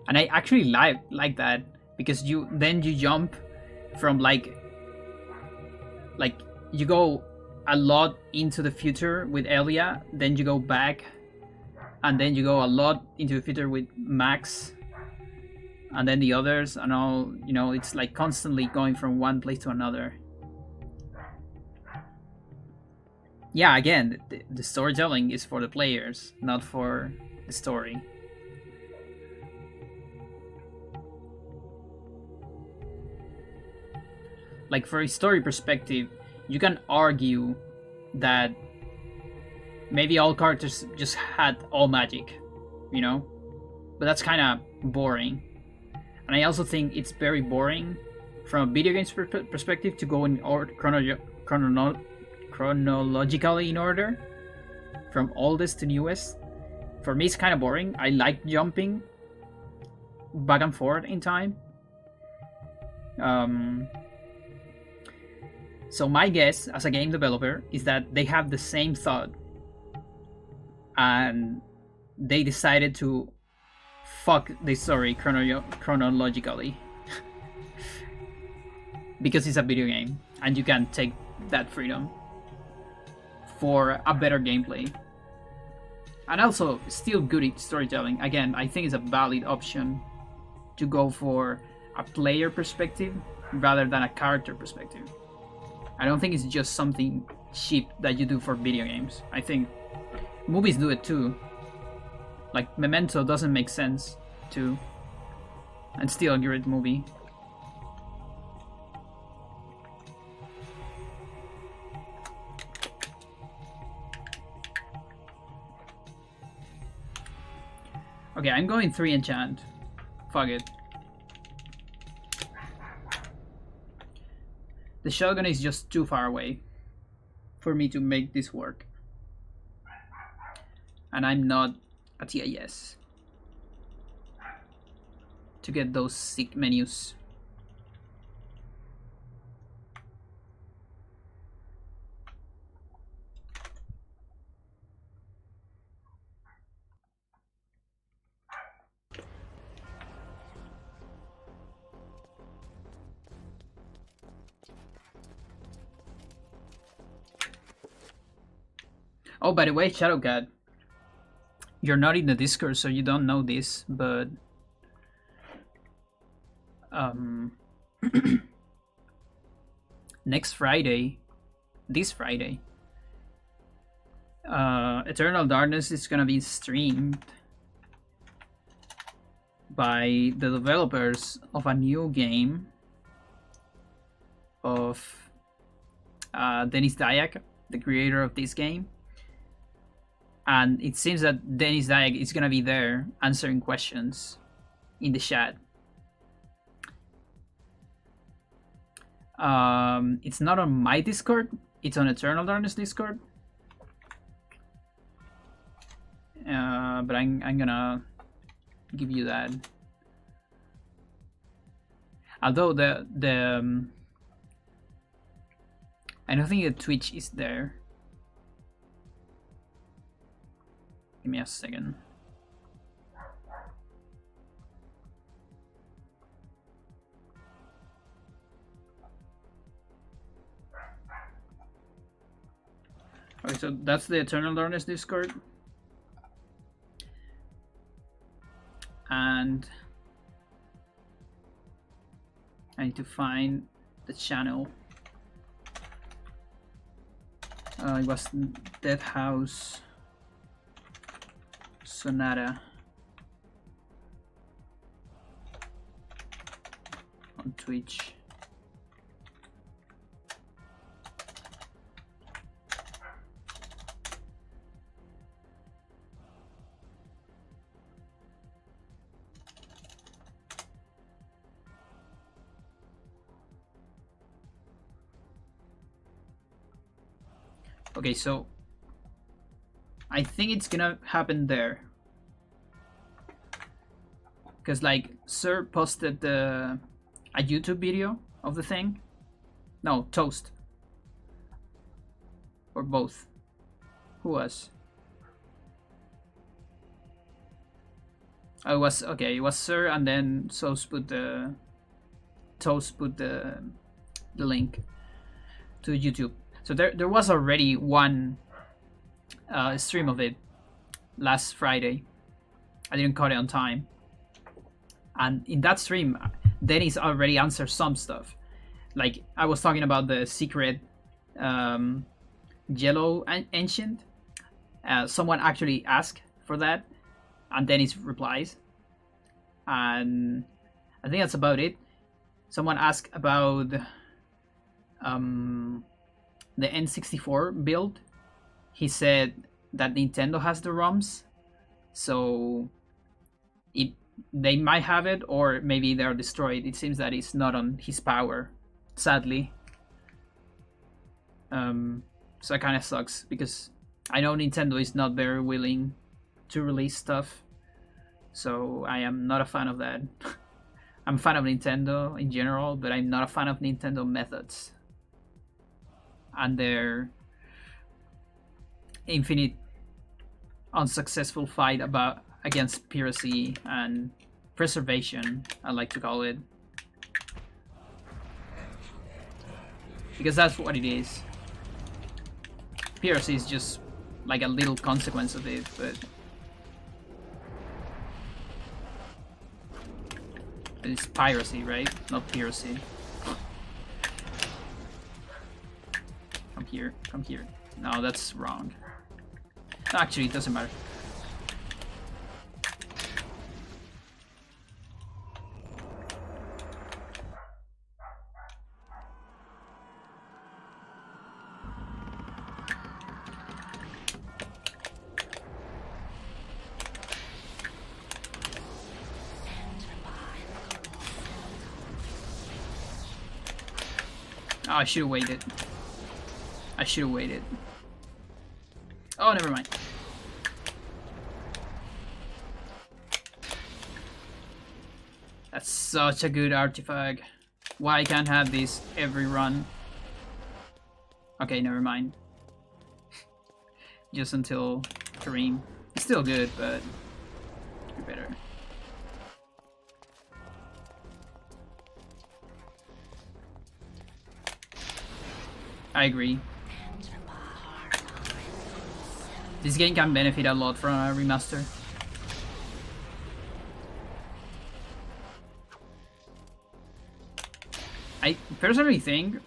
And I actually like that, because you jump from like you go a lot into the future with Elia, then you go back, and then you go a lot into the future with Max, and then the others, and all, you know, it's like constantly going from one place to another. Yeah, again, the storytelling is for the players, not for the story. Like, for a story perspective, you can argue that maybe all characters just had all magic, you know? But that's kind of boring. And I also think it's very boring from a video game's perspective to go in order, chronologically in order, from oldest to newest. For me, it's kind of boring. I like jumping back and forth in time. So my guess as a game developer is that they have the same thought, and they decided to fuck the story chronologically. Because it's a video game and you can take that freedom for a better gameplay. And also still good storytelling. Again, I think it's a valid option to go for a player perspective rather than a character perspective. I don't think it's just something cheap that you do for video games. I think movies do it too. Like Memento doesn't make sense too, and still a great movie. Okay, I'm going 3 enchant. Fuck it. The shotgun is just too far away for me to make this work. And I'm not a TIS to get those sick menus. Oh, by the way, Shadowcat, you're not in the Discord, so you don't know this, but next Friday, this Friday, Eternal Darkness is gonna be streamed by the developers of a new game of Denis Dayak, the creator of this game. And it seems that Denis Dayak is gonna be there answering questions in the chat. It's not on my Discord, it's on Eternal Darkness Discord. But I'm gonna give you that. Although I don't think the Twitch is there. Give me a second. Okay, so that's the Eternal Darkness Discord. And I need to find the channel. It was Death House Sonata on Twitch. Okay, so I think it's gonna happen there. Because like Sir posted a YouTube video of the thing. No, Toast. Or both. Who was? Oh, it was okay, it was Sir, and then Toast put the link to YouTube. So there was already one stream of it last Friday. I didn't caught it on time. And in that stream, Dennis already answered some stuff. Like, I was talking about the secret yellow ancient. Someone actually asked for that, and Dennis replies. And I think that's about it. Someone asked about the N64 build. He said that Nintendo has the ROMs, so they might have it, or maybe they're destroyed. It seems that it's not on his power, sadly. So it kind of sucks, because I know Nintendo is not very willing to release stuff, so I am not a fan of that. I'm a fan of Nintendo in general, but I'm not a fan of Nintendo methods and their infinite unsuccessful fight against piracy and preservation, I like to call it, because that's what it is. Piracy is just like a little consequence of it, but it's piracy, right? Not piracy. Come here. No, that's wrong. Actually, it doesn't matter. Oh, I should have waited. Oh, never mind. That's such a good artifact. Why I can't have this every run? Okay, never mind. Just until Kareem. It's still good, but better. I agree. This game can benefit a lot from a remaster. I personally think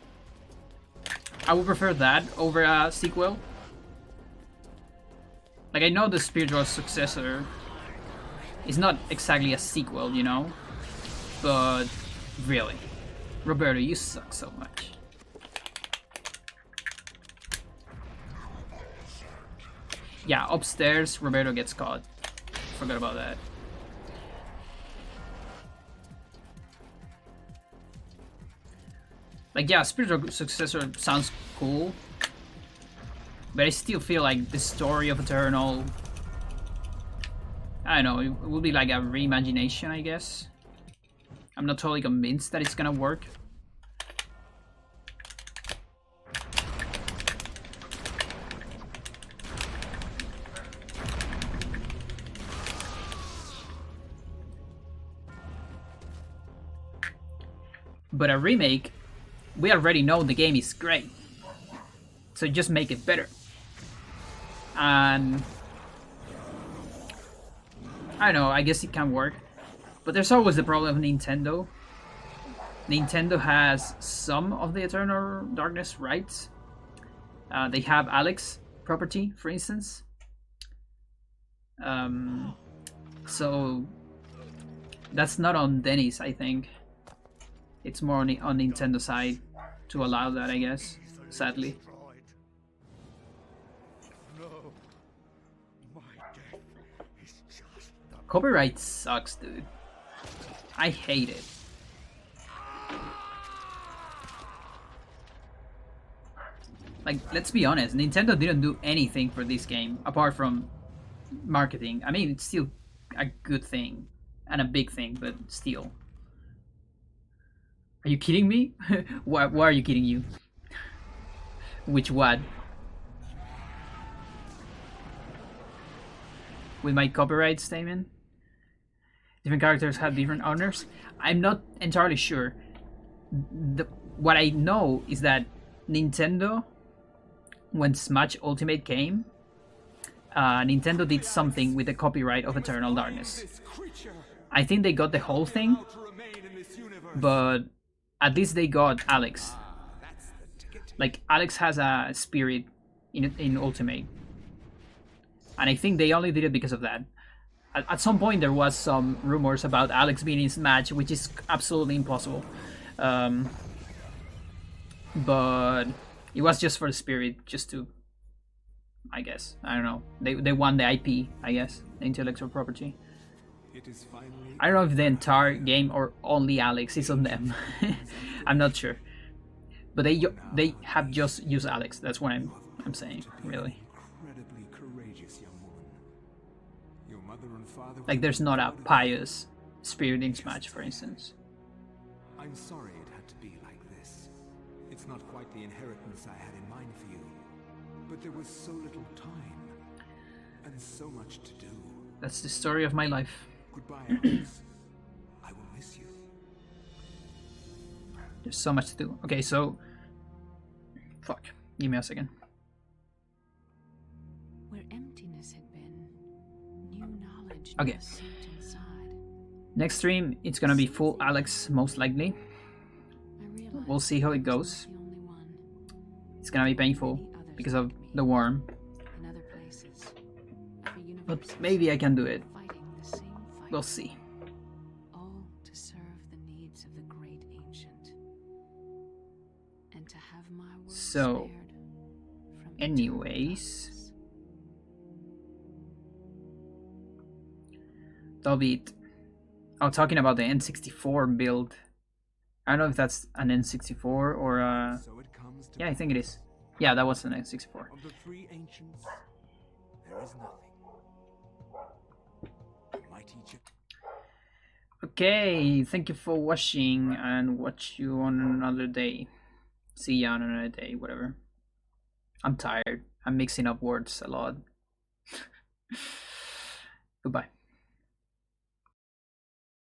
I would prefer that over a sequel. Like, I know the spiritual successor is not exactly a sequel, you know? But really, Roberto, you suck so much. Yeah, upstairs, Roberto gets caught. Forgot about that. Like, yeah, spiritual successor sounds cool, but I still feel like the story of Eternal, I don't know, it will be like a reimagination, I guess. I'm not totally convinced that it's gonna work. But a remake, we already know the game is great. So just make it better. And I don't know, I guess it can work. But there's always the problem of Nintendo. Nintendo has some of the Eternal Darkness rights. They have Alex property, for instance. So that's not on Dennis, I think. It's more on Nintendo side to allow that, I guess. Sadly. Copyright sucks, dude. I hate it. Like, let's be honest, Nintendo didn't do anything for this game apart from marketing. I mean, it's still a good thing and a big thing, but still. Are you kidding me? Why are you kidding you? Which what? With my copyright statement? Different characters have different owners? I'm not entirely sure. What I know is that Nintendo, when Smash Ultimate came, Nintendo did something with the copyright of Eternal Darkness. I think they got the whole thing, but at least they got Alex. Like, Alex has a spirit in Ultimate. And I think they only did it because of that. At some point there was some rumors about Alex being in Smash, which is absolutely impossible. But it was just for the spirit, just to, I guess, I don't know. They won the IP, I guess, the intellectual property. I don't know if the entire game or only Alex is on them. I'm not sure. But they have just used Alex. That's what I'm saying, really. Like, there's not a pious spirit in Smash, for instance. I'm sorry it had to be like this. It's not quite the inheritance I had in mind for you. But there was so little time. And so much to do. That's the story of my life. Goodbye, Alex. I will miss you. There's so much to do. Okay, so... Fuck. Give me a second. Where emptiness had been, new knowledge Okay. seeped inside. Next stream, it's gonna be full Alex, most likely. I realized We'll see how it I goes. was the only one. It's gonna be painful Many others because of like me the worm. in other places, other universes, But maybe I can do it. fighting the same fight. We'll see. All to serve the needs of the great ancient, and to have my world So, spared from anyways, eternal that'll be it. Oh, talking about the N64 build. I don't know if that's an N64 or a... So it comes to Yeah, I think it is. Yeah, that was an N64. of the three ancients, there is nothing. My teacher. Okay, thank you for watching, and watch you on another day. See ya on another day, whatever. I'm tired. I'm mixing up words a lot. Goodbye.